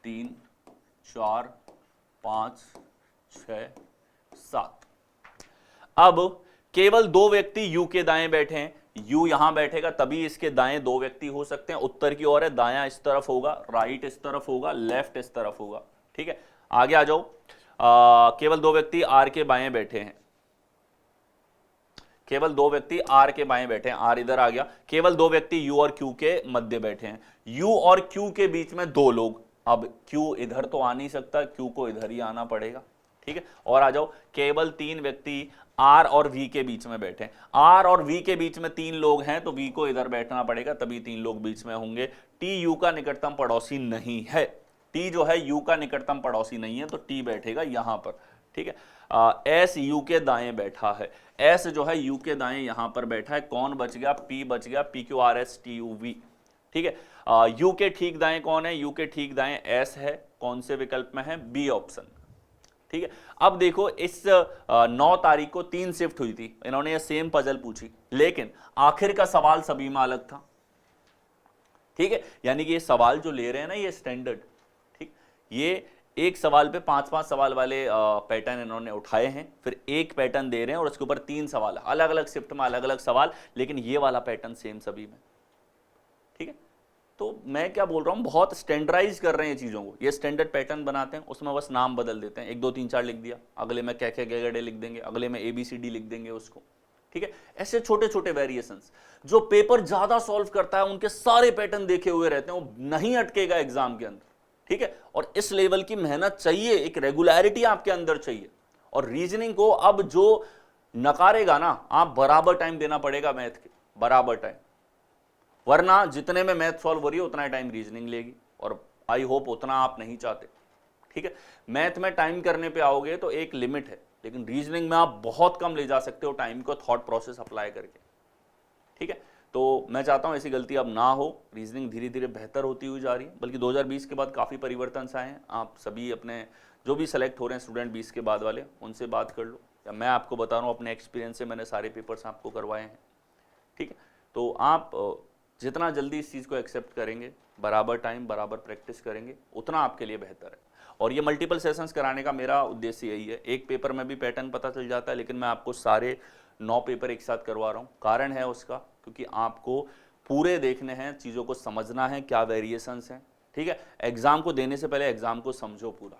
3 4 5 6 7। अब केवल 2 व्यक्ति यू के दाएं बैठे हैं। यू यहां बैठेगा तभी इसके दाएं 2 व्यक्ति हो सकते हैं। उत्तर की ओर है, दायां इस तरफ होगा, राइट इस तरफ होगा, लेफ्ट इस तरफ होगा, ठीक है। आगे आ जाओ। केवल 2 व्यक्ति आर के बाएं बैठे हैं। केवल 2 व्यक्ति आर के बाएं बैठे हैं, आर इधर आ गया। केवल 2 व्यक्ति यू और क्यू के मध्य बैठे हैं। यू और क्यू के बीच में 2 लोग। अब क्यू इधर तो आ नहीं सकता, क्यू को इधर ही आना पड़ेगा, ठीक है। और आ जाओ, केवल 3 व्यक्ति आर और वी के बीच में बैठे हैं। आर और वी के बीच में 3 लोग हैं, तो वी को इधर बैठना पड़ेगा, तभी 3 लोग बीच में होंगे। टी यू का निकटतम पड़ोसी नहीं है। टी जो है यू का निकटतम पड़ोसी नहीं है, तो टी बैठेगा यहां पर, ठीक है। एस यू के दाएं बैठा है। एस जो है यू के दाएं यहां पर बैठा है। कौन बच गया? पी बच गया, P Q R S T U V, ठीक है। यू के ठीक दाएं कौन है? यू के ठीक दाएं एस है। कौन से विकल्प में है? बी ऑप्शन, ठीक है। अब देखो इस 9 तारीख को 3 शिफ्ट हुई थी, इन्होंने ये सेम पजल पूछी, लेकिन आखिर का सवाल सभी में अलग था। ठीक है, यानी कि ये सवाल जो ले रहे हैं ना ये स्टैंडर्ड, ठीक, ये एक सवाल पे 5-5 सवाल वाले पैटर्न इन्होंने उठाए हैं, फिर एक पैटर्न दे रहे हैं और उसके ऊपर 3 सवाल, अलग अलग शिफ्ट में अलग अलग सवाल, लेकिन ये वाला पैटर्न सेम सभी में। ठीक है, तो मैं क्या बोल रहा हूं, बहुत स्टैंडर्डाइज कर रहे हैं चीजों को, ये स्टैंडर्ड पैटर्न बनाते हैं, उसमें बस नाम बदल देते हैं, 1 2 3 4 लिख दिया, अगले में क्या क्या गड़े लिख देंगे, अगले में ABCD लिख देंगे उसको। ठीक है, ऐसे छोटे छोटे वेरिएशंस, जो पेपर ज्यादा सॉल्व करता है उनके सारे पैटर्न देखे हुए रहते हैं, वो नहीं अटकेगा एग्जाम के अंदर। ठीक है, और इस लेवल की मेहनत चाहिए, एक रेगुलरिटी आपके अंदर चाहिए। और रीजनिंग को अब जो नकारेगा ना, आप बराबर टाइम देना पड़ेगा मैथ के, बराबर टाइम, वरना जितने में मैथ सॉल्व हो रही है उतना टाइम रीजनिंग लेगी, और आई होप उतना आप नहीं चाहते। ठीक है, मैथ में टाइम करने पे आओगे तो एक लिमिट है, लेकिन रीजनिंग में आप बहुत कम ले जा सकते हो टाइम को, थॉट प्रोसेस अप्लाई करके। ठीक है, तो मैं चाहता हूं ऐसी गलती अब ना हो, रीजनिंग धीरे धीरे बेहतर होती हुई जा रही है, बल्कि 2020 के बाद काफ़ी परिवर्तन आए हैं। आप सभी अपने जो भी सेलेक्ट हो रहे हैं स्टूडेंट 20 के बाद वाले, उनसे बात कर लो, या मैं आपको बता रहा हूँ अपने एक्सपीरियंस से, मैंने सारे पेपर्स आपको करवाए हैं। ठीक है, तो आप जितना जल्दी इस चीज़ को एक्सेप्ट करेंगे, बराबर टाइम बराबर प्रैक्टिस करेंगे, उतना आपके लिए बेहतर है। और ये मल्टीपल सेशंस कराने का मेरा उद्देश्य यही है। एक पेपर में भी पैटर्न पता चल जाता है, लेकिन मैं आपको सारे 9 पेपर एक साथ करवा रहा हूँ। कारण है उसका, क्योंकि आपको पूरे देखने हैं, चीज़ों को समझना है, क्या वेरिएशंस हैं। ठीक है, एग्जाम को देने से पहले एग्जाम को समझो पूरा,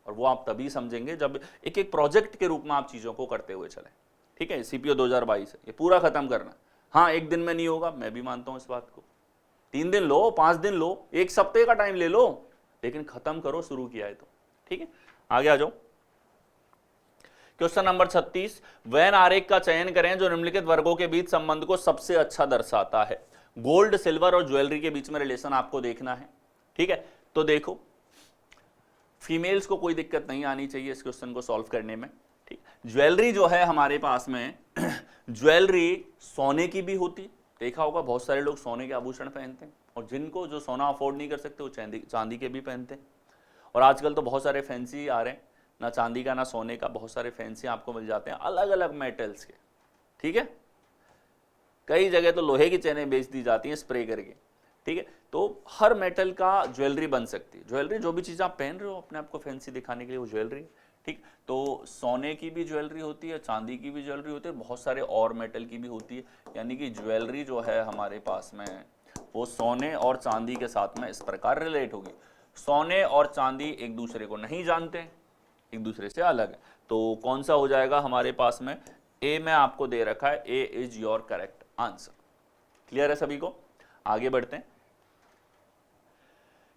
और वो आप तभी समझेंगे जब एक एक प्रोजेक्ट के रूप में आप चीज़ों को करते हुए चलें। ठीक है, CPO 2022 है, ये पूरा खत्म करना। हाँ, एक दिन में नहीं होगा, मैं भी मानता हूँ इस बात को, 3 दिन लो, 5 दिन लो, 1 सप्ताह का टाइम ले लो, लेकिन खत्म करो, शुरू किया है तो। ठीक है, आगे आ जाओ। क्वेश्चन नंबर 36, वैन आरेख का चयन करें जो निम्नलिखित वर्गों के बीच संबंध को सबसे अच्छा दर्शाता है। गोल्ड, सिल्वर और ज्वेलरी के बीच में रिलेशन आपको देखना है। ठीक है, तो देखो, फीमेल्स को कोई दिक्कत नहीं आनी चाहिए इस क्वेश्चन को सॉल्व करने में। ठीक, ज्वेलरी जो है हमारे पास में ज्वेलरी सोने की भी होती, देखा होगा बहुत सारे लोग सोने के आभूषण पहनते हैं, और जिनको जो सोना अफोर्ड नहीं कर सकते वो चांदी के भी पहनते हैं। और आजकल तो बहुत सारे फैंसी आ रहे हैं, ना चांदी का ना सोने का, बहुत सारे फैंसी आपको मिल जाते हैं अलग अलग मेटल्स के। ठीक है, कई जगह तो लोहे की चेनें बेच दी जाती हैं स्प्रे करके। ठीक है, तो हर मेटल का ज्वेलरी बन सकती है। ज्वेलरी जो भी चीज़ आप पहन रहे हो अपने आप को फैंसी दिखाने के लिए, वो ज्वेलरी। ठीक, तो सोने की भी ज्वेलरी होती है, चांदी की भी ज्वेलरी होती है, बहुत सारे और मेटल की भी होती है। यानी कि ज्वेलरी जो है हमारे पास में वो सोने और चांदी के साथ में इस प्रकार रिलेट होगी। सोने और चांदी एक दूसरे को नहीं जानते, एक दूसरे से अलग है, तो कौन सा हो जाएगा हमारे पास में? ए में आपको दे रखा है, A is your correct answer. Clear है सभी को? आगे बढ़ते हैं।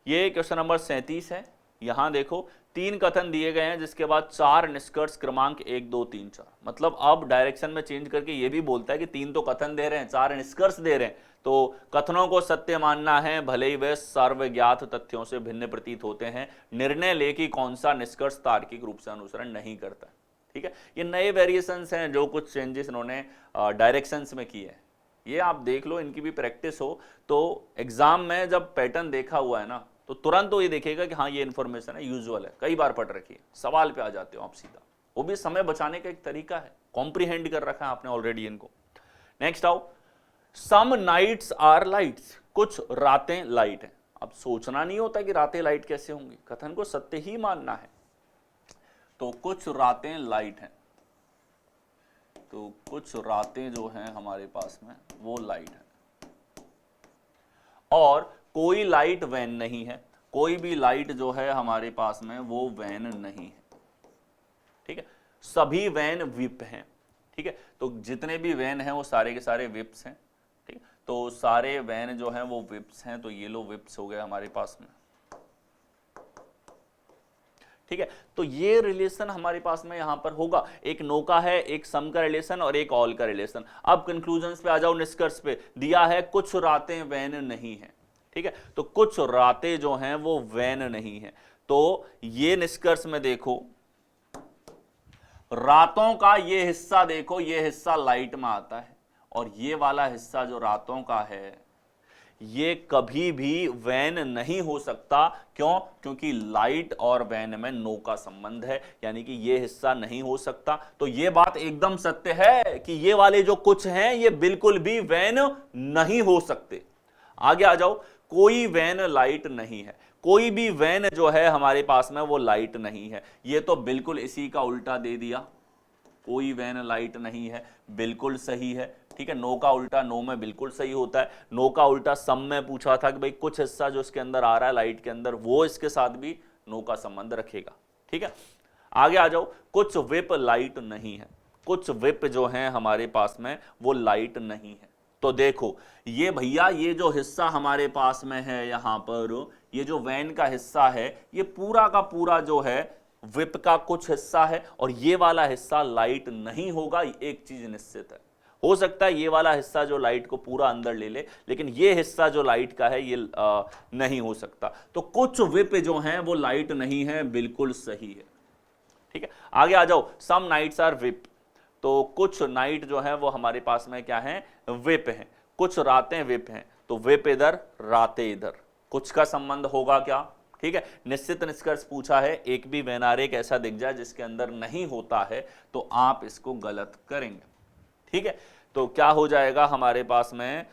ये क्वेश्चन नंबर 37 है। यहां देखो 3 कथन दिए गए हैं, जिसके बाद 4 निष्कर्ष क्रमांक 1 2 3 4। मतलब अब डायरेक्शन में चेंज करके ये भी बोलता है कि 3 तो कथन दे रहे हैं, 4 निष्कर्ष दे रहे हैं, तो कथनों को सत्य मानना है, भले ही वे सर्वज्ञात तथ्यों से भिन्न प्रतीत होते हैं। निर्णय ले कि कौन सा निष्कर्ष तार्किक रूप से अनुसरण नहीं करता। ठीक है, ये नए वेरिएशंस हैं, जो कुछ चेंजेस इन्होंने डायरेक्शंस में किए हैं, ये आप देख लो, इनकी भी प्रैक्टिस हो तो एग्जाम में जब पैटर्न देखा हुआ है ना, तो तुरंत तो ये देखेगा कि हाँ ये इन्फॉर्मेशन है, यूजुअल है, कई बार पढ़ रखी है, सवाल पे आ जाते हो आप सीधा। वो भी समय बचाने का एक तरीका है, कॉम्प्रीहेंड कर रखा है आपने ऑलरेडी इनको। नेक्स्ट आओ, सम नाइट्स आर लाइट्स, कुछ रातें लाइट हैं। अब सोचना नहीं होता कि रातें लाइट कैसे होंगी, कथन को सत्य ही मानना है। तो कुछ रातें लाइट हैं, तो कुछ रातें जो हैं हमारे पास में वो लाइट है, और कोई लाइट वैन नहीं है, कोई भी लाइट जो है हमारे पास में वो वैन नहीं है। ठीक है, सभी वैन विप हैं। ठीक है, तो जितने भी वैन हैं वो सारे के सारे विप्स हैं। ठीक है, तो सारे वैन जो हैं वो विप्स हैं, तो ये लो विप्स हो गए हमारे पास में। ठीक है, तो ये रिलेशन हमारे पास में यहां पर होगा, एक नो का है, एक सम का रिलेशन और एक ऑल का रिलेशन। अब कंक्लूजन्स पे आ जाओ, निष्कर्ष पे दिया है कुछ रातें वैन नहीं है। ठीक है, तो कुछ रातें जो हैं वो वैन नहीं है, तो ये निष्कर्ष में देखो, रातों का ये हिस्सा देखो, ये हिस्सा लाइट में आता है, और ये वाला हिस्सा जो रातों का है ये कभी भी वैन नहीं हो सकता। क्यों? क्योंकि लाइट और वैन में नो का संबंध है, यानी कि ये हिस्सा नहीं हो सकता। तो ये बात एकदम सत्य है कि ये वाले जो कुछ हैं ये बिल्कुल भी वैन नहीं हो सकते। आगे आ जाओ, कोई वैन लाइट नहीं है। कोई भी वैन जो है हमारे पास में वो लाइट नहीं है, ये तो बिल्कुल इसी का उल्टा दे दिया। कोई वैन लाइट नहीं है, बिल्कुल सही है। ठीक है, नो का उल्टा नो में बिल्कुल सही होता है। नो का उल्टा सम में पूछा था कि भाई कुछ हिस्सा जो इसके अंदर आ रहा है लाइट के अंदर, वो इसके साथ भी नो का संबंध रखेगा। ठीक है, आगे आ जाओ, कुछ विप लाइट नहीं है। कुछ विप जो है हमारे पास में वो लाइट नहीं है। तो देखो ये भैया, ये जो हिस्सा हमारे पास में है यहां पर, ये जो वैन का हिस्सा है, ये पूरा का पूरा जो है विप का कुछ हिस्सा है, और ये वाला हिस्सा लाइट नहीं होगा। एक चीज निश्चित है, हो सकता है ये वाला हिस्सा जो लाइट को पूरा अंदर ले ले, लेकिन ये हिस्सा जो लाइट का है ये नहीं हो सकता। तो कुछ विप जो हैं वो लाइट नहीं है, बिल्कुल सही है। ठीक है, आगे आ जाओ, सम नाइट्स आर विप। तो कुछ नाइट जो है वो हमारे पास में क्या है, विप है। कुछ रातें विप हैं, तो विप इधर रातें इधर, कुछ का संबंध होगा क्या? ठीक है, निश्चित निष्कर्ष पूछा है, एक भी वैन आरेख ऐसा दिख जाए जिसके अंदर नहीं होता है तो आप इसको गलत करेंगे। ठीक है, तो क्या हो जाएगा हमारे पास में,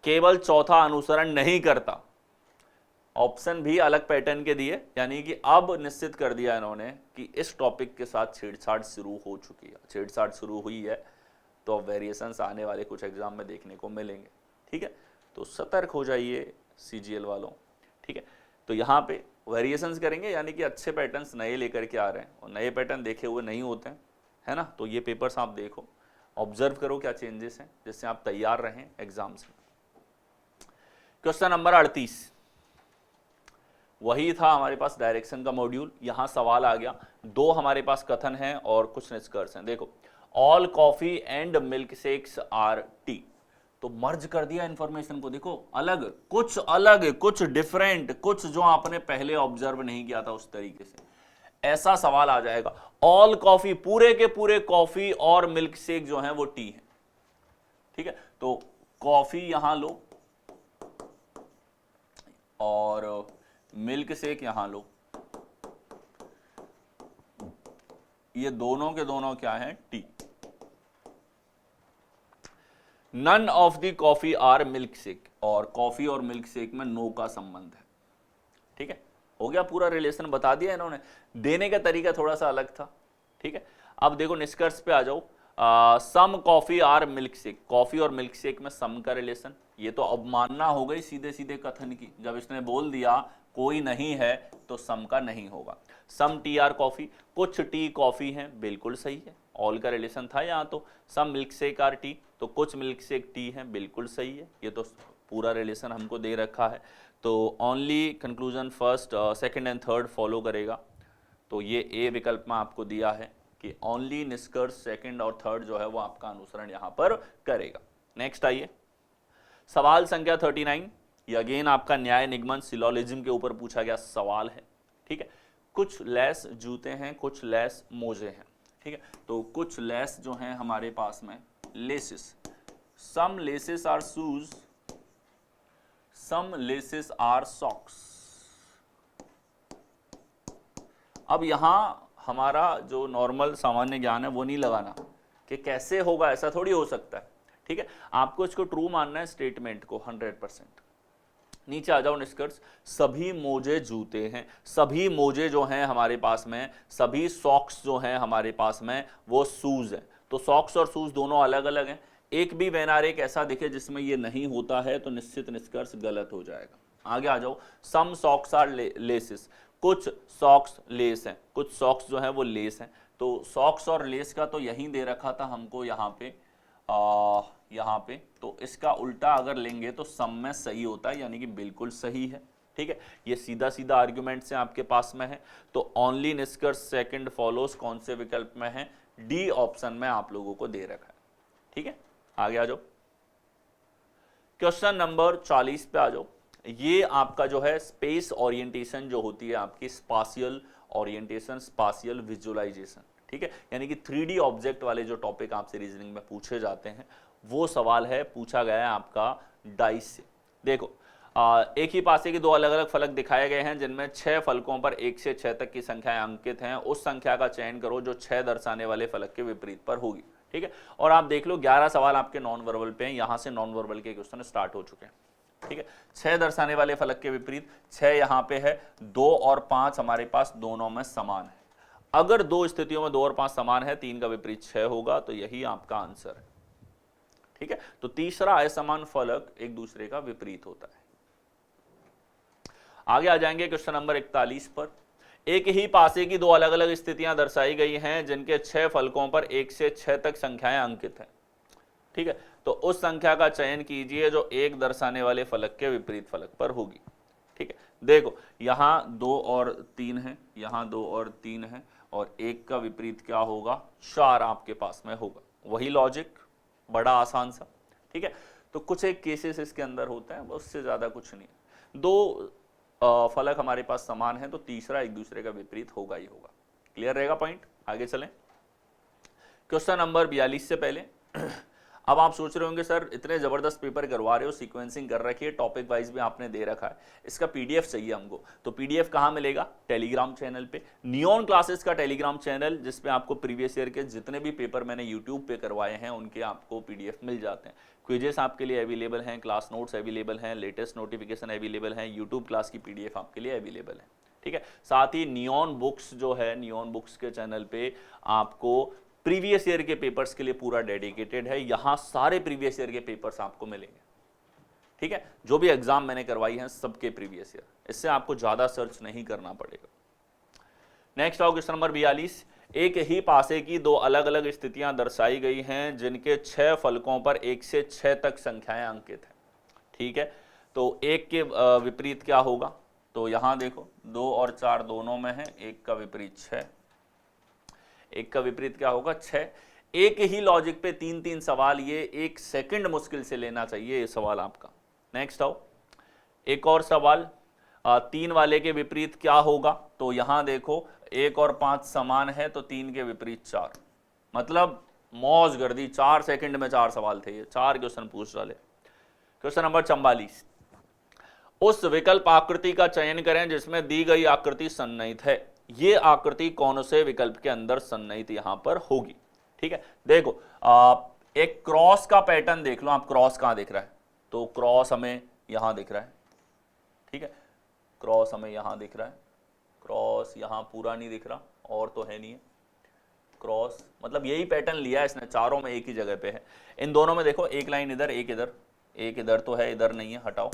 केवल चौथा अनुसरण नहीं करता। ऑप्शन भी अलग पैटर्न के दिए, यानी कि अब निश्चित कर दिया इन्होंने कि इस टॉपिक के साथ छेड़छाड़ शुरू हो चुकी है, छेड़छाड़ शुरू हुई है, तो अब वेरिएशंस आने वाले कुछ एग्जाम में देखने को मिलेंगे। ठीक है, तो सतर्क हो जाइए सीजीएल वालों। ठीक है, तो यहाँ पे वेरिएशंस करेंगे, यानी कि अच्छे पैटर्न्स नए लेकर के आ रहे हैं, और नए पैटर्न देखे हुए नहीं होते हैं, है ना। तो ये पेपर्स आप देखो, ऑब्जर्व करो क्या चेंजेस हैं, जिससे आप तैयार रहें एग्जाम्स में। क्वेश्चन नंबर 38 वही था हमारे पास डायरेक्शन का मॉड्यूल। यहां सवाल आ गया, दो हमारे पास कथन हैं और कुछ निष्कर्ष हैं। देखो, all coffee and milk shakes are tea, तो मर्ज कर दिया इंफॉर्मेशन को। देखो अलग, कुछ डिफरेंट, कुछ जो आपने पहले ऑब्जर्व नहीं किया था उस तरीके से ऐसा सवाल आ जाएगा। ऑल कॉफी, पूरे के पूरे कॉफी और मिल्क शेक जो है वो टी है। ठीक है, तो कॉफी यहां लो और मिल्क शेक यहां लो, ये दोनों के दोनों क्या है, tea. None of the coffee are milk shake, और कॉफी और मिल्क शेक में नो का संबंध है। ठीक है, हो गया, पूरा रिलेशन बता दिया इन्होंने, देने का तरीका थोड़ा सा अलग था। ठीक है, अब देखो निष्कर्ष पे आ जाओ। Some coffee are milk shake, coffee और मिल्क शेक में सम का रिलेशन, ये तो अवमानना हो गई सीधे सीधे कथन की। जब इसने बोल दिया कोई नहीं है तो सम का नहीं होगा। सम टी आर कॉफी, कुछ टी कॉफी है, बिल्कुल सही है, ऑल का रिलेशन था यहाँ। तो some milk shake are tea, तो कुछ मिल्क शेक टी है, बिल्कुल सही है, ये तो पूरा रिलेशन हमको दे रखा है। तो only conclusion first, second and third follow करेगा। तो ये ए विकल्प में आपको दिया है कि ओनली निष्कर्ष सेकंड और थर्ड जो है वो आपका अनुसरण यहां पर करेगा। नेक्स्ट आइए, सवाल संख्या 39, ये अगेन आपका न्याय निगमन सिलोजिज्म के ऊपर पूछा गया सवाल है। ठीक है, कुछ लेस जूते हैं, कुछ लेस मोजे हैं। ठीक है, तो कुछ लेस जो हैं हमारे पास में laces, some laces are shoes, some laces are socks. अब यहां हमारा जो नॉर्मल सामान्य ज्ञान है वो नहीं लगाना कि कैसे होगा, ऐसा थोड़ी हो सकता है। ठीक है, आपको इसको ट्रू मानना है, स्टेटमेंट को 100%। नीचे आ जाओ निष्कर्ष, सभी मोजे जूते हैं, सभी मोजे जो हैं हमारे पास में, सभी सॉक्स जो हैं हमारे पास में वो शूज हैं। तो सॉक्स और शूज दोनों अलग अलग हैं। एक भी वैन एक ऐसा दिखे जिसमें ये नहीं होता है तो निश्चित निष्कर्ष गलत हो जाएगा। आगे आ जाओ, सम सॉक्स आर लेसेस, कुछ सॉक्स लेस हैं, कुछ सॉक्स जो है वो लेस हैं। तो सॉक्स और लेस का तो यही दे रखा था हमको यहाँ पे, तो इसका उल्टा अगर लेंगे तो सम में सही होता है, यानी कि बिल्कुल सही है। ठीक है, ये सीधा सीधा आर्ग्यूमेंट से आपके पास में है। तो ओनली निष्कर्ष सेकंड फॉलोस कौन से विकल्प में है, डी ऑप्शन में आप लोगों को दे रखा है। ठीक है, आगे आ जाओ, क्वेश्चन नंबर 40 पे आ जाओ। ये आपका जो है स्पेस ओरिएंटेशन जो होती है आपकी, स्पाशियल ओरिएंटेशन, स्पाशियल विजुअलाइजेशन। ठीक है, यानी कि 3D ऑब्जेक्ट वाले जो टॉपिक आपसे रीजनिंग में पूछे जाते हैं वो सवाल है पूछा गया है आपका डाइस से। देखो एक ही पासे के दो अलग अलग फलक दिखाए गए हैं जिनमें 6 फलकों पर 1 से 6 तक की संख्याएं अंकित हैं। उस संख्या का चयन करो जो 6 दर्शाने वाले फलक के विपरीत पर होगी। ठीक है, और आप देख लो 11 सवाल आपके नॉन वर्बल पे हैं, यहां से नॉन वर्बल के क्वेश्चन स्टार्ट हो चुके हैं। ठीक है, 6 दर्शाने वाले फलक के विपरीत 6 यहां पे है, 2 और 5 हमारे पास दोनों में समान है। अगर दो स्थितियों में 2 और 5 समान है, 3 का विपरीत 6 होगा, तो यही आपका आंसर है। ठीक है, तो तीसरा असमान फलक एक दूसरे का विपरीत होता है। आगे आ जाएंगे क्वेश्चन नंबर 41 पर। एक ही पासे की दो अलग अलग स्थितियां दर्शाई गई हैं जिनके 6 फलकों पर 1 से 6 तक संख्याएं अंकित हैं। ठीक है, तो उस संख्या का चयन कीजिए जो 1 दर्शाने वाले फलक के विपरीत फलक पर होगी। ठीक है, देखो यहां 2 और 3 है, यहां 2 और 3 है, और 1 का विपरीत क्या होगा, 4 आपके पास में होगा। वही लॉजिक, बड़ा आसान सा। ठीक है, तो कुछ एक केसेस इसके अंदर होते हैं, उससे ज्यादा कुछ नहीं। दो फलक हमारे पास समान है तो तीसरा एक दूसरे का विपरीत होगा ही होगा। क्लियर रहेगा पॉइंट। आगे चलें क्वेश्चन नंबर 42 से पहले। अब आप सोच रहे होंगे सर इतने जबरदस्त पेपर करवा रहे हो, सीक्वेंसिंग कर रखी है, टॉपिक वाइज भी आपने दे रखा है, इसका पीडीएफ चाहिए हमको। तो पीडीएफ कहाँ मिलेगा, टेलीग्राम चैनल पे, नियॉन क्लासेस का टेलीग्राम चैनल, जिसपे आपको प्रीवियस ईयर के जितने भी पेपर मैंने यूट्यूब पे करवाए हैं उनके आपको पीडीएफ मिल जाते हैं। क्विजेस आपके लिए अवेलेबल हैं, क्लास नोट्स अवेलेबल हैं, लेटेस्ट नोटिफिकेशन अवेलेबल हैं, यूट्यूब क्लास की पीडीएफ आपके लिए अवेलेबल है। ठीक है, साथ ही नियॉन बुक्स जो है, नियॉन बुक्स के चैनल पे आपको प्रीवियस ईयर के पेपर्स के लिए पूरा डेडिकेटेड है। यहां सारे प्रीवियस ईयर के पेपर्स आपको मिलेंगे। ठीक है, जो भी एग्जाम मैंने करवाई हैं सबके प्रीवियस ईयर, इससे आपको ज्यादा सर्च नहीं करना पड़ेगा। नेक्स्ट आओ क्वेश्चन नंबर 42। एक ही पासे की दो अलग अलग स्थितियां दर्शाई गई हैं जिनके 6 फलकों पर 1 से 6 तक संख्याएं अंकित हैं। ठीक है, तो 1 के विपरीत क्या होगा, तो यहां देखो 2 और 4 दोनों में है, 1 का विपरीत 6, 1 का विपरीत क्या होगा 6। एक ही लॉजिक पे 3-3 सवाल, ये 1 सेकंड मुश्किल से लेना चाहिए ये सवाल आपका। नेक्स्ट आओ एक और सवाल, 3 वाले के विपरीत क्या होगा, तो यहां देखो 1 और 5 समान है तो 3 के विपरीत 4, मतलब मौज गर्दी, 4 सेकंड में 4 सवाल थे, ये 4 क्वेश्चन पूछ डाले। Question number 44। उस विकल्प आकृति का चयन करें जिसमें दी गई आकृति सन्निहित है। ये आकृति कौन से विकल्प के अंदर सन्निहित यहां पर होगी। ठीक है, देखो एक क्रॉस का पैटर्न देख लो आप, क्रॉस कहां दिख रहा है, तो क्रॉस हमें यहां दिख रहा है। ठीक है, क्रॉस हमें यहां दिख रहा है, क्रॉस यहां पूरा नहीं दिख रहा, और तो है नहीं है क्रॉस, मतलब यही पैटर्न लिया है इसने, चारों में एक ही जगह पे है। इन दोनों में देखो एक लाइन इधर, एक इधर, एक इधर तो है, इधर नहीं है, हटाओ।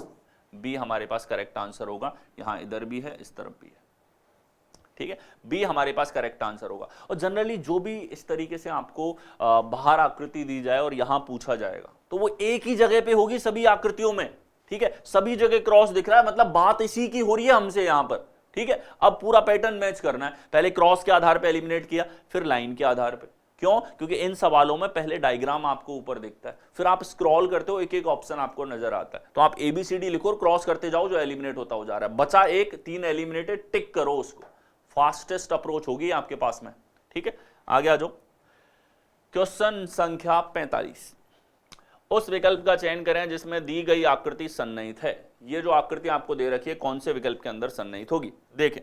बी हमारे पास करेक्ट आंसर होगा, यहां इधर भी है, इस तरफ भी है। ठीक है, बी हमारे पास करेक्ट आंसर होगा। और जनरली जो भी इस तरीके से आपको बाहर आकृति दी जाए और यहां पूछा जाएगा तो वो एक ही जगह पे होगी सभी आकृतियों में। ठीक है, सभी जगह क्रॉस दिख रहा है, मतलब बात इसी की हो रही है हमसे यहां पर। ठीक है, अब पूरा पैटर्न मैच करना है, पहले क्रॉस के आधार पर एलिमिनेट किया, फिर लाइन के आधार पर। क्यों, क्योंकि इन सवालों में पहले डायग्राम आपको ऊपर दिखता है, फिर आप स्क्रॉल करते हो, एक एक ऑप्शन आपको नजर आता है, तो आप ABCD लिखो और क्रॉस करते जाओ, जो एलिमिनेट होता हो जा रहा है। बचा एक, 3 एलिमिनेटेड, टिक करो उसको, फास्टेस्ट अप्रोच होगी आपके पास में। ठीक है, आगे आ जाओ क्वेश्चन संख्या 45। उस विकल्प का चयन करें जिसमें दी गई आकृति सन्निहित है। ये जो आकृति आपको दे रखी है कौन से विकल्प के अंदर सन्निहित होगी। देखें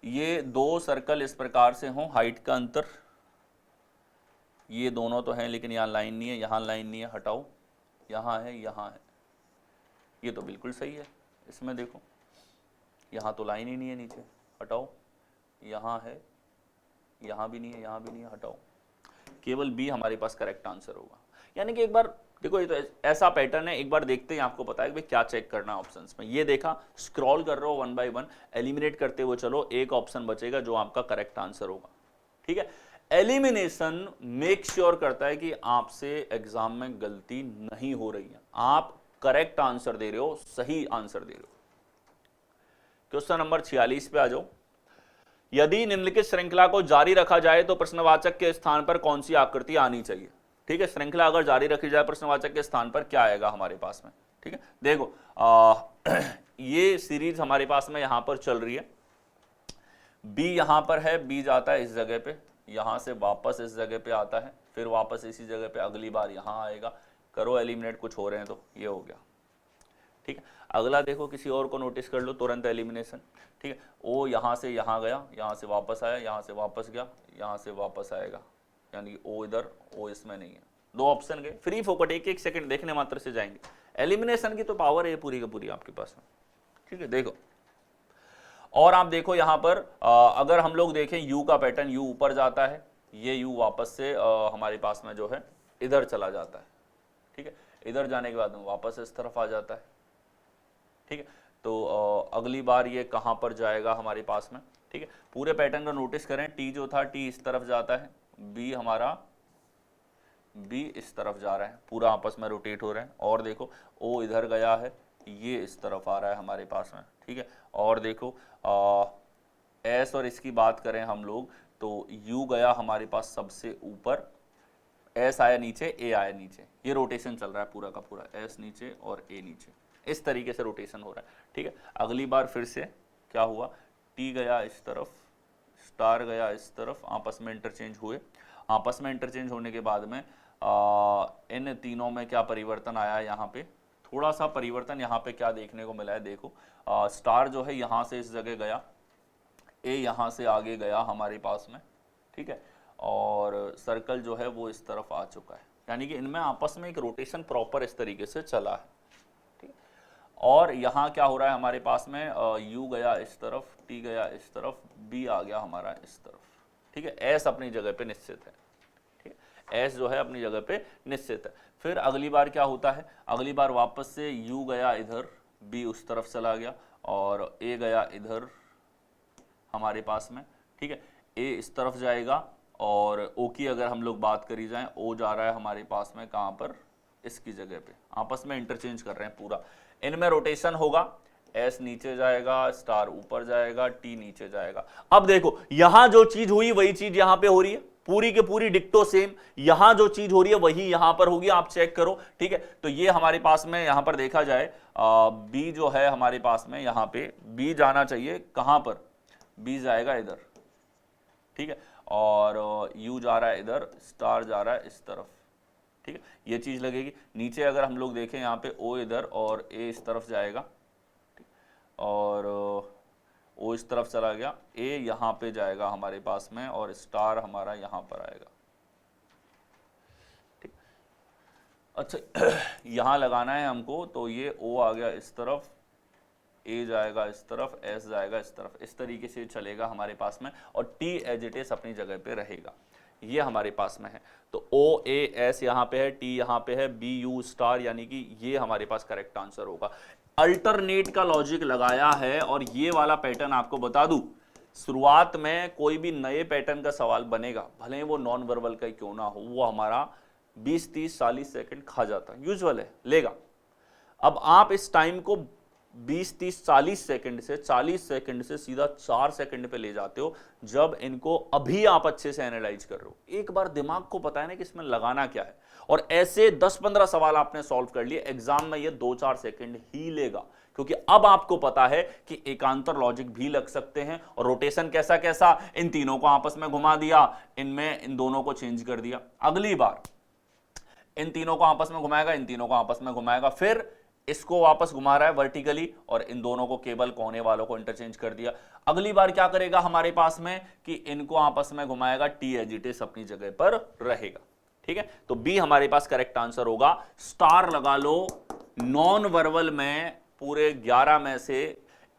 ये 2 सर्कल इस प्रकार से हों, हाइट का अंतर, ये दोनों तो हैं लेकिन यहां लाइन नहीं है, यहां लाइन नहीं है, हटाओ, यहां है, यहां है, ये तो बिल्कुल सही है। इसमें देखो यहाँ तो लाइन ही नहीं है, नीचे हटाओ, यहाँ है, यहाँ भी नहीं है, यहाँ भी नहीं है, हटाओ, केवल बी हमारे पास करेक्ट आंसर होगा। यानी कि एक बार देखो, ये तो ऐसा पैटर्न है, एक बार देखते ही आपको पता है कि भाई क्या चेक करना है ऑप्शंस में। ये देखा, स्क्रॉल कर रहे हो 1 बाय 1, एलिमिनेट करते हुए चलो, एक ऑप्शन बचेगा जो आपका करेक्ट आंसर होगा। ठीक है, एलिमिनेशन मेक श्योर करता है कि आपसे एग्जाम में गलती नहीं हो रही है, आप करेक्ट आंसर दे रहे हो, सही आंसर दे रहे हो। क्वेश्चन नंबर 46 पे आ जाओ। यदि निम्नलिखित श्रृंखला को जारी रखा जाए तो प्रश्नवाचक के स्थान पर कौन सी आकृति आनी चाहिए। ठीक है, श्रृंखला अगर जारी रखी जाए प्रश्नवाचक के स्थान पर क्या आएगा हमारे पास में। ठीक है, देखो ये सीरीज हमारे पास में यहां पर चल रही है, बी यहां पर है, बी जाता है इस जगह पे, यहां से वापस इस जगह पे आता है, फिर वापस इसी जगह पे अगली बार यहां आएगा। करो एलिमिनेट, कुछ हो रहे हैं तो ये हो गया। ठीक है, अगला देखो, किसी और को नोटिस कर लो, तुरंत एलिमिनेशन। ठीक है, ओ यहां से यहां गया, यहां से वापस आया, यहां से वापस गया, यहां से वापस आएगा, यानी ओ इधर, ओ इसमें नहीं है। दो ऑप्शन गए फ्री फोकट, एक एक सेकंड देखने मात्र से जाएंगे। एलिमिनेशन की तो पावर है पूरी की पूरी आपके पास में। ठीक है, देखो, और आप देखो यहां पर अगर हम लोग देखें यू का पैटर्न, यू ऊपर जाता है, ये यू वापस से हमारे पास में जो है इधर चला जाता है। ठीक है, इधर जाने के बाद में वापस इस तरफ आ जाता है। ठीक है, तो अगली बार ये कहां पर जाएगा हमारे पास में। ठीक है, पूरे पैटर्न का नोटिस करें, टी जो था टी इस तरफ जाता है, बी हमारा बी इस तरफ जा रहा है, पूरा आपस में रोटेट हो रहे हैं। और देखो ओ इधर गया है, ये इस तरफ आ रहा है हमारे पास में। ठीक है, और देखो एस और इसकी बात करें हम लोग तो यू गया हमारे पास सबसे ऊपर, एस आया नीचे, ए आया नीचे, ये रोटेशन चल रहा है पूरा का पूरा, एस नीचे और ए नीचे, इस तरीके से रोटेशन हो रहा है। ठीक है, अगली बार फिर से क्या हुआ, टी गया इस तरफ, स्टार गया इस तरफ, आपस में इंटरचेंज हुए। आपस में इंटरचेंज होने के बाद में इन तीनों में क्या परिवर्तन आया है, यहाँ पे थोड़ा सा परिवर्तन यहाँ पे क्या देखने को मिला है, देखो स्टार जो है यहाँ से इस जगह गया, ए यहाँ से आगे गया हमारे पास में। ठीक है, और सर्कल जो है वो इस तरफ आ चुका है, यानी कि इनमें आपस में एक रोटेशन प्रॉपर इस तरीके से चला है। ठीक है, और यहाँ क्या हो रहा है हमारे पास में, यू गया इस तरफ, टी गया इस तरफ, बी आ गया हमारा इस तरफ। ठीक है, एस अपनी जगह पे निश्चित है। ठीक है, एस जो है अपनी जगह पे निश्चित है। फिर अगली बार क्या होता है, अगली बार वापस से यू गया इधर, बी उस तरफ चला गया, और ए गया इधर हमारे पास में। ठीक है, ए इस तरफ जाएगा, और ओ की अगर हम लोग बात करी जाए, ओ जा रहा है हमारे पास में कहाँ पर, इसकी जगह पे, आपस में इंटरचेंज कर रहे हैं पूरा। इनमें रोटेशन होगा, एस नीचे जाएगा, स्टार ऊपर जाएगा, टी नीचे जाएगा। अब देखो यहां जो चीज हुई वही चीज यहां पे हो रही है, पूरी के पूरी डिक्टो सेम, यहां जो चीज हो रही है वही यहां पर होगी, आप चेक करो। ठीक है, तो ये हमारे पास में यहां पर देखा जाए बी जो है हमारे पास में, यहां पे बी जाना चाहिए कहां पर, बी जाएगा इधर। ठीक है, और यू जा रहा है इधर, स्टार जा रहा है इस तरफ। ठीक है, ये चीज लगेगी। नीचे अगर हम लोग देखें यहाँ पे ओ इधर और ए इस तरफ जाएगा, और ओ इस तरफ चला गया, ए यहाँ पे जाएगा हमारे पास में, और स्टार हमारा यहाँ पर आएगा। ठीक, अच्छा यहाँ लगाना है हमको, तो ये ओ आ गया इस तरफ, ए जाएगा इस तरफ, एस जाएगा इस तरफ, इस तरीके से चलेगा हमारे पास में, और टी एज इट इज अपनी जगह पे रहेगा। ये हमारे पास में है, तो ओ ए एस यहाँ पे है, टी यहाँ पे है, बी यू स्टार, यानी कि ये हमारे पास करेक्ट आंसर होगा। अल्टरनेट का लॉजिक लगाया है, और ये वाला पैटर्न आपको बता दूं, शुरुआत में कोई भी नए पैटर्न का सवाल बनेगा, भले ही वो नॉन वर्बल का क्यों ना हो, वो हमारा 20, 30, 40 सेकंड खा जाता है, यूजुअल है, लेगा। अब आप इस टाइम को 20, 30, 40 सेकंड से 40 सेकंड से सीधा 4 सेकंड पे ले जाते हो, जब इनको अभी आप अच्छे से एनालाइज कर रहे हो। एक बार दिमाग को पता है ना कि इसमें लगाना क्या है, और ऐसे 10-15 सवाल आपने सॉल्व कर लिए, एग्जाम में ये 2-4 सेकंड ही लेगा, क्योंकि अब आपको पता है कि एकांतर लॉजिक भी लग सकते हैं, और रोटेशन कैसा कैसा, इन तीनों को आपस में घुमा दिया, इनमें इन दोनों को चेंज कर दिया। अगली बार इन तीनों को आपस में घुमाएगा, इन तीनों को आपस में घुमाएगा, फिर इसको वापस घुमा रहा है वर्टिकली, और इन दोनों को केवल कोने वालों को इंटरचेंज कर दिया। अगली बार क्या करेगा हमारे पास में कि इनको आपस में घुमाएगा, टी एज इट इज अपनी जगह पर रहेगा। ठीक है, तो बी हमारे पास करेक्ट आंसर होगा। स्टार लगा लो। नॉन वर्बल में पूरे 11 में से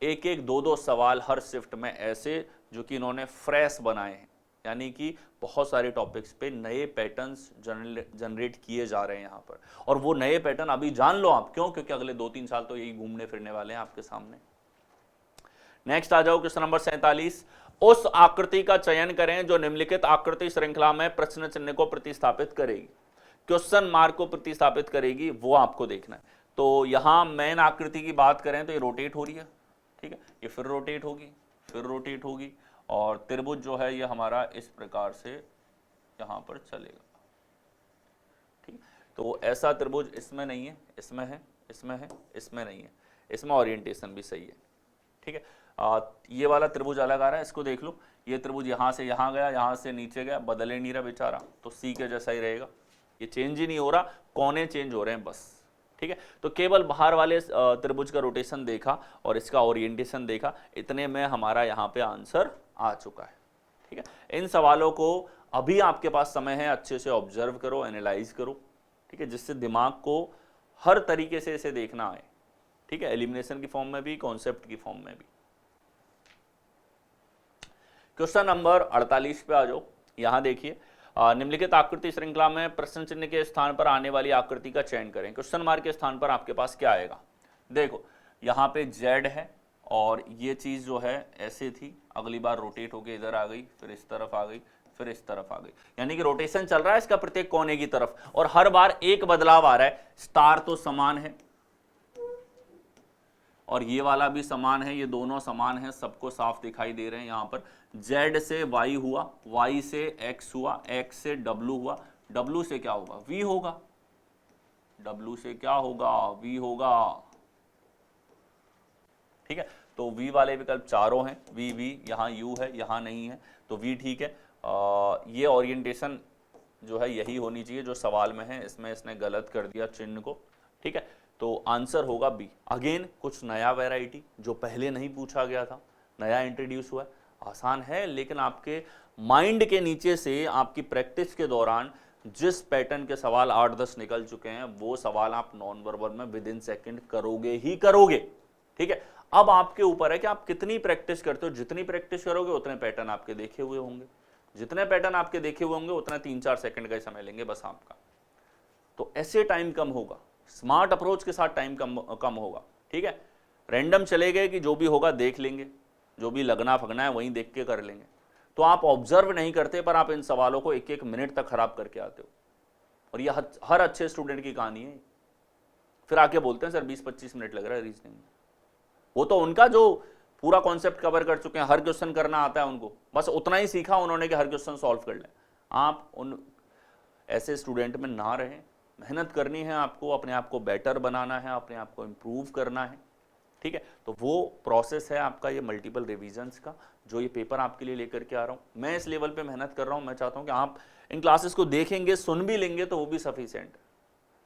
एक एक 2-2 सवाल हर शिफ्ट में ऐसे, जो कि इन्होंने फ्रेश बनाए हैं, यानी कि बहुत सारे टॉपिक्स पे नए पैटर्न्स जनरेट किए जा रहे हैं यहाँ पर, और वो नए पैटर्न अभी जान लो आप, क्यों, क्योंकि अगले 2-3 साल तो यही घूमने फिरने वाले हैं आपके सामने। नेक्स्ट आ जाओ, क्वेश्चन नंबर 47। उस आकृति का चयन करें जो निम्नलिखित आकृति श्रृंखला में प्रश्न चिन्ह को प्रतिस्थापित करेगी, क्वेश्चन मार्क को प्रतिस्थापित करेगी, वो आपको देखना है। तो यहां मेन आकृति की बात करें तो ये रोटेट हो रही है। ठीक है, ये फिर रोटेट होगी, फिर रोटेट होगी, और त्रिभुज जो है ये हमारा इस प्रकार से यहां पर चलेगा। ठीक, तो ऐसा त्रिभुज इसमें नहीं है, इसमें है, इसमें है, इसमें नहीं है, इसमें ओरिएंटेशन भी सही है। ठीक है, ये वाला त्रिभुज अलग आ रहा है, इसको देख लो, ये त्रिभुज यहाँ से यहाँ गया, यहाँ से नीचे गया, बदले नहीं रहा बेचारा, तो सी के जैसा ही रहेगा, ये चेंज ही नहीं हो रहा, कोने चेंज हो रहे हैं बस। ठीक है, तो केवल बाहर वाले त्रिभुज का रोटेशन देखा और इसका ओरिएंटेशन देखा, इतने में हमारा यहाँ पे आंसर आ चुका है। ठीक है, इन सवालों को अभी आपके पास समय है, अच्छे से ऑब्जर्व करो, एनालाइज करो, ठीक है, जिससे दिमाग को हर तरीके से इसे देखना आए। ठीक है, एलिमिनेशन की फॉर्म में भी, कॉन्सेप्ट की फॉर्म में भी। क्वेश्चन नंबर 48 पे आ जाओ। यहां देखिए, निम्नलिखित आकृति श्रृंखला में प्रश्न चिन्ह के स्थान पर आने वाली आकृति का चयन करें। क्वेश्चन मार्क के स्थान पर आपके पास क्या आएगा? देखो यहाँ पे Z है और ये चीज जो है ऐसे थी, अगली बार रोटेट होके इधर आ गई, फिर इस तरफ आ गई, फिर इस तरफ आ गई, यानी कि रोटेशन चल रहा है इसका प्रत्येक कोने की तरफ, और हर बार एक बदलाव आ रहा है। स्टार तो समान है और ये वाला भी समान है, ये दोनों समान है, सबको साफ दिखाई दे रहे हैं। यहाँ पर Z से Y हुआ, Y से X हुआ, X से W हुआ, W से क्या होगा? V होगा, W से क्या होगा? V होगा। ठीक है, तो V वाले विकल्प चारों हैं, V V, यहाँ U है, यहाँ नहीं है, तो V ठीक है। ये ओरिएंटेशन जो है यही होनी चाहिए जो सवाल में है, इसमें इसने गलत कर दिया चिन्ह को। ठीक है, तो आंसर होगा बी। अगेन कुछ नया वैरायटी जो पहले नहीं पूछा गया था, नया इंट्रोड्यूस हुआ है, आसान है, लेकिन आपके माइंड के नीचे से आपकी प्रैक्टिस के दौरान जिस पैटर्न के सवाल 8-10 निकल चुके हैं, वो सवाल आप नॉन वर्बल में विद इन सेकेंड करोगे ही करोगे। ठीक है, अब आपके ऊपर है कि आप कितनी प्रैक्टिस करते हो। जितनी प्रैक्टिस करोगे उतने पैटर्न आपके देखे हुए होंगे, जितने पैटर्न आपके देखे हुए होंगे उतना 3-4 सेकंड का ही समय लेंगे बस आपका। तो ऐसे टाइम कम होगा, स्मार्ट अप्रोच के साथ टाइम कम होगा। ठीक है, रैंडम चले गए कि जो भी होगा देख लेंगे, जो भी लगना फगना है वहीं देख के कर लेंगे। तो आप ऑब्जर्व नहीं करते, पर आप इन सवालों को 1-1 मिनट तक खराब करके आते हो, और यह हर अच्छे स्टूडेंट की कहानी है। फिर आके बोलते हैं सर 20-25 मिनट लग रहा है रीजनिंग में। वो तो उनका जो पूरा कॉन्सेप्ट कवर कर चुके हैं, हर क्वेश्चन करना आता है उनको, बस उतना ही सीखा उन्होंने कि हर क्वेश्चन सॉल्व कर लें। आप उन ऐसे स्टूडेंट में ना रहें, मेहनत करनी है आपको, अपने आप को बेटर बनाना है, अपने आप को इम्प्रूव करना है। ठीक है, तो वो प्रोसेस है आपका ये मल्टीपल रिविजन्स का, जो ये पेपर आपके लिए लेकर के आ रहा हूँ। मैं इस लेवल पे मेहनत कर रहा हूँ, मैं चाहता हूँ कि आप इन क्लासेस को देखेंगे, सुन भी लेंगे तो वो भी सफिशिएंट।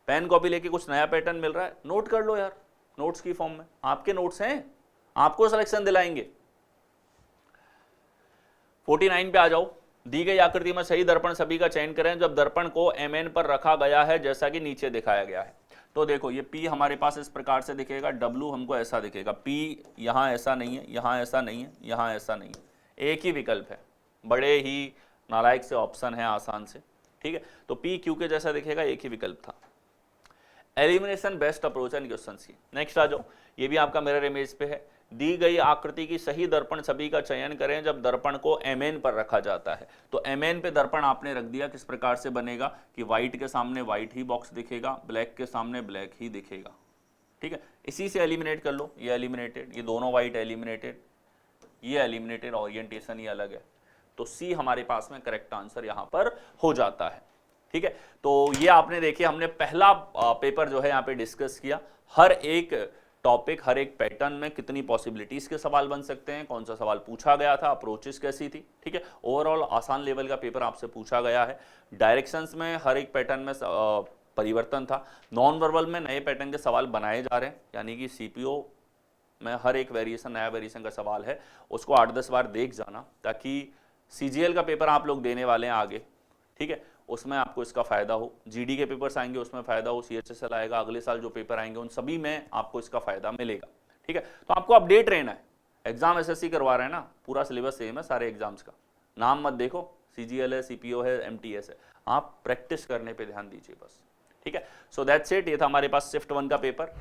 पेन कॉपी लेके कुछ नया पैटर्न मिल रहा है, नोट कर लो यार, नोट्स की फॉर्म में आपके नोट्स हैं, आपको सिलेक्शन दिलाएंगे। 49 पे आ जाओ। दी गई आकृति में सही दर्पण सभी का चयन करें जब दर्पण को MN पर रखा गया है जैसा कि नीचे दिखाया गया है। तो देखो ये P हमारे पास इस प्रकार से दिखेगा, W हमको ऐसा दिखेगा, P यहाँ ऐसा नहीं है, यहाँ ऐसा नहीं है, यहाँ ऐसा नहीं है, एक ही विकल्प है, बड़े ही नालायक से ऑप्शन है, आसान से। ठीक है, तो P Q के जैसा दिखेगा, एक ही विकल्प था। Elimination best approach and questions की। नेक्स्ट आ जाओ, ये भी आपका मिरर इमेज पे है। दी गई आकृति की सही दर्पण छवि का चयन करें जब दर्पण को MN पर रखा जाता है। तो MN पे दर्पण आपने रख दिया, किस प्रकार से बनेगा कि व्हाइट के सामने व्हाइट ही बॉक्स दिखेगा, ब्लैक के सामने ब्लैक ही दिखेगा। ठीक है, इसी से एलिमिनेट कर लो, ये एलिमिनेटेड, ये दोनों व्हाइट एलिमिनेटेड, ये एलिमिनेटेड, ओरिएंटेशन ही अलग है। तो सी हमारे पास में करेक्ट आंसर यहाँ पर हो जाता है। ठीक है, तो ये आपने देखिए, हमने पहला पेपर जो है यहाँ पे डिस्कस किया, हर एक टॉपिक, हर एक पैटर्न में कितनी पॉसिबिलिटीज के सवाल बन सकते हैं, कौन सा सवाल पूछा गया था, अप्रोचेस कैसी थी। ठीक है, ओवरऑल आसान लेवल का पेपर आपसे पूछा गया है। डायरेक्शंस में हर एक पैटर्न में परिवर्तन था, नॉन वर्बल में नए पैटर्न के सवाल बनाए जा रहे हैं, यानी कि CPO में हर एक वेरिएशन, नया वेरिएशन का सवाल है, उसको 8-10 बार देख जाना, ताकि CGL का पेपर आप लोग देने वाले हैं आगे, ठीक है, उसमें आपको इसका फायदा हो। GD के पेपर्स आएंगे उसमें फायदा हो, CHSL आएगा, अगले साल जो पेपर आएंगे उन सभी में आपको इसका फायदा मिलेगा। ठीक है, तो आपको अपडेट रहना है। एग्जाम SSC करवा रहे हैं ना, पूरा सिलेबस सेम है सारे एग्जाम्स का, नाम मत देखो, CGL है, CPO है, MTS है, आप प्रैक्टिस करने पे ध्यान दीजिए बस। ठीक है, सो दैट्स इट, ये था हमारे पास शिफ्ट 1 का पेपर।